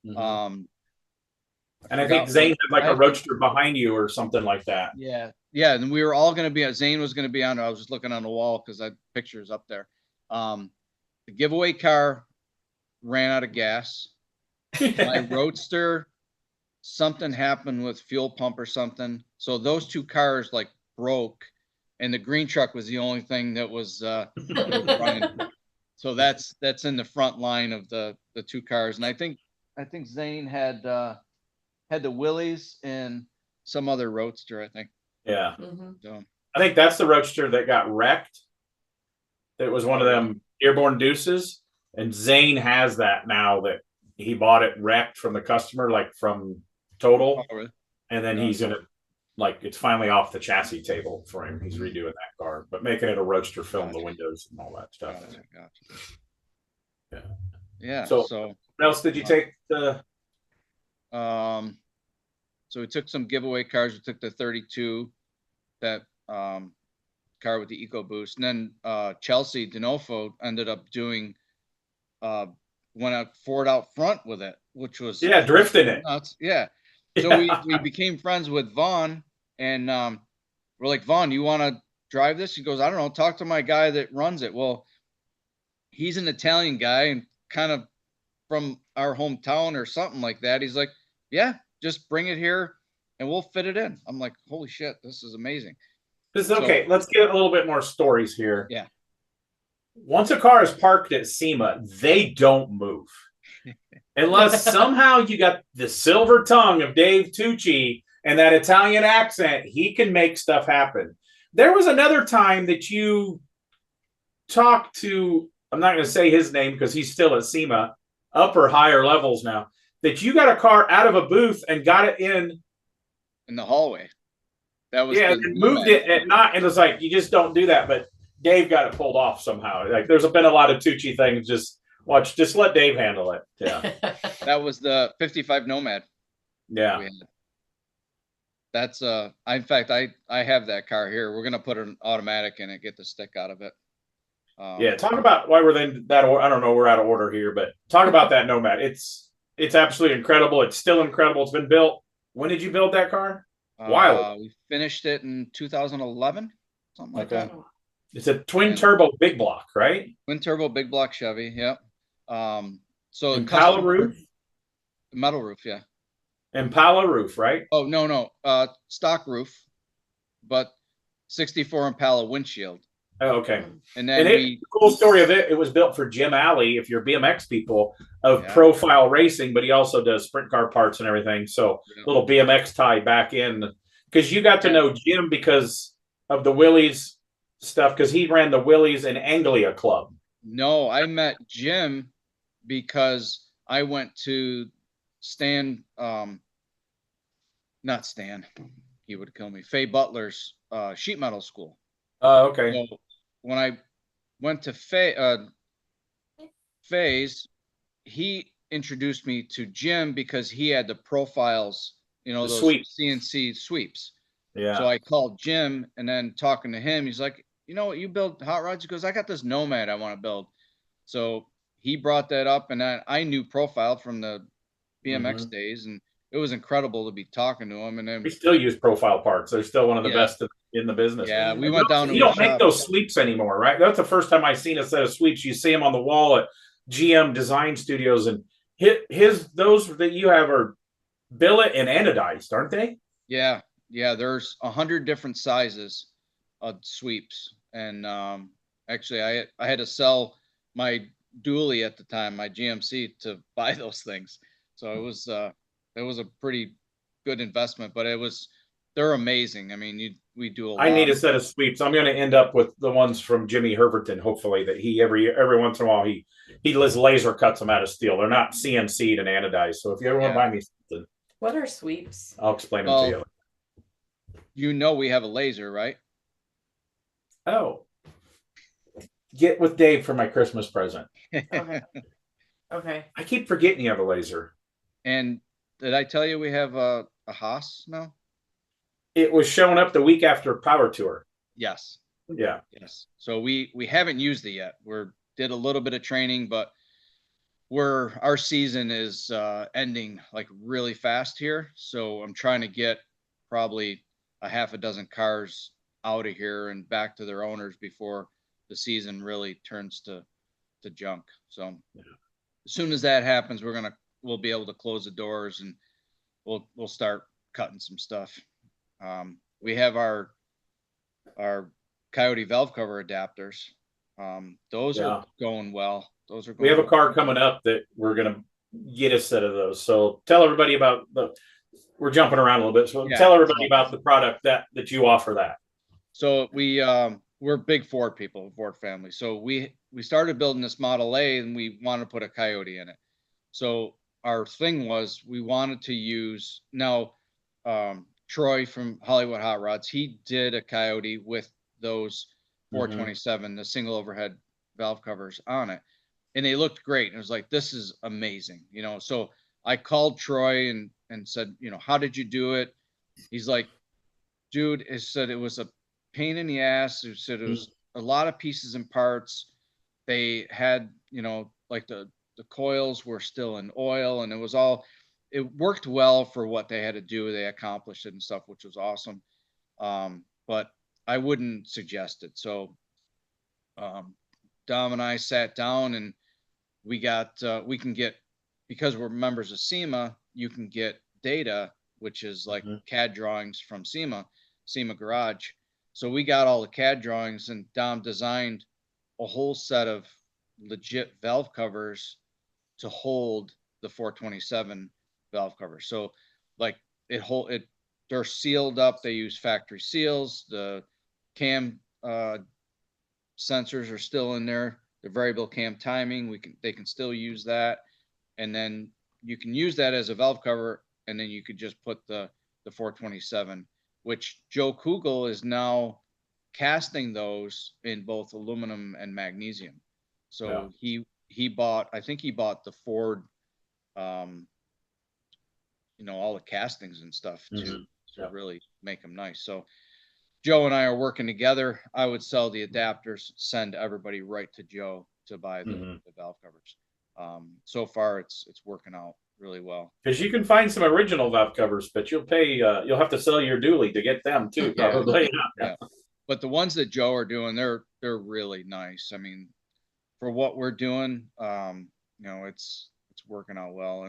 [SPEAKER 1] And I
[SPEAKER 3] forgot
[SPEAKER 1] think Zane had like
[SPEAKER 3] I
[SPEAKER 1] a
[SPEAKER 3] have-
[SPEAKER 1] Roadster behind you or something like that.
[SPEAKER 3] Yeah, and we were all going to be. Zane was going to be on. I was just looking on the wall because I pictures up there. The giveaway car ran out of gas. My Roadster, something happened with fuel pump or something. So those two cars like broke, and the green truck was the only thing that was running. So that's in the front line of the two cars. And I think Zane had the Willys and some other Roadster, I think.
[SPEAKER 1] Yeah.
[SPEAKER 3] So
[SPEAKER 1] I think that's the Roadster that got wrecked. It was one of them airborne deuces. And Zane has that now that he bought it wrecked from the customer, like from Total.
[SPEAKER 3] Oh, really?
[SPEAKER 1] And then he's gonna, like, it's finally off the chassis table for him. He's redoing that car, but making it a Roadster film, the windows and all that stuff.
[SPEAKER 3] Gotcha. Yeah.
[SPEAKER 1] So
[SPEAKER 3] So
[SPEAKER 1] what else did you take?
[SPEAKER 3] so we took some giveaway cars. We took the 32, that car with the EcoBoost, and then Chelsea Denofo ended up doing went out Ford out front with it, which was
[SPEAKER 1] drifting it.
[SPEAKER 3] nuts. Yeah. So we became friends with Vaughn, and we're like, Vaughn, you want to drive this? He goes, I don't know, talk to my guy that runs it. Well, he's an Italian guy and kind of from our hometown or something like that. He's like, yeah, just bring it here and we'll fit it in. I'm like, holy shit, this is amazing.
[SPEAKER 1] This is okay. Let's get a little bit more stories here.
[SPEAKER 3] Yeah.
[SPEAKER 1] Once a car is parked at SEMA, they don't move. Unless somehow you got the silver tongue of Dave Tucci and that Italian accent, he can make stuff happen. There was another time that you talked to, I'm not going to say his name because he's still at SEMA, upper higher levels now, that you got a car out of a booth and got it in
[SPEAKER 3] the hallway. That was
[SPEAKER 1] and moved it at night, and it was like, you just don't do that. But Dave got it pulled off somehow. Like, there's been a lot of Tucci things. Just let Dave handle it. Yeah.
[SPEAKER 3] That was the 55 Nomad.
[SPEAKER 1] Yeah.
[SPEAKER 3] That's in fact, I have that car here. We're gonna put an automatic in it, get the stick out of it.
[SPEAKER 1] Talk about why we're then that. I don't know. We're out of order here, but talk about that Nomad. It's absolutely incredible. It's still incredible. It's been built. When did you build that car?
[SPEAKER 3] We finished it in 2011, something like that.
[SPEAKER 1] It's a twin turbo big block, right?
[SPEAKER 3] Twin turbo big block Chevy. Yep. So
[SPEAKER 1] Impala roof,
[SPEAKER 3] metal roof, yeah.
[SPEAKER 1] Impala roof, right?
[SPEAKER 3] Oh no, stock roof, but 64 Impala windshield.
[SPEAKER 1] Oh, okay.
[SPEAKER 3] And then
[SPEAKER 1] the cool story of it, it was built for Jim Alley, if you're BMX people, of Profile Racing, but he also does sprint car parts and everything. So little BMX tie back in, because you got to know Jim because of the Willys stuff, because he ran the Willys and Anglia Club.
[SPEAKER 3] No, I met Jim because I went to not Stan, he would kill me, Faye Butler's sheet metal school.
[SPEAKER 1] Oh, okay.
[SPEAKER 3] So when I went to Faye's, he introduced me to Jim because he had the profiles, those
[SPEAKER 1] sweeps.
[SPEAKER 3] CNC sweeps.
[SPEAKER 1] Yeah.
[SPEAKER 3] So I called Jim, and then talking to him, he's like, you know what, you build hot rods? He goes, I got this Nomad I want to build. So he brought that up, and I knew Profile from the BMX days, and it was incredible to be talking to him. And then
[SPEAKER 1] we still use Profile parts. They're still one of the best in the business.
[SPEAKER 3] Yeah, we went down to
[SPEAKER 1] you don't make those sweeps anymore, right? That's the first time I've seen a set of sweeps. You see them on the wall at GM Design Studios, and those that you have are billet and anodized, aren't they?
[SPEAKER 3] Yeah. There's 100 different sizes of sweeps, and actually, I had to sell my dually at the time, my GMC, to buy those things. So it was a pretty good investment, but they're amazing. I mean, we do a lot.
[SPEAKER 1] I need a set of sweeps. I'm going to end up with the ones from Jimmy Herberton, hopefully, that he every once in a while he laser cuts them out of steel. They're not CNC'd and anodized. So if you ever want to buy me something,
[SPEAKER 2] what are sweeps?
[SPEAKER 1] I'll explain them to you.
[SPEAKER 3] We have a laser, right?
[SPEAKER 1] Oh, get with Dave for my Christmas present.
[SPEAKER 2] Okay.
[SPEAKER 1] I keep forgetting you have a laser.
[SPEAKER 3] And did I tell you we have a Haas now?
[SPEAKER 1] It was showing up the week after Power Tour.
[SPEAKER 3] Yes.
[SPEAKER 1] Yeah.
[SPEAKER 3] Yes. So we haven't used it yet. We're did a little bit of training, but our season is ending like really fast here. So I'm trying to get probably a half a dozen cars out of here and back to their owners before the season really turns to junk. So as soon as that happens, we'll be able to close the doors and we'll start cutting some stuff. We have our Coyote valve cover adapters. Those are going well. Those are going
[SPEAKER 1] We have a
[SPEAKER 3] well.
[SPEAKER 1] car coming up that we're going to get a set of those. So tell everybody about we're jumping around a little bit. So tell everybody about the product that you offer that.
[SPEAKER 3] So we're big Ford people, Ford family. So we started building this Model A and we wanted to put a Coyote in it. So our thing was we wanted to use Troy from Hollywood Hot Rods, he did a Coyote with those 427, the single overhead valve covers on it. And they looked great. And it was like, this is amazing. So I called Troy and said, how did you do it? He's like, dude, it said it was a pain in the ass. He said it was a lot of pieces and parts. They had, like the coils were still in oil and it worked well for what they had to do. They accomplished it and stuff, which was awesome. But I wouldn't suggest it. So Dom and I sat down and we can get, because we're members of SEMA, you can get data, which is like CAD drawings from SEMA Garage. So we got all the CAD drawings and Dom designed a whole set of legit valve covers to hold the 427 valve covers. So like they're sealed up. They use factory seals. The cam sensors are still in there. The variable cam timing, they can still use that. And then you can use that as a valve cover. And then you could just put the 427, which Joe Kugel is now casting those in both aluminum and magnesium. So he bought the Ford, all the castings and stuff to really make them nice. So Joe and I are working together. I would sell the adapters, send everybody right to Joe to buy the valve covers. So far it's working out really well.
[SPEAKER 1] Because you can find some original valve covers, but you'll have to sell your dually to get them too, probably.
[SPEAKER 3] Yeah. But the ones that Joe are doing, they're really nice. I mean, for what we're doing, it's working out well.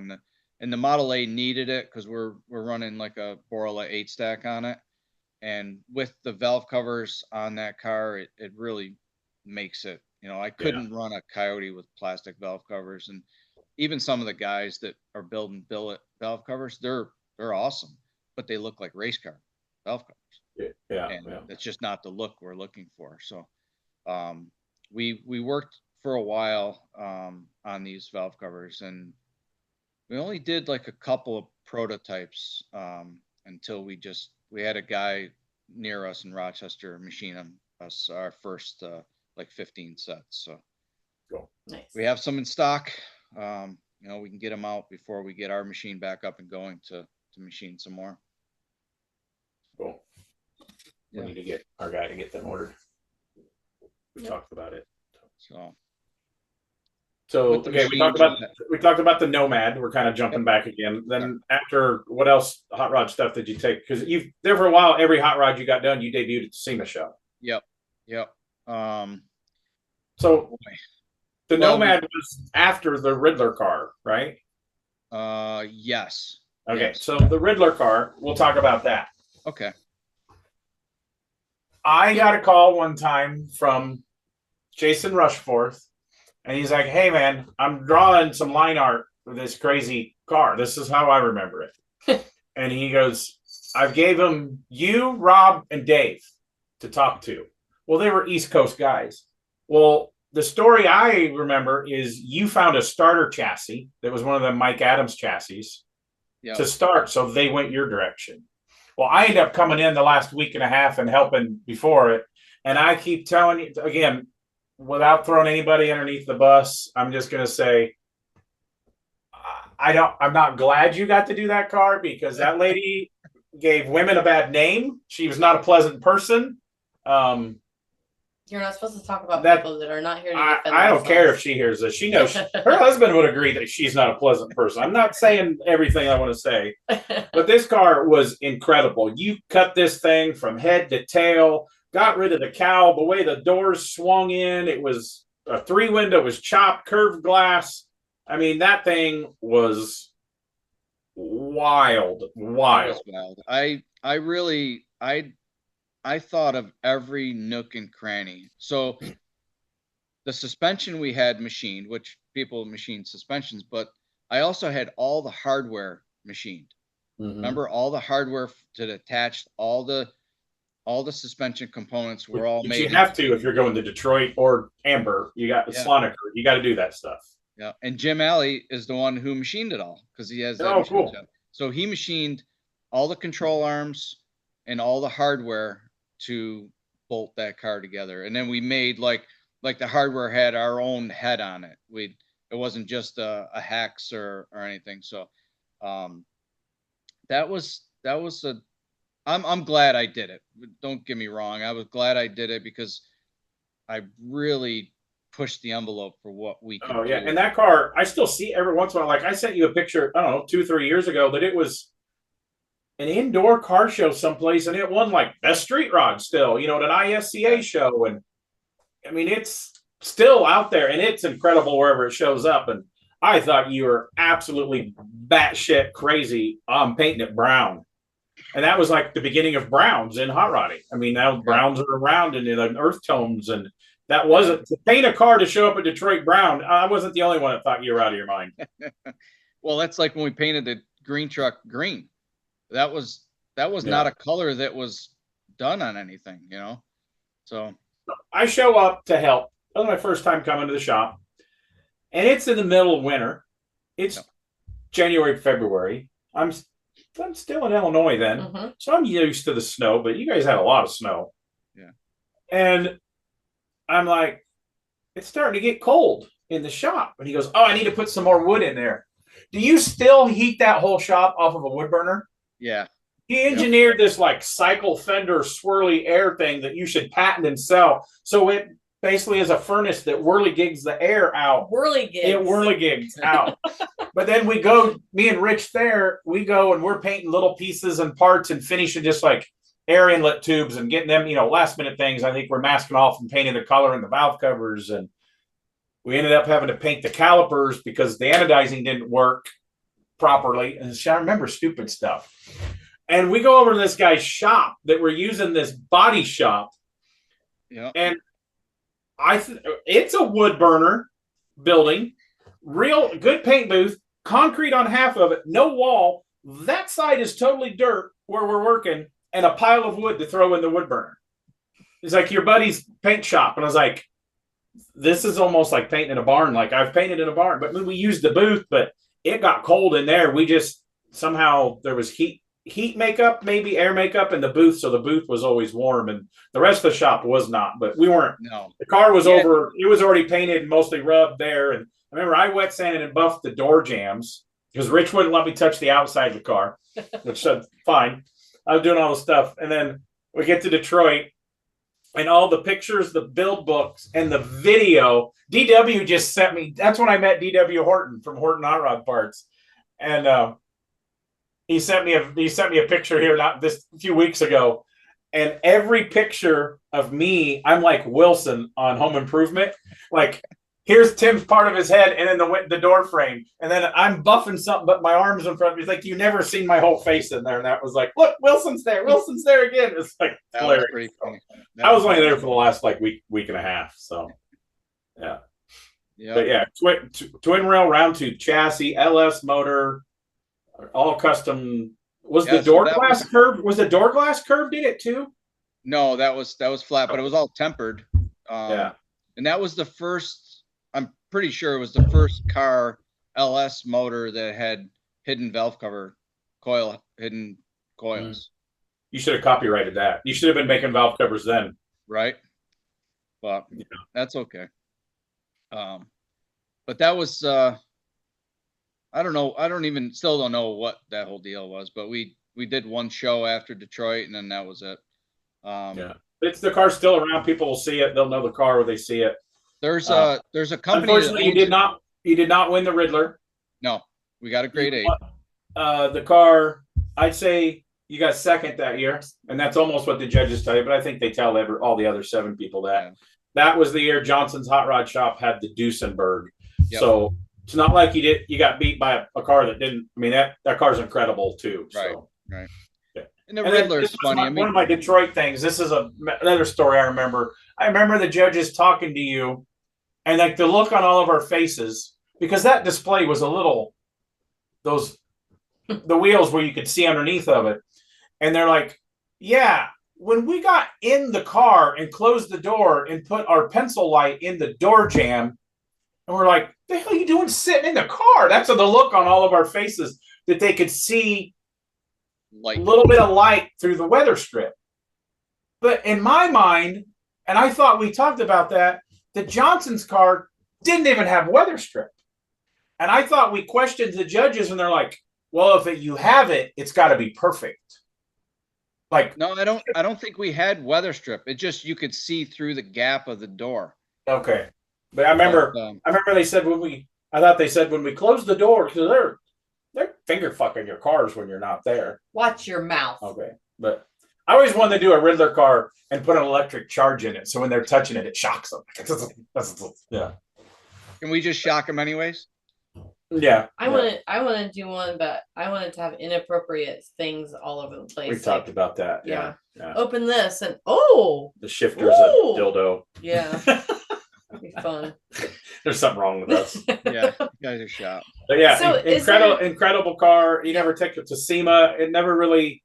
[SPEAKER 3] And the Model A needed it because we're running like a Borla 8 stack on it. And with the valve covers on that car, it really makes it. I couldn't run a Coyote with plastic valve covers. And even some of the guys that are building billet valve covers, they're awesome, but they look like race car valve covers. That's just not the look we're looking for. So we worked for a while on these valve covers, and we only did like a couple of prototypes until we had a guy near us in Rochester machine us our first like 15 sets. So
[SPEAKER 1] cool.
[SPEAKER 2] Nice.
[SPEAKER 3] We have some in stock. We can get them out before we get our machine back up and going to machine some more.
[SPEAKER 1] Cool. We need to get our guy to get them ordered. We talked about it. So okay, we talked about the Nomad. We're kind of jumping back again. Then after, what else hot rod stuff did you take? Because you've there for a while. Every hot rod you got done, you debuted at the SEMA show.
[SPEAKER 3] Yep.
[SPEAKER 1] So the Nomad was after the Riddler car, right?
[SPEAKER 3] Yes.
[SPEAKER 1] Okay,
[SPEAKER 3] yes.
[SPEAKER 1] So the Riddler car, we'll talk about that.
[SPEAKER 3] Okay.
[SPEAKER 1] I got a call one time from Jason Rushforth, and he's like, "Hey man, I'm drawing some line art for this crazy car. This is how I remember it." And he goes, "I gave him you, Rob, and Dave to talk to." Well, they were East Coast guys. Well, the story I remember is you found a starter chassis that was one of the Mike Adams chassis to start, so they went your direction. Well, I ended up coming in the last week and a half and helping before it, and I keep telling you, again, without throwing anybody underneath the bus, I'm just going to say, I'm not glad you got to do that car because that lady gave women a bad name. She was not a pleasant person.
[SPEAKER 2] You're not supposed to talk about
[SPEAKER 1] That-
[SPEAKER 2] people that are not here to
[SPEAKER 1] I
[SPEAKER 2] defend
[SPEAKER 1] don't
[SPEAKER 2] themselves.
[SPEAKER 1] care if she hears this. She knows her husband would agree that she's not a pleasant person. I'm not saying everything I want to say, but this car was incredible. You cut this thing from head to tail, got rid of the cowl, the way the doors swung in. It was a 3-window, was chopped, curved glass. I mean, that thing was wild.
[SPEAKER 3] It was wild. I thought of every nook and cranny. So the suspension we had machined, which people machine suspensions, but I also had all the hardware machined. Remember, all the hardware to attach all the suspension components were all made.
[SPEAKER 1] You have to if you're going to Detroit or Amber. You got Sloniker. You got to do that stuff.
[SPEAKER 3] Yeah, and Jim Alley is the one who machined it all because he has that.
[SPEAKER 1] Oh, cool.
[SPEAKER 3] Shop. So he machined all the control arms and all the hardware to bolt that car together, and then we made like the hardware had our own head on it. It wasn't just a hex or anything. So that was I'm glad I did it. Don't get me wrong. I was glad I did it because I really pushed the envelope for what we could do.
[SPEAKER 1] And that car, I still see every once in a while. Like I sent you a picture, I don't know, 2-3 years ago that it was an indoor car show someplace, and it won like best street rod still, at an ISCA show. And I mean, it's still out there, and it's incredible wherever it shows up. And I thought you were absolutely batshit crazy on painting it brown. And that was like the beginning of browns in hot rodding. I mean, now browns are around and in earth tones, and that wasn't to paint a car to show up at Detroit brown. I wasn't the only one that thought you were out of your mind.
[SPEAKER 3] Well, that's like when we painted the green truck green. That was not a color that was done on anything, So
[SPEAKER 1] I show up to help. That was my first time coming to the shop, and it's in the middle of winter. It's January, February. I'm still in Illinois then, so I'm used to the snow. But you guys had a lot of snow, and I'm like, it's starting to get cold in the shop. And he goes, "Oh, I need to put some more wood in there." Do you still heat that whole shop off of a wood burner?
[SPEAKER 3] Yeah.
[SPEAKER 1] He engineered this like cycle fender swirly air thing that you should patent and sell. So it basically is a furnace that whirligigs the air out. It whirligigs out. But then me and Rich there, we go and we're painting little pieces and parts and finishing just like air inlet tubes and getting them, last minute things. I think we're masking off and painting the color in the valve covers. And we ended up having to paint the calipers because the anodizing didn't work properly. And I remember stupid stuff. And we go over to this guy's shop that we're using, this body shop.
[SPEAKER 3] Yeah.
[SPEAKER 1] And it's a wood burner building, real good paint booth, concrete on half of it, no wall. That side is totally dirt where we're working, and a pile of wood to throw in the wood burner. It's like your buddy's paint shop. And I was like, this is almost like painting in a barn. Like I've painted in a barn, but we used the booth, but it got cold in there. We just somehow there was heat makeup, maybe air makeup in the booth. So the booth was always warm and the rest of the shop was not, but we weren't.
[SPEAKER 3] No.
[SPEAKER 1] The car was over. It was already painted and mostly rubbed there. And I remember I wet sanded and buffed the door jambs because Rich wouldn't let me touch the outside of the car, which said, fine. I was doing all the stuff. And then we get to Detroit and all the pictures, the build books and the video, DW just sent me. That's when I met DW Horton from Horton Hot Rod Parts. And, he sent me a picture here a few weeks ago, and every picture of me, I'm like Wilson on Home Improvement. Like here's Tim's part of his head, and then the door frame, and then I'm buffing something, but my arms in front of me. It's like you never seen my whole face in there, and that was like, look, Wilson's there. Wilson's there again. It's like
[SPEAKER 3] that
[SPEAKER 1] hilarious.
[SPEAKER 3] was pretty funny.
[SPEAKER 1] I was only there for the last like week and a half, so yeah. But yeah, twin rail round tube chassis, LS motor. All custom. Was the door glass curved? Was the door glass curved in it too?
[SPEAKER 3] No, that was flat, but it was all tempered.
[SPEAKER 1] And
[SPEAKER 3] that was the first. I'm pretty sure it was the first car LS motor that had hidden valve cover hidden coils.
[SPEAKER 1] You should have copyrighted that. You should have been making valve covers then,
[SPEAKER 3] right? But that's okay. But that was. I don't know. Still don't know what that whole deal was, but we did one show after Detroit, and then that was it.
[SPEAKER 1] Yeah, it's the car's still around. People will see it. They'll know the car when they see it.
[SPEAKER 3] There's a company.
[SPEAKER 1] Unfortunately, you did not win the Riddler.
[SPEAKER 3] No, we got a grade 8.
[SPEAKER 1] The car, I'd say you got second that year, and that's almost what the judges tell you. But I think they tell all the other 7 people that. Yeah. That was the year Johnson's Hot Rod Shop had the Duesenberg. Yep. So it's not like you got beat by a car that didn't. I mean, that car's incredible too.
[SPEAKER 3] Right.
[SPEAKER 1] So.
[SPEAKER 3] Right. Yeah. And the Riddler's funny.
[SPEAKER 1] One of my Detroit things. This is another story I remember. I remember the judges talking to you, and like the look on all of our faces, because that display was a little the wheels where you could see underneath of it, and they're like, yeah. When we got in the car and closed the door and put our pencil light in the door jamb, and we're like, the hell are you doing sitting in the car? That's the look on all of our faces, that they could see a little bit of light through the weather strip. But in my mind, and I thought we talked about that, the Johnson's car didn't even have weather strip. And I thought we questioned the judges, and they're like, well, if you have it, it's got to be perfect. Like,
[SPEAKER 3] no, I don't think we had weather strip. It just, you could see through the gap of the door.
[SPEAKER 1] Okay. But I remember they said I thought they said when we closed the door, because they're finger fucking your cars when you're not there.
[SPEAKER 2] Watch your mouth.
[SPEAKER 1] Okay. But I always wanted to do a Riddler car and put an electric charge in it, so when they're touching it, it shocks them. Yeah.
[SPEAKER 3] Can we just shock them anyways?
[SPEAKER 1] Yeah.
[SPEAKER 2] I want to do one, but I wanted to have inappropriate things all over the place.
[SPEAKER 1] We talked about that.
[SPEAKER 2] Yeah.
[SPEAKER 1] Yeah.
[SPEAKER 2] Open this and
[SPEAKER 1] the shifter's a dildo.
[SPEAKER 2] Yeah. That'd be fun.
[SPEAKER 1] There's something wrong with us.
[SPEAKER 3] Yeah, you guys are shot.
[SPEAKER 1] But yeah, so incredible car. You never took it to SEMA. It never really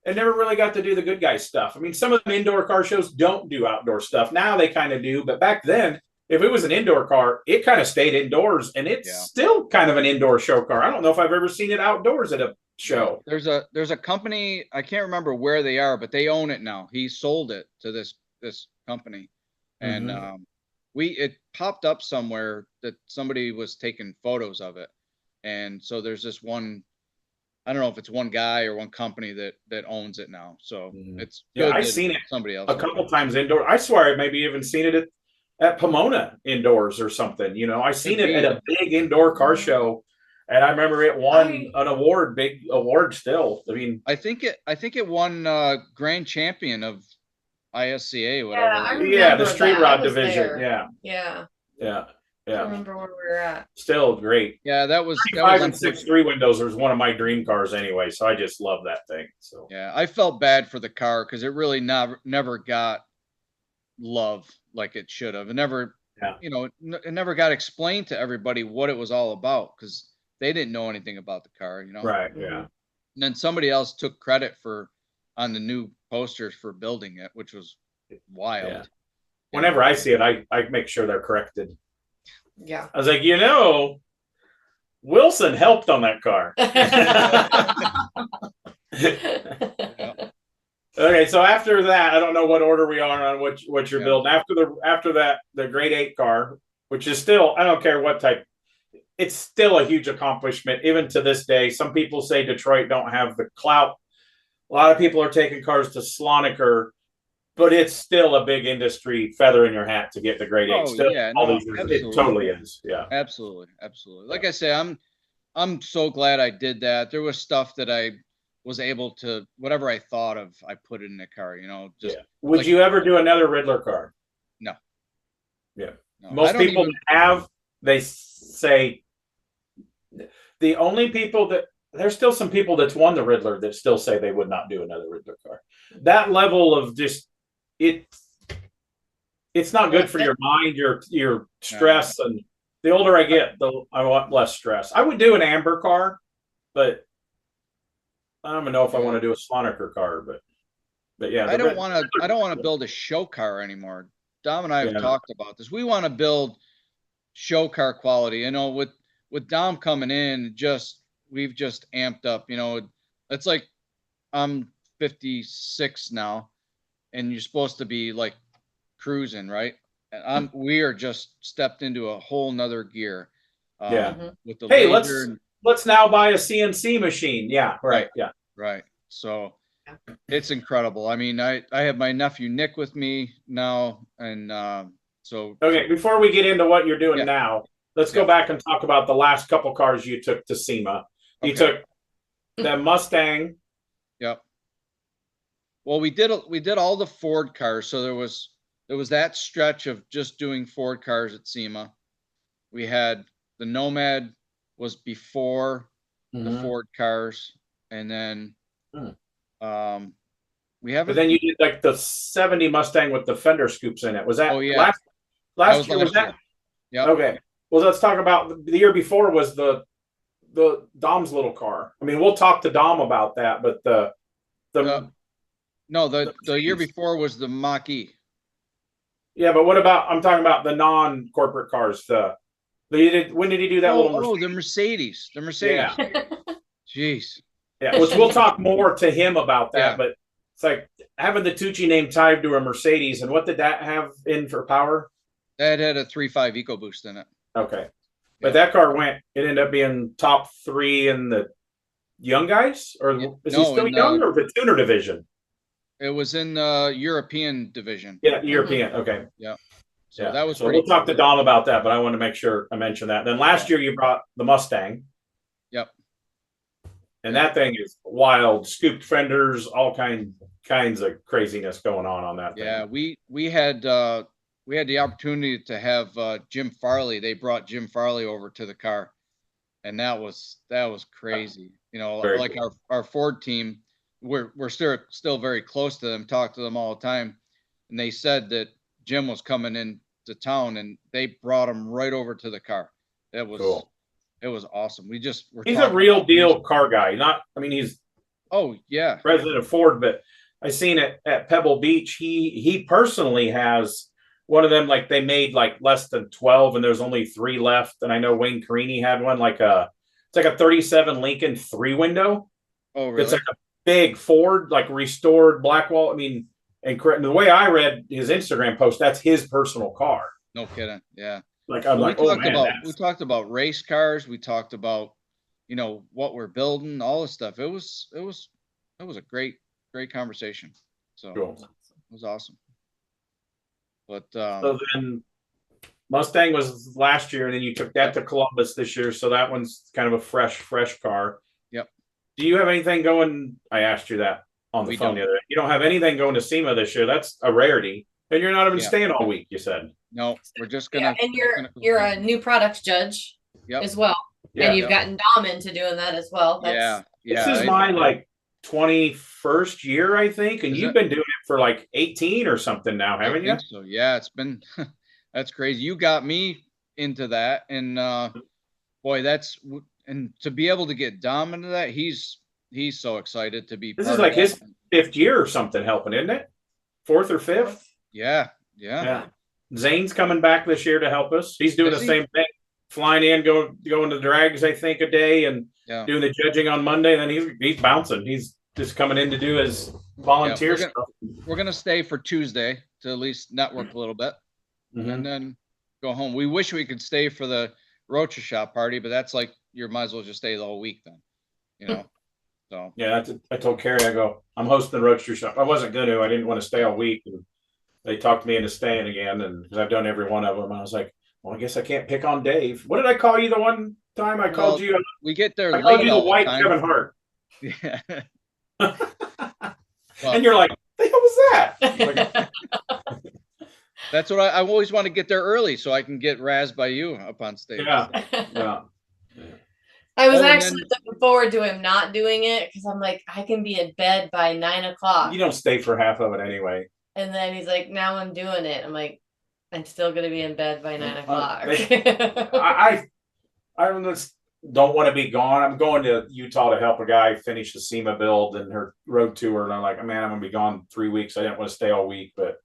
[SPEAKER 1] got to do the good guy stuff. I mean, some of the indoor car shows don't do outdoor stuff. Now they kind of do, but back then, if it was an indoor car, it kind of stayed indoors, and it's still kind of an indoor show car. I don't know if I've ever seen it outdoors at a show.
[SPEAKER 3] There's a company, I can't remember where they are, but they own it now. He sold it to this company, and it popped up somewhere that somebody was taking photos of it, and so there's this one. I don't know if it's one guy or one company that owns it now. So it's good.
[SPEAKER 1] I've seen it
[SPEAKER 3] somebody else
[SPEAKER 1] a couple times indoor. I swear I maybe even seen it at Pomona indoors or something. You know, I seen it at a big indoor car show, and I remember it won an big award still. I mean,
[SPEAKER 3] I think it won grand champion of ISCA, whatever.
[SPEAKER 1] Yeah, the street rod division.
[SPEAKER 2] There.
[SPEAKER 1] Yeah.
[SPEAKER 2] I remember where we were at.
[SPEAKER 1] Still great.
[SPEAKER 3] Yeah, that was
[SPEAKER 1] 5 and 6 3 windows was one of my dream cars anyway, so I just love that thing. So
[SPEAKER 3] yeah, I felt bad for the car because it really never got love like it should have. It never, it never got explained to everybody what it was all about because they didn't know anything about the car,
[SPEAKER 1] Right. Yeah.
[SPEAKER 3] And then somebody else took credit on the new posters for building it, which was wild.
[SPEAKER 1] Yeah. Whenever I see it, I make sure they're corrected.
[SPEAKER 2] Yeah.
[SPEAKER 1] I was like, Wilson helped on that car. Okay, so after that, I don't know what order we are on what you're building. After that, the grade 8 car, which is still, I don't care what type, it's still a huge accomplishment, even to this day. Some people say Detroit don't have the clout. A lot of people are taking cars to Slonaker, but it's still a big industry feather in your hat to get the grade 8. It totally is. Yeah.
[SPEAKER 3] Absolutely. Like I say, I'm so glad I did that. There was stuff that I was able to, whatever I thought of, I put it in the car,
[SPEAKER 1] Would you ever do another Riddler car?
[SPEAKER 3] No.
[SPEAKER 1] Yeah. No, most people they say the only people there's still some people that's won the Riddler that still say they would not do another Riddler car. That level of just it's not good for your mind, your stress, and the older I get, I want less stress. I would do an amber car, but I don't even know if I want to do a Slonaker car, but yeah.
[SPEAKER 3] I don't want to build a show car anymore. Dom and I have talked about this. We want to build show car quality. With Dom coming in, we've just amped up. It's like I'm 56 now, and you're supposed to be like cruising, right? And we are just stepped into a whole nother gear. With the
[SPEAKER 1] let's now buy a CNC machine. Yeah, right. Yeah.
[SPEAKER 3] Right. So it's incredible. I mean, I have my nephew Nick with me now, and so
[SPEAKER 1] Okay, before we get into what you're doing
[SPEAKER 3] yeah,
[SPEAKER 1] now, let's go
[SPEAKER 3] yeah.
[SPEAKER 1] back and talk about the last couple cars you took to SEMA. You
[SPEAKER 3] Okay.
[SPEAKER 1] took the Mustang.
[SPEAKER 3] Yep. Well, we did all the Ford cars. So there was that stretch of just doing Ford cars at SEMA. We had the Nomad was before the Ford cars, and then we
[SPEAKER 1] But
[SPEAKER 3] haven't.
[SPEAKER 1] then you did like the 70 Mustang with the fender scoops in it. Was that
[SPEAKER 3] Oh yeah,
[SPEAKER 1] last year? Was that?
[SPEAKER 3] year. Yep.
[SPEAKER 1] Okay. Well, let's talk about the year before was the Dom's little car. I mean, we'll talk to Dom about that, but
[SPEAKER 3] the year before was the Mach-E.
[SPEAKER 1] Yeah, but what about? I'm talking about the non-corporate cars. When did he do that little
[SPEAKER 3] Mercedes? The Mercedes.
[SPEAKER 1] Yeah.
[SPEAKER 3] Jeez.
[SPEAKER 1] Yeah, which we'll talk more to him about that.
[SPEAKER 3] Yeah.
[SPEAKER 1] But it's like having the Tucci name tied to a Mercedes, and what did that have in for power?
[SPEAKER 3] That had a 3.5 EcoBoost in it.
[SPEAKER 1] Okay, but that car went. It ended up being top 3 in the young guys, or is he still young, or the tuner division?
[SPEAKER 3] It was in the European division.
[SPEAKER 1] Yeah, European. Okay.
[SPEAKER 3] Yeah. So that was.
[SPEAKER 1] So we'll talk to Dom about that, but I want to make sure I mention that. Then last year you brought the Mustang.
[SPEAKER 3] Yep.
[SPEAKER 1] And that thing is wild, scooped fenders, all kinds of craziness going on that thing.
[SPEAKER 3] Yeah, we had the opportunity to have Jim Farley. They brought Jim Farley over to the car, and that was crazy. You know,
[SPEAKER 1] Very
[SPEAKER 3] like
[SPEAKER 1] cool.
[SPEAKER 3] our Ford team, we're still very close to them, talk to them all the time, and they said that Jim was coming into town, and they brought him right over to the car. That was cool. It was awesome. He's a real deal car guy. He's president of Ford, but I seen it at Pebble Beach. He personally has one of them, like they made like less than 12 and there's only 3 left. And I know Wayne Carini had one it's like a 37 Lincoln 3-window. Oh, really?
[SPEAKER 1] It's like a big Ford, like restored black wall. I mean, and the way I read his Instagram post, that's his personal car.
[SPEAKER 3] No kidding. Yeah.
[SPEAKER 1] We
[SPEAKER 3] talked about race cars. We talked about, what we're building, all this stuff. It was a great conversation. So cool. It was awesome. But
[SPEAKER 1] so then Mustang was last year, and then you took that to Columbus this year. So that one's kind of a fresh car.
[SPEAKER 3] Yep.
[SPEAKER 1] Do you have anything going? I asked you that on the phone the other day. You don't have anything going to SEMA this year. That's a rarity. And you're not even staying all week, you said.
[SPEAKER 3] No, we're just gonna.
[SPEAKER 2] And you're a new products judge as well, and you've gotten Dom into doing that as well.
[SPEAKER 1] This is my 21st year, I think, and you've been doing it for like 18 or something now, haven't you?
[SPEAKER 3] So yeah, it's been that's crazy. You got me into that, and boy, and to be able to get Dom into that, he's so excited to be.
[SPEAKER 1] This is like his 5th year or something, helping, isn't it? 4th or 5th?
[SPEAKER 3] Yeah.
[SPEAKER 1] Zane's coming back this year to help us. He's doing the same thing, flying in, going to drags, I think, a day, and doing the judging on Monday. And then he's bouncing. He's just coming in to do his volunteer stuff.
[SPEAKER 3] We're gonna stay for Tuesday to at least network a little bit, and then go home. We wish we could stay for the Rocha Shop party, but that's like you might as well just stay the whole week then, So
[SPEAKER 1] yeah, I told Carrie, I go, I'm hosting the Roadster Shop. I wasn't going to. I didn't want to stay all week, and they talked me into staying again, and because I've done every one of them, I was like, well, I guess I can't pick on Dave. What did I call you the one time? I called you.
[SPEAKER 3] We get there.
[SPEAKER 1] I called you the white Kevin Hart.
[SPEAKER 3] Yeah.
[SPEAKER 1] And you're like, the hell was that?
[SPEAKER 3] That's what I always want to get there early so I can get razzed by you up on stage.
[SPEAKER 1] Yeah.
[SPEAKER 2] I was actually looking forward to him not doing it because I'm like, I can be in bed by 9 o'clock.
[SPEAKER 1] You don't stay for half of it anyway.
[SPEAKER 2] And then he's like, now I'm doing it. I'm like, I'm still going to be in bed by 9 o'clock.
[SPEAKER 1] I just don't want to be gone. I'm going to Utah to help a guy finish the SEMA build and her road tour. And I'm like, man, I'm going to be gone 3 weeks. I didn't want to stay all week, but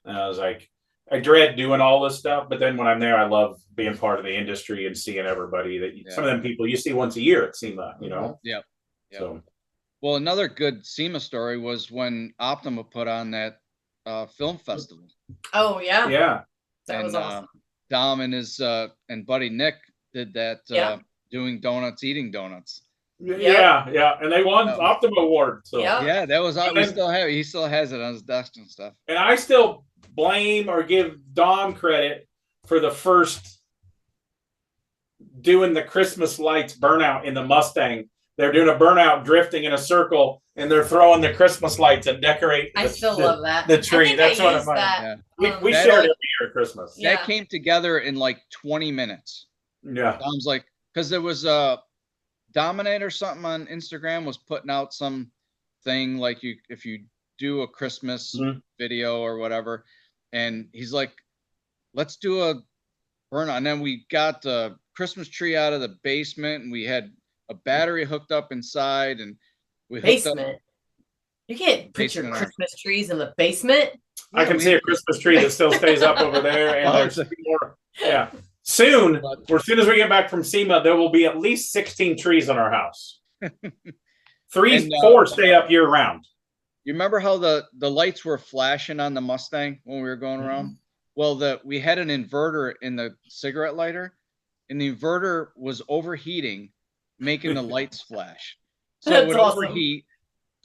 [SPEAKER 1] I was like, I dread doing all this stuff. But then when I'm there, I love being part of the industry and seeing everybody some of them people you see once a year at SEMA,
[SPEAKER 3] Yeah.
[SPEAKER 1] So,
[SPEAKER 3] well, another good SEMA story was when Optima put on that film festival.
[SPEAKER 2] Oh yeah.
[SPEAKER 1] Yeah.
[SPEAKER 2] That was awesome.
[SPEAKER 3] Dom and his and buddy Nick did that doing donuts, eating donuts.
[SPEAKER 1] Yeah, and they won
[SPEAKER 3] Yep.
[SPEAKER 1] Optima Award. So
[SPEAKER 2] Yep.
[SPEAKER 3] Yeah, that was
[SPEAKER 1] And
[SPEAKER 3] we
[SPEAKER 1] then-
[SPEAKER 3] still have. He still has it on his desk and stuff.
[SPEAKER 1] and I still blame or give Dom credit for the first doing the Christmas lights burnout in the Mustang. They're doing a burnout drifting in a circle, and they're throwing the Christmas lights and decorate.
[SPEAKER 2] I still love that.
[SPEAKER 1] the tree.
[SPEAKER 2] I think
[SPEAKER 1] That's
[SPEAKER 2] I
[SPEAKER 1] one of
[SPEAKER 2] used
[SPEAKER 1] mine.
[SPEAKER 2] that.
[SPEAKER 1] We
[SPEAKER 3] That
[SPEAKER 1] shared
[SPEAKER 3] all-
[SPEAKER 1] every year at Christmas.
[SPEAKER 2] Yeah.
[SPEAKER 3] That came together in like 20 minutes.
[SPEAKER 1] Yeah.
[SPEAKER 3] Dom's like, because there was Dominate or something on Instagram was putting out some thing like if you do a Christmas video or whatever, and he's like, let's do a burnout. And then we got the Christmas tree out of the basement, and we had a battery hooked up inside, and we hooked up.
[SPEAKER 2] Basement. You can't put your
[SPEAKER 3] Basement.
[SPEAKER 2] Christmas trees in the basement.
[SPEAKER 1] I can see a Christmas tree that still stays up over there, and there's more. Yeah. Soon, or as soon as we get back from SEMA, there will be at least 16 trees in our house. 4 stay up year round.
[SPEAKER 3] You remember how the lights were flashing on the Mustang when we were going around? Well, we had an inverter in the cigarette lighter, and the inverter was overheating, making the lights flash. So it would overheat,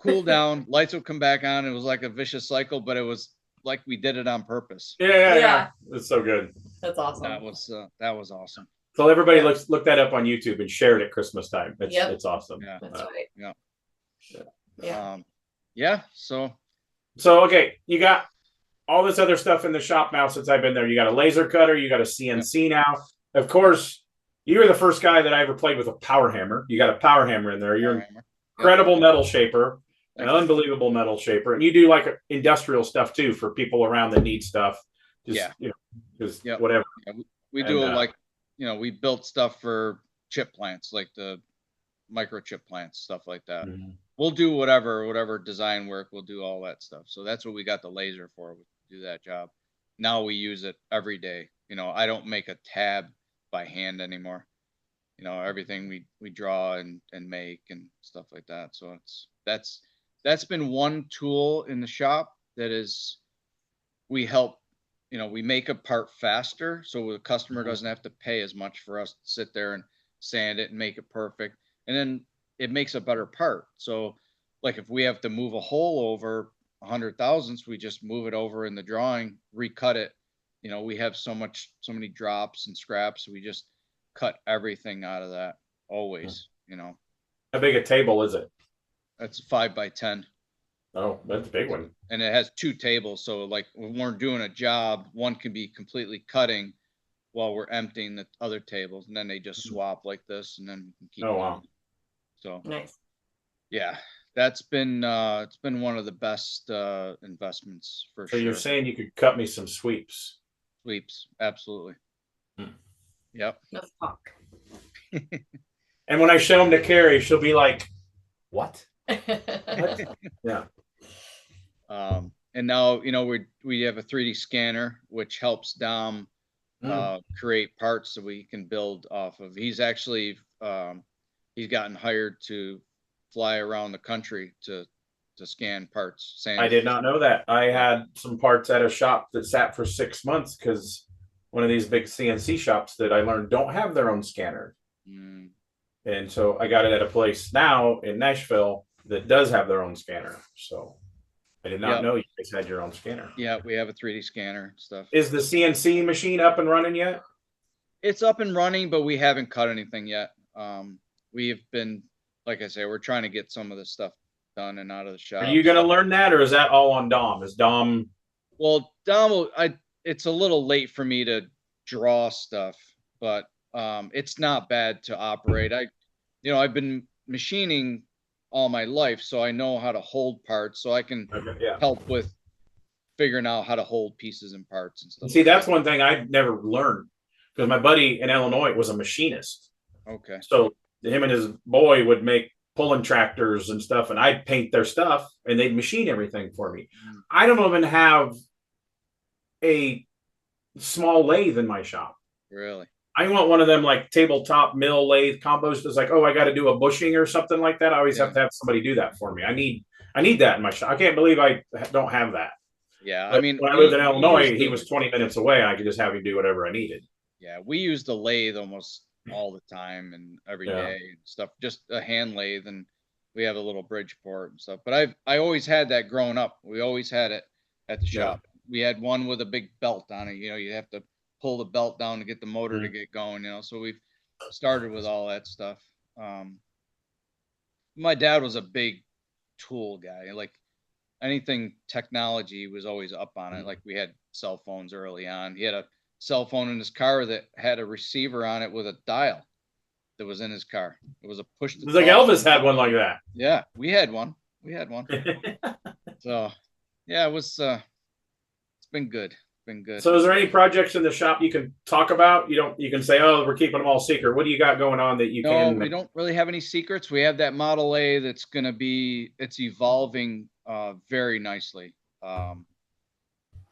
[SPEAKER 3] cool down, lights would come back on. It was like a vicious cycle, but it was like we did it on purpose.
[SPEAKER 1] Yeah. It's so good.
[SPEAKER 2] That's awesome.
[SPEAKER 3] That was awesome.
[SPEAKER 1] So everybody look that up on YouTube and share it at Christmas time. It's awesome.
[SPEAKER 3] Yeah.
[SPEAKER 2] That's right.
[SPEAKER 3] Yeah. So
[SPEAKER 1] okay, you got all this other stuff in the shop now since I've been there. You got a laser cutter, you got a CNC now. Of course, you were the first guy that I ever played with a power hammer. You got a power hammer in there. You're an incredible metal shaper, an unbelievable metal shaper, and you do like industrial stuff too for people around that need stuff. Just whatever.
[SPEAKER 3] Yeah, we do like we built stuff for chip plants, like the microchip plants, stuff like that. We'll do whatever design work. We'll do all that stuff. So that's what we got the laser for. We do that job. Now we use it every day. I don't make a tab by hand anymore. Everything we draw and make and stuff like that. So that's been one tool in the shop that is we help. We make a part faster, so the customer doesn't have to pay as much for us to sit there and sand it and make it perfect. And then it makes a better part. So like if we have to move a hole over 100 thousandths, we just move it over in the drawing, recut it. We have so many drops and scraps. We just cut everything out of that always,
[SPEAKER 1] How big a table is it?
[SPEAKER 3] That's 5x10.
[SPEAKER 1] Oh, that's a big one.
[SPEAKER 3] And it has 2 tables. So like when we're doing a job, one can be completely cutting while we're emptying the other tables, and then they just swap like this, and then we can keep going.
[SPEAKER 1] Wow.
[SPEAKER 3] So
[SPEAKER 2] nice.
[SPEAKER 3] Yeah, that's been it's been one of the best investments for sure.
[SPEAKER 1] So you're saying you could cut me some sweeps?
[SPEAKER 3] Sweeps, absolutely. Yep.
[SPEAKER 2] Let's talk.
[SPEAKER 1] And when I show them to Carrie, she'll be like, "What?" Yeah.
[SPEAKER 3] And now we have a 3D scanner which helps Dom create parts that we can build off of. He's actually he's gotten hired to fly around the country to scan parts.
[SPEAKER 1] I did not know that. I had some parts at a shop that sat for 6 months because one of these big CNC shops that I learned don't have their own scanner. And so I got it at a place now in Nashville that does have their own scanner. So I did not know you guys had your own scanner.
[SPEAKER 3] Yeah, we have a 3D scanner and stuff.
[SPEAKER 1] Is the CNC machine up and running yet?
[SPEAKER 3] It's up and running, but we haven't cut anything yet. We've been, like I say, we're trying to get some of this stuff done and out of the shop.
[SPEAKER 1] Are you going to learn that, or is that all on Dom? Is Dom?
[SPEAKER 3] Well, Dom, it's a little late for me to draw stuff, but it's not bad to operate. I've been machining all my life, so I know how to hold parts, so I can help with figuring out how to hold pieces and parts and stuff.
[SPEAKER 1] See, that's one thing I've never learned because my buddy in Illinois was a machinist.
[SPEAKER 3] Okay.
[SPEAKER 1] So him and his boy would make pulling tractors and stuff, and I'd paint their stuff, and they'd machine everything for me. I don't even have a small lathe in my shop.
[SPEAKER 3] Really?
[SPEAKER 1] I want one of them like tabletop mill lathe combos. It's like, oh, I got to do a bushing or something like that. I always have to have somebody do that for me. I need that in my shop. I can't believe I don't have that.
[SPEAKER 3] Yeah,
[SPEAKER 1] but when I lived in Illinois, he was 20 minutes away, and I could just have him do whatever I needed.
[SPEAKER 3] Yeah, we use the lathe almost all the time and every
[SPEAKER 1] Yeah.
[SPEAKER 3] day and stuff. Just a hand lathe, and we have a little Bridgeport and stuff. But I always had that growing up. We always had it at the
[SPEAKER 1] Yeah.
[SPEAKER 3] shop. We had one with a big belt on it. You have to pull the belt down to get the motor to
[SPEAKER 1] Mhm.
[SPEAKER 3] get going. So we've started with all that stuff. My dad was a big tool guy. Like anything technology was always up on it. Like we had cell phones early on. He had a cell phone in his car that had a receiver on it with a dial that was in his car. It was a push to
[SPEAKER 1] Like
[SPEAKER 3] talk.
[SPEAKER 1] Elvis had one like that.
[SPEAKER 3] Yeah, we had one. We had one. So yeah, it was it's been good. It's been good.
[SPEAKER 1] So is there any projects in the shop you can talk about? You can say, oh, we're keeping them all secret. What do you got going on that you
[SPEAKER 3] No,
[SPEAKER 1] can?
[SPEAKER 3] we don't really have any secrets. We have that Model A that's gonna be it's evolving very nicely.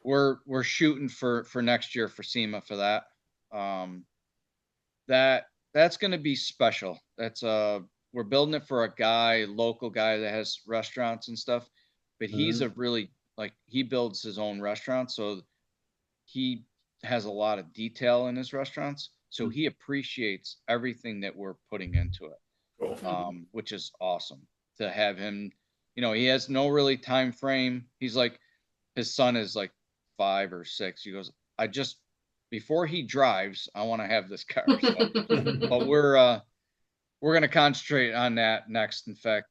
[SPEAKER 3] We're shooting for next year for SEMA for that. Um, that's going to be special. That's we're building it for a guy, local guy that has restaurants and stuff, but he's a really like he builds his own restaurant, so he has a lot of detail in his restaurants, so he appreciates everything that we're putting into it,
[SPEAKER 1] Cool.
[SPEAKER 3] which is awesome to have him. He has no really time frame. He's like his son is like 5 or 6. He goes, I just before he drives, I want to have this car. So, but we're gonna concentrate on that next. In fact,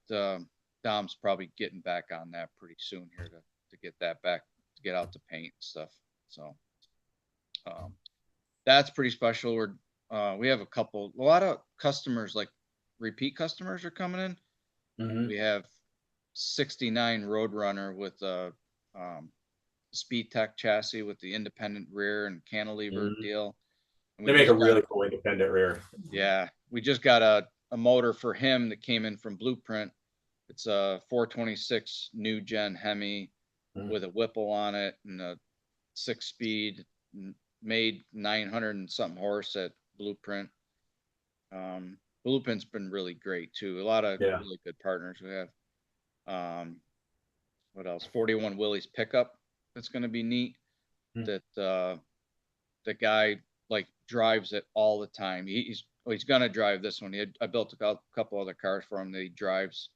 [SPEAKER 3] Dom's probably getting back on that pretty soon here to get that back to get out to paint and stuff. So that's pretty special. We have a lot of customers, like repeat customers are coming in. We have 69 Roadrunner with a Speed Tech chassis with the independent rear and cantilever deal. And
[SPEAKER 1] They make a really cool independent rear.
[SPEAKER 3] Yeah, we just got a motor for him that came in from Blueprint. It's a 426 new gen Hemi with a Whipple on it and a 6-speed, made 900 and something horse at Blueprint. Blueprint's been really great too. A lot of really good partners we have. What else? 41 Willie's pickup. That's going to be neat. That the guy like drives it all the time. He's gonna drive this one. I built a couple other cars for him that he drives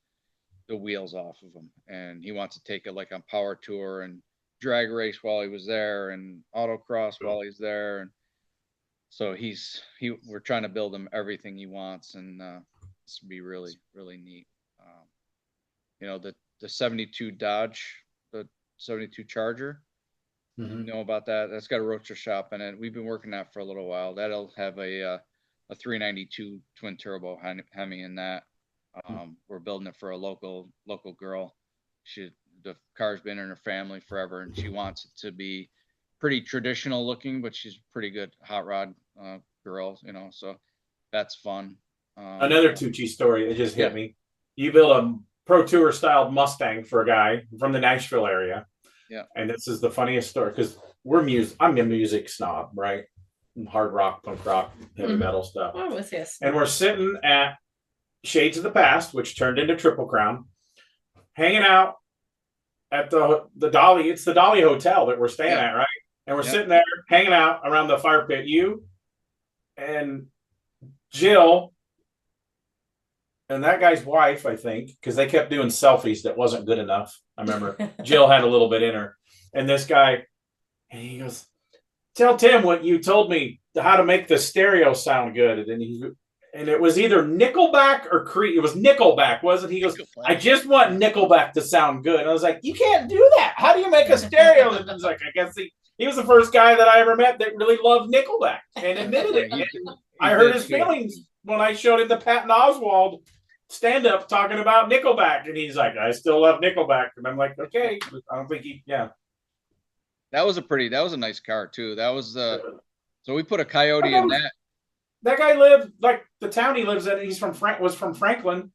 [SPEAKER 3] the wheels off of them, and he wants to take it like on power tour and drag race while he was there and autocross while he's there. And so we're trying to build him everything he wants, and this would be really really neat. The 72 Dodge, the 72 Charger. You know about that? That's got a roadster shop in it. We've been working that for a little while. That'll have a 392 twin turbo Hemi in that. We're building it for a local girl. The car's been in her family forever, and she wants it to be pretty traditional looking, but she's a pretty good hot rod girl, so that's fun.
[SPEAKER 1] Another Tucci story that just hit me. You built a Pro Tour styled Mustang for a guy from the Nashville area.
[SPEAKER 3] Yeah.
[SPEAKER 1] And this is the funniest story because I'm a music snob, right? Hard rock, punk rock, heavy metal stuff.
[SPEAKER 2] Oh, what's this?
[SPEAKER 1] And we're sitting at Shades of the Past, which turned into Triple Crown, hanging out at the Dolly. It's the Dolly Hotel that we're staying at, right? And we're sitting there hanging out around the fire pit. You and Jill and that guy's wife, I think, because they kept doing selfies that wasn't good enough. I remember Jill had a little bit in her. And this guy, and he goes, tell Tim what you told me, how to make the stereo sound good. And it was either Nickelback or Creed. It was Nickelback, wasn't it? He goes, I just want Nickelback to sound good. And I was like, you can't do that. How do you make a stereo? And he's like, I guess he was the first guy that I ever met that really loved Nickelback and admitted it. And I heard his feelings when I showed him the Patton Oswalt stand-up talking about Nickelback. And he's like, I still love Nickelback. And I'm like, okay. I don't think
[SPEAKER 3] That was a nice car too. That was so we put a Coyote in that.
[SPEAKER 1] That guy lived like the town he lives in. Was from Franklin.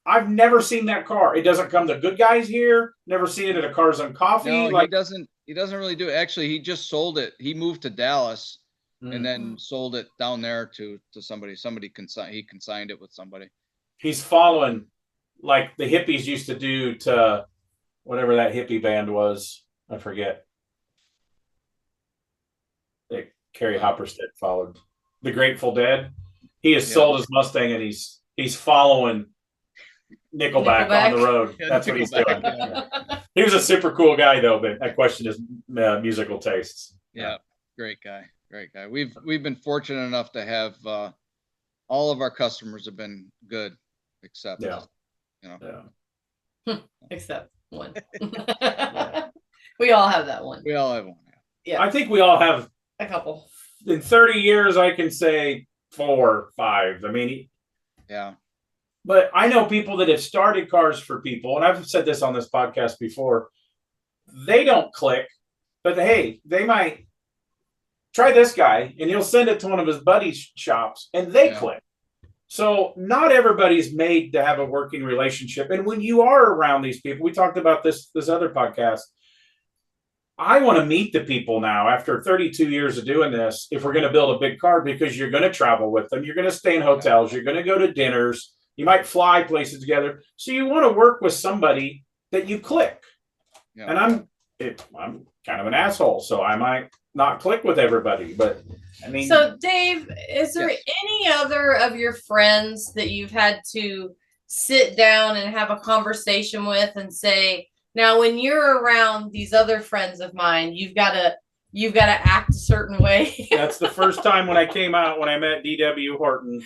[SPEAKER 1] I've never seen that car. It doesn't come to Good Guys here. Never seen it at a Cars and Coffee.
[SPEAKER 3] No, he doesn't really do it. Actually, he just sold it. He moved to Dallas and then sold it down there to somebody. He consigned it with somebody. He's
[SPEAKER 1] following like the hippies used to do to whatever that hippie band was. I forget. That Carrie Hopperstead followed. The Grateful Dead. He has sold his Mustang and he's following Nickelback on the road.
[SPEAKER 3] Yeah,
[SPEAKER 1] That's what he's doing.
[SPEAKER 3] Nickelback,
[SPEAKER 1] Yeah. He was a super cool guy though, but I question his musical tastes.
[SPEAKER 3] Yeah, great guy. We've been fortunate enough to have all of our customers have been good, except
[SPEAKER 2] Except one. We all have that one.
[SPEAKER 3] We all have one.
[SPEAKER 2] Yeah,
[SPEAKER 1] I think we all have
[SPEAKER 2] a couple.
[SPEAKER 1] In 30 years, I can say 4 or 5. I mean,
[SPEAKER 3] yeah.
[SPEAKER 1] But I know people that have started cars for people, and I've said this on this podcast before. They don't click, but hey, they might try this guy, and he'll send it to one of his buddies' shops, and they click. So not everybody's made to have a working relationship. And when you are around these people, we talked about this other podcast. I want to meet the people now after 32 years of doing this. If we're going to build a big car, because you're going to travel with them, you're going to stay in hotels, you're going to go to dinners, you might fly places together. So you want to work with somebody that you click. Yeah. And I'm kind of an asshole, so I might not click with everybody, but I mean.
[SPEAKER 2] So Dave, is there any other of your friends that you've had to sit down and have a conversation with and say, now when you're around these other friends of mine, you've got to act a certain way?
[SPEAKER 1] That's the first time when I came out, when I met DW Horton,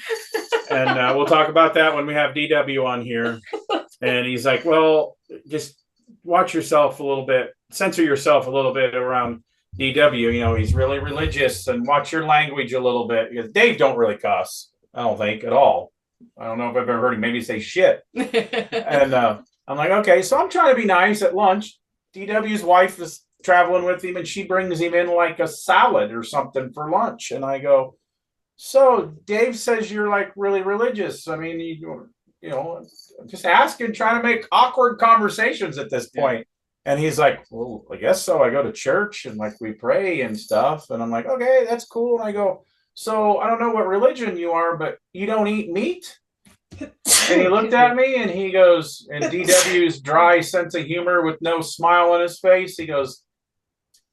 [SPEAKER 1] and we'll talk about that when we have DW on here. And he's like, well, just watch yourself a little bit, censor yourself a little bit around DW. You know, he's really religious, and watch your language a little bit, because Dave don't really cuss, I don't think, at all. I don't know if I've ever heard him maybe say shit. And I'm like, okay, so I'm trying to be nice at lunch. DW's wife is traveling with him, and she brings him in like a salad or something for lunch. And I go, so Dave says you're like really religious. I mean, you know, just asking, trying to make awkward conversations at this point. And he's like, well, I guess so. I go to church and like we pray and stuff. And I'm like, okay, that's cool. And I go, so I don't know what religion you are, but you don't eat meat? And he looked at me and he goes, in DW's dry sense of humor with no smile on his face, he goes,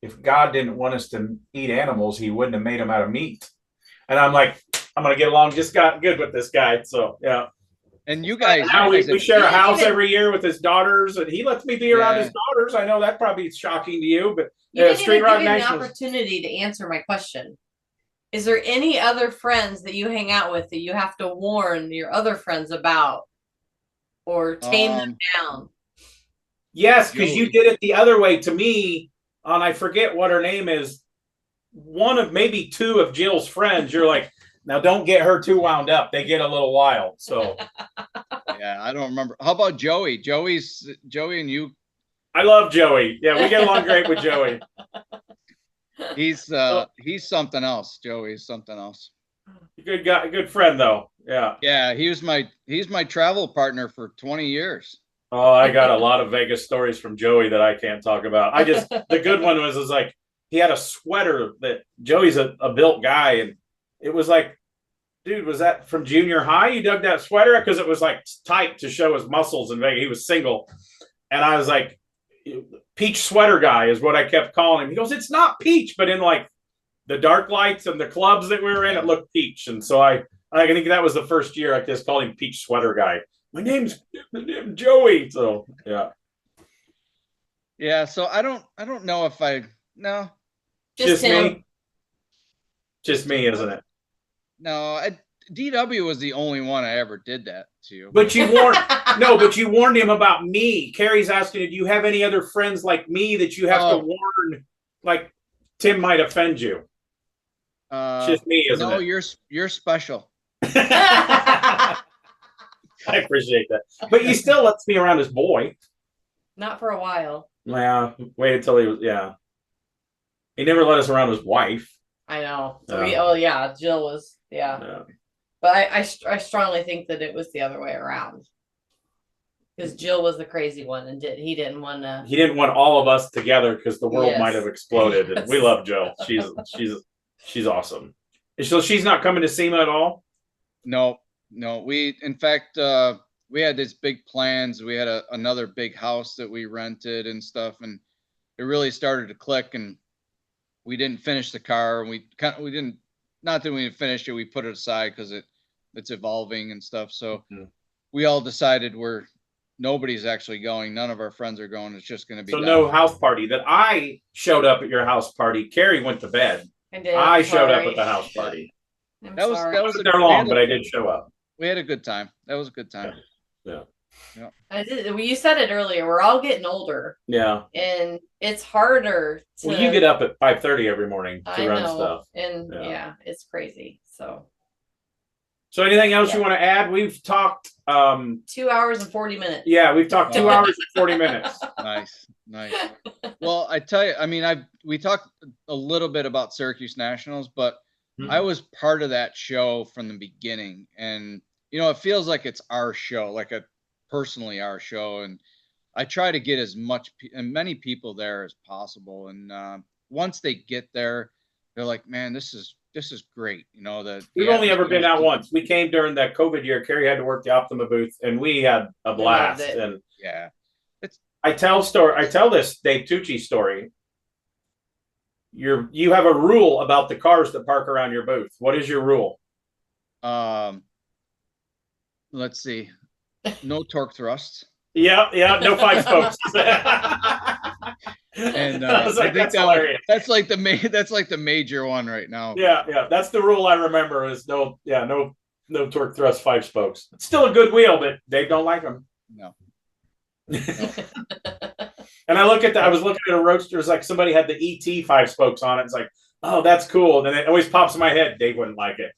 [SPEAKER 1] if God didn't want us to eat animals, he wouldn't have made them out of meat. And I'm like, I'm going to get along just got good with this guy. So, yeah.
[SPEAKER 3] And you guys,
[SPEAKER 1] now we share a house every year with his daughters, and he lets me be around his daughters. I know that probably is shocking to you, but
[SPEAKER 2] you didn't even give me an opportunity to answer my question. Is there any other friends that you hang out with that you have to warn your other friends about or tame them down?
[SPEAKER 1] Yes, because you did it the other way to me. On I forget what her name is. One of maybe 2 of Jill's friends. You're like, now don't get her too wound up. They get a little wild. So
[SPEAKER 3] yeah, I don't remember. How about Joey? Joey and you.
[SPEAKER 1] I love Joey. Yeah, we get along great with Joey.
[SPEAKER 3] He's something else. Joey's something else.
[SPEAKER 1] Good guy, good friend though. Yeah.
[SPEAKER 3] Yeah, he's my travel partner for 20 years.
[SPEAKER 1] Oh, I got a lot of Vegas stories from Joey that I can't talk about. The good one was like, he had a sweater that Joey's a built guy, and it was like, dude, was that from junior high? You dug that sweater? Because it was like tight to show his muscles in Vegas. He was single. And I was like, Peach sweater guy is what I kept calling him. He goes, it's not peach, but in like the dark lights and the clubs that we were in, it looked peach. And so I think that was the first year I just called him Peach sweater guy. My name's Joey. So yeah.
[SPEAKER 3] Yeah. So I don't know if no.
[SPEAKER 1] Just me. Just me, isn't it?
[SPEAKER 3] No, DW was the only one I ever did that to.
[SPEAKER 1] But you warned him about me. Carrie's asking, do you have any other friends like me that you have to warn? Like Tim might offend you. It's just me, isn't it?
[SPEAKER 3] No, you're special.
[SPEAKER 1] I appreciate that. But he still lets me around his boy.
[SPEAKER 2] Not for a while.
[SPEAKER 1] Yeah, wait until he was, He never let us around his wife.
[SPEAKER 2] I know. Jill was, But I strongly think that it was the other way around. Because Jill was the crazy one, and he didn't want to.
[SPEAKER 1] He didn't want all of us together because the world might have exploded. And we love Jill. She's awesome. So she's not coming to SEMA at all?
[SPEAKER 3] No. We, in fact, we had these big plans. We had another big house that we rented and stuff, and it really started to click. And we didn't finish the car, and we didn't. Not that we didn't finish it. We put it aside because it's evolving and stuff. So
[SPEAKER 1] Mhm.
[SPEAKER 3] we all decided nobody's actually going. None of our friends are going. It's just going to be
[SPEAKER 1] So
[SPEAKER 3] Don.
[SPEAKER 1] no house party. That I showed up at your house party. Carrie went to bed. I showed up at the house party.
[SPEAKER 3] That was
[SPEAKER 1] I wasn't there long, but I did show up.
[SPEAKER 3] We had a good time. That was a good time.
[SPEAKER 1] Yeah.
[SPEAKER 2] You said it earlier. We're all getting older.
[SPEAKER 1] Yeah.
[SPEAKER 2] And it's harder to.
[SPEAKER 1] Well, you get up at 5:30 every morning to run
[SPEAKER 2] know,
[SPEAKER 1] stuff.
[SPEAKER 2] And it's crazy.
[SPEAKER 1] So anything else you want to add? We've talked
[SPEAKER 2] 2 hours and 40 minutes.
[SPEAKER 1] Yeah, we've talked 2 hours and 40 minutes.
[SPEAKER 3] Nice. Well, I tell you, I mean, we talked a little bit about Syracuse Nationals, but I was part of that show from the beginning, and it feels like it's our show, like personally our show, and I try to get as many people there as possible. And once they get there, they're like, man, this is great.
[SPEAKER 1] We've only ever been out once. We came during that COVID year. Carrie had to work the Optima booth, and we had a blast. And I tell this Dave Tucci story. You have a rule about the cars that park around your booth. What is your rule?
[SPEAKER 3] Let's see. No torque thrusts.
[SPEAKER 1] Yeah, no 5 spokes.
[SPEAKER 3] And I think that's like the major one right now.
[SPEAKER 1] Yeah, that's the rule I remember is no torque thrust 5 spokes. It's still a good wheel, but Dave don't like them.
[SPEAKER 3] No.
[SPEAKER 1] And I was looking at a Roadster, it's like somebody had the ET 5 spokes on it. It's like, oh, that's cool. And then it always pops in my head, Dave wouldn't like it.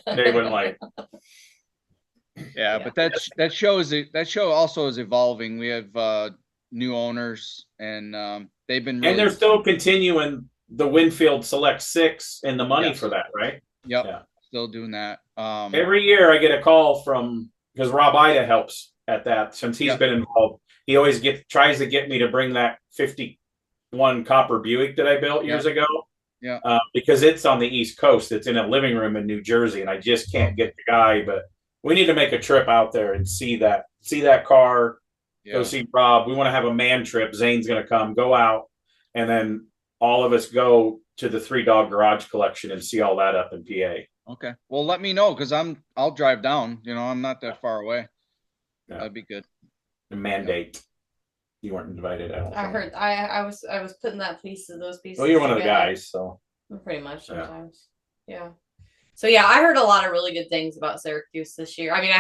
[SPEAKER 1] Dave wouldn't like it.
[SPEAKER 3] Yeah, but that show also is evolving. We have new owners, and they've been
[SPEAKER 1] and they're still continuing the Winfield Select 6 and the money for that, right?
[SPEAKER 3] Yep. Yeah. Still doing that.
[SPEAKER 1] Every year I get a call because Rob Ida helps at that since he's been involved. He always tries to get me to bring that 51 copper Buick that I built years ago.
[SPEAKER 3] Yeah.
[SPEAKER 1] Because it's on the East Coast. It's in a living room in New Jersey, and I just can't get the guy. But we need to make a trip out there and see that car. Yeah. Go see Rob. We want to have a man trip. Zane's going to come, go out, and then all of us go to the 3 Dog Garage Collection and see all that up in PA.
[SPEAKER 3] Okay. Well, let me know because I'll drive down. I'm not that far away. Yeah. That'd be good.
[SPEAKER 1] A mandate. You weren't invited.
[SPEAKER 2] I heard. I was putting those pieces.
[SPEAKER 1] Well, you're one of the guys, so
[SPEAKER 2] pretty much sometimes. Yeah. So I heard a lot of really good things about Syracuse this year. I mean,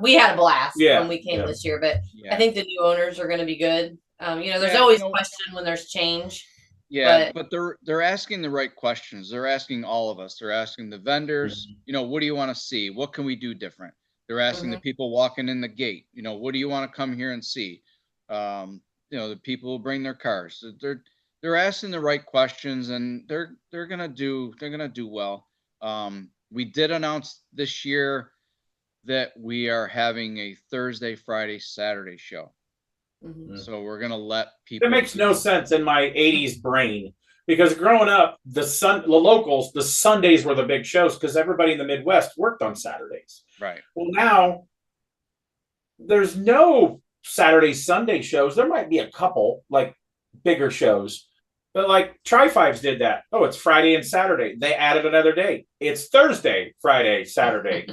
[SPEAKER 2] we had a blast when we came this year, but I think the new owners are going to be good. There's always question when there's change.
[SPEAKER 3] Yeah, but they're asking the right questions. They're asking all of us. They're asking the vendors. What do you want to see? What can we do different? They're asking the people walking in the gate. What do you want to come here and see? The people who bring their cars. They're asking the right questions, and they're gonna do well. We did announce this year that we are having a Thursday, Friday, Saturday show. So we're gonna let people.
[SPEAKER 1] It makes no sense in my '80s brain because growing up, the Sundays were the big shows because everybody in the Midwest worked on Saturdays.
[SPEAKER 3] Right.
[SPEAKER 1] Well, now there's no Saturday, Sunday shows. There might be a couple like bigger shows. But like Tri-Fives did that. Oh, it's Friday and Saturday. They added another day. It's Thursday, Friday, Saturday.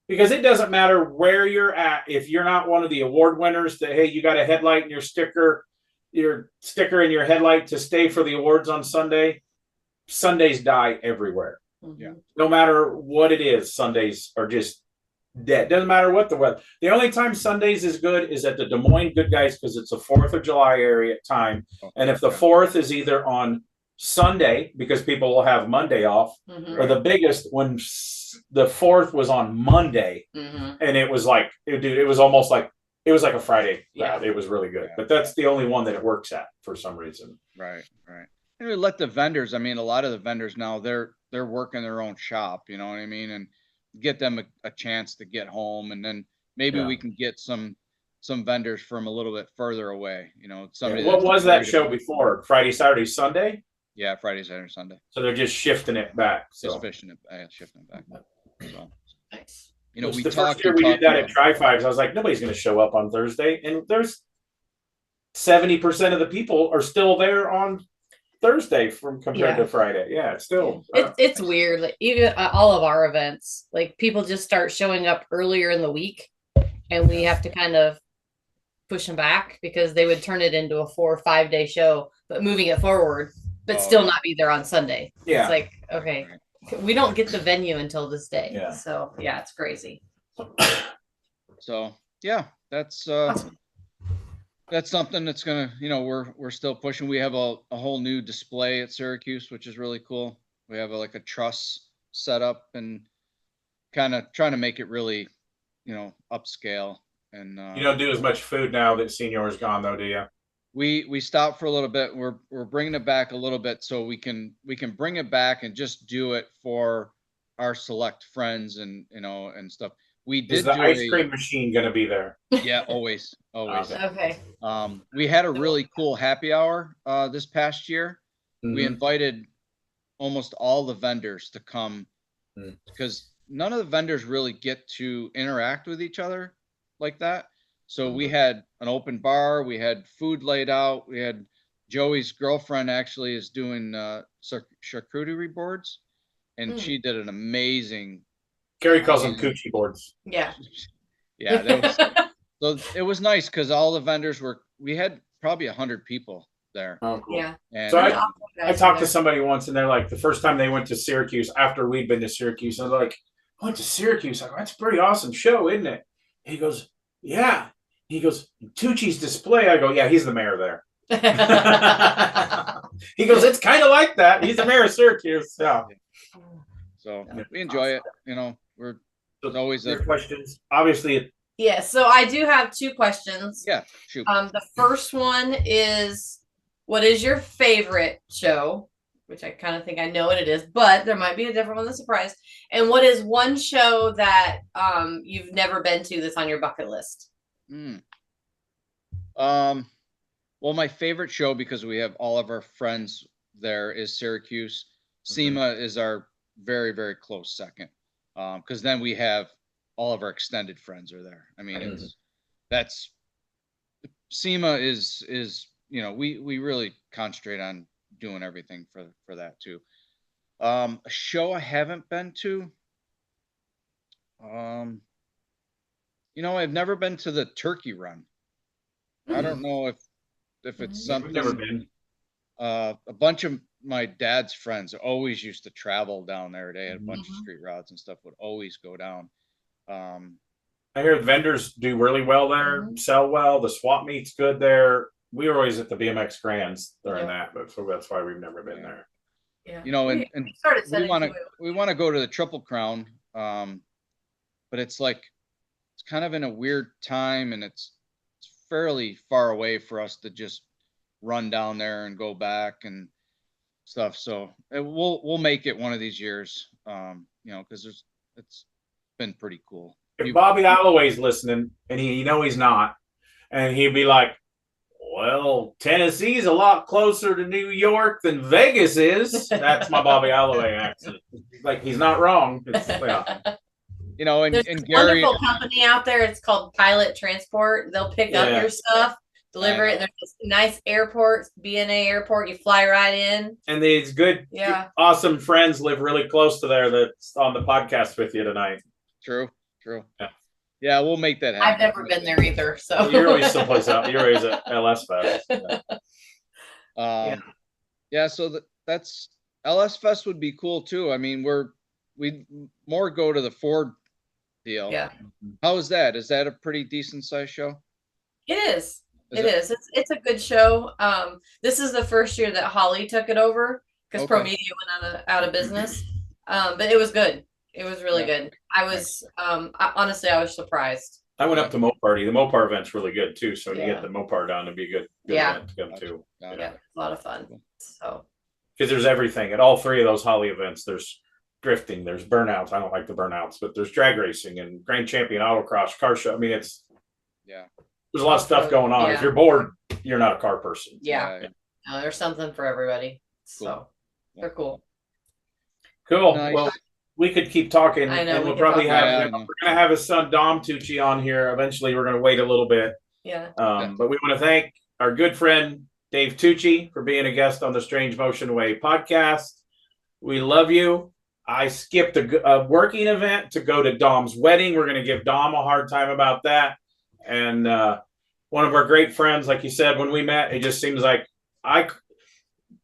[SPEAKER 1] Because it doesn't matter where you're at. If you're not one of the award winners that, hey, you got a headlight and your sticker in your headlight to stay for the awards on Sunday. Sundays die everywhere.
[SPEAKER 3] Yeah.
[SPEAKER 1] No matter what it is, Sundays are just dead. Doesn't matter what the weather. The only time Sundays is good is at the Des Moines Good Guys because it's a 4th of July area time. And if the 4th is either on Sunday because people will have Monday off, or the biggest when the 4th was on Monday, and it was like, it was almost like it was like a Friday. Yeah, it was really good. But that's the only one that it works at for some reason.
[SPEAKER 3] Right. And we let the vendors. I mean, a lot of the vendors now they're working their own shop. You know what I mean? And get them a chance to get home, and then maybe we can get some vendors from a little bit further away. Somebody.
[SPEAKER 1] What was that show before? Friday, Saturday, Sunday?
[SPEAKER 3] Yeah, Friday, Saturday, Sunday.
[SPEAKER 1] So they're just shifting it back.
[SPEAKER 3] Just shifting it back. So
[SPEAKER 2] nice.
[SPEAKER 3] We
[SPEAKER 1] the first year we did that at Tri-Fives. I was like, nobody's going to show up on Thursday, and there's 70% of the people are still there on Thursday from compared
[SPEAKER 2] Yeah.
[SPEAKER 1] to Friday. Yeah, it's still.
[SPEAKER 2] It's weird. Like even all of our events, like people just start showing up earlier in the week, and we have to kind of push them back because they would turn it into a 4 or 5 day show, but moving it forward, but still not be there on Sunday.
[SPEAKER 1] Yeah.
[SPEAKER 2] It's like, okay, we don't get the venue until this day.
[SPEAKER 1] Yeah.
[SPEAKER 2] So yeah, it's crazy.
[SPEAKER 3] So yeah, that's
[SPEAKER 2] Awesome.
[SPEAKER 3] that's something that's gonna, we're still pushing. We have a whole new display at Syracuse, which is really cool. We have like a truss set up and kind of trying to make it really, upscale. And
[SPEAKER 1] you don't do as much food now that Senior's gone, though, do you?
[SPEAKER 3] We stopped for a little bit. We're bringing it back a little bit so we can bring it back and just do it for our select friends and and stuff. We did
[SPEAKER 1] Is the
[SPEAKER 3] do
[SPEAKER 1] ice cream machine going to be there?
[SPEAKER 3] Yeah, always.
[SPEAKER 2] Okay.
[SPEAKER 3] We had a really cool happy hour this past year.
[SPEAKER 1] Mm-hmm.
[SPEAKER 3] We invited almost all the vendors to come because none of the vendors really get to interact with each other like that. So we had an open bar, we had food laid out, we had Joey's girlfriend actually is doing charcuterie boards, and she did an amazing.
[SPEAKER 1] Carrie calls them coochie boards.
[SPEAKER 2] Yeah.
[SPEAKER 3] Yeah, that was so it was nice because all the vendors we had probably 100 people there.
[SPEAKER 1] Oh, cool.
[SPEAKER 2] Yeah.
[SPEAKER 3] And
[SPEAKER 1] So I talked to somebody once, and they're like, the first time they went to Syracuse after we'd been to Syracuse, and they're like, I went to Syracuse. I go, that's a pretty awesome show, isn't it? He goes, yeah. He goes, Tucci's display. I go, yeah, he's the mayor there. He goes, it's kind of like that. He's the mayor of Syracuse. Yeah.
[SPEAKER 3] So we enjoy it. We're always
[SPEAKER 1] Your questions. Obviously,
[SPEAKER 2] Yeah, so I do have 2 questions.
[SPEAKER 3] Yeah, shoot.
[SPEAKER 2] The first one is, what is your favorite show? Which I kind of think I know what it is, but there might be a different one that's a surprise. And what is one show that you've never been to that's on your bucket list?
[SPEAKER 3] Well, my favorite show, because we have all of our friends there, is Syracuse. SEMA is our very, very close second. Because then we have all of our extended friends are there. I mean, that's SEMA is we really concentrate on doing everything for that too. A show I haven't been to. I've never been to the Turkey Run. I don't know if it's something.
[SPEAKER 1] never been.
[SPEAKER 3] A bunch of my dad's friends always used to travel down there. They had a bunch of street routes and stuff, would always go down.
[SPEAKER 1] I hear vendors do really well there, sell well. The swap meet's good there. We were always at the BMX Grands during that, but so that's why we've never been there.
[SPEAKER 2] Yeah.
[SPEAKER 3] And
[SPEAKER 2] we started
[SPEAKER 3] we want to go to the Triple Crown, but it's like it's kind of in a weird time, and it's fairly far away for us to just run down there and go back and stuff. So we'll make it one of these years, because it's been pretty cool.
[SPEAKER 1] If Bobby Alloway's listening, and he's not, and he'd be like, well, Tennessee's a lot closer to New York than Vegas is. That's my Bobby Alloway accent. Like, he's not wrong.
[SPEAKER 2] There's
[SPEAKER 3] and
[SPEAKER 2] a
[SPEAKER 3] Gary,
[SPEAKER 2] wonderful company out there. It's called Pilot Transport. They'll pick up your stuff, deliver it. There's this nice airport, BNA airport. You fly right in.
[SPEAKER 1] And these good, awesome friends live really close to there that's on the podcast with you tonight.
[SPEAKER 3] True. Yeah, we'll make that happen.
[SPEAKER 2] I've never been there either. So
[SPEAKER 1] you're always someplace else. You're always at LS Fest.
[SPEAKER 3] So that's LS Fest would be cool too. I mean, we more go to the Ford deal.
[SPEAKER 2] Yeah.
[SPEAKER 3] How is that? Is that a pretty decent sized show?
[SPEAKER 2] It is. It is. It's a good show. This is the first year that Holly took it over because Pro Media went out of business. But it was good. It was really good. I was honestly I was surprised.
[SPEAKER 1] I went up to Mopar. The Mopar event's really good too. So you get the Mopar down, it'd be a good event to go to.
[SPEAKER 2] Yeah, it's a lot of fun. So
[SPEAKER 1] because there's everything at all 3 of those Holly events. There's drifting, there's burnouts. I don't like the burnouts, but there's drag racing and Grand Champion autocross, car show. I mean, there's a lot of stuff going on. If you're bored, you're not a car person.
[SPEAKER 2] No, there's something for everybody. So they're cool.
[SPEAKER 1] Nice. Well, we could keep talking, and we'll probably have. We're going to have his son Dom Tucci on here. Eventually, we're going to wait a little bit.
[SPEAKER 2] Yeah.
[SPEAKER 1] But we want to thank our good friend Dave Tucci, for being a guest on the Strange Motion Way podcast. We love you. I skipped a working event to go to Dom's wedding. We're going to give Dom a hard time about that. And one of our great friends, like you said, when we met, it just seems like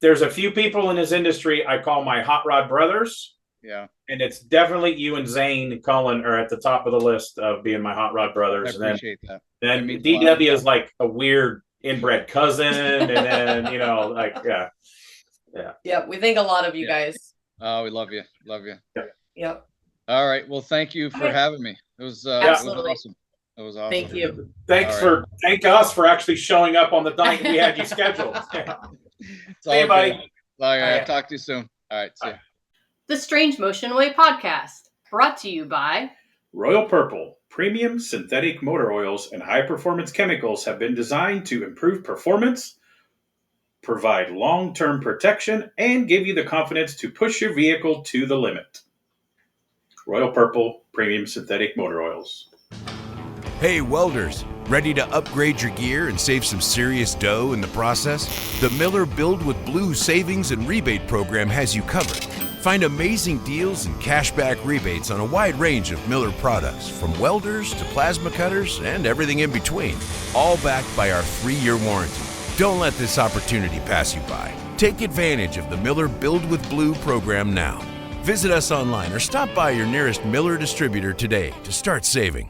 [SPEAKER 1] there's a few people in this industry I call my hot rod brothers.
[SPEAKER 3] Yeah.
[SPEAKER 1] And it's definitely you and Zane Cullen are at the top of the list of being my hot rod brothers.
[SPEAKER 3] I appreciate that.
[SPEAKER 1] Then DW is like a weird inbred cousin. And then,
[SPEAKER 2] Yep. We think a lot of you guys.
[SPEAKER 3] Oh, we love you. Love you.
[SPEAKER 2] Yep.
[SPEAKER 3] All right. Well, thank you for having me. It was awesome. It was awesome.
[SPEAKER 2] Thank you.
[SPEAKER 1] Thank us for actually showing up on the night we had you scheduled.
[SPEAKER 3] See you,
[SPEAKER 1] buddy.
[SPEAKER 3] All right. Talk to you soon. All right. See you.
[SPEAKER 2] The Strange Motion Way podcast, brought to you by
[SPEAKER 1] Royal Purple. Premium synthetic motor oils and high-performance chemicals have been designed to improve performance, provide long-term protection, and give you the confidence to push your vehicle to the limit. Royal Purple Premium Synthetic Motor Oils.
[SPEAKER 4] Hey welders, ready to upgrade your gear and save some serious dough in the process? The Miller Build with Blue Savings and Rebate Program has you covered. Find amazing deals and cashback rebates on a wide range of Miller products, from welders to plasma cutters and everything in between, all backed by our 3-year warranty. Don't let this opportunity pass you by. Take advantage of the Miller Build with Blue program now. Visit us online or stop by your nearest Miller distributor today to start saving.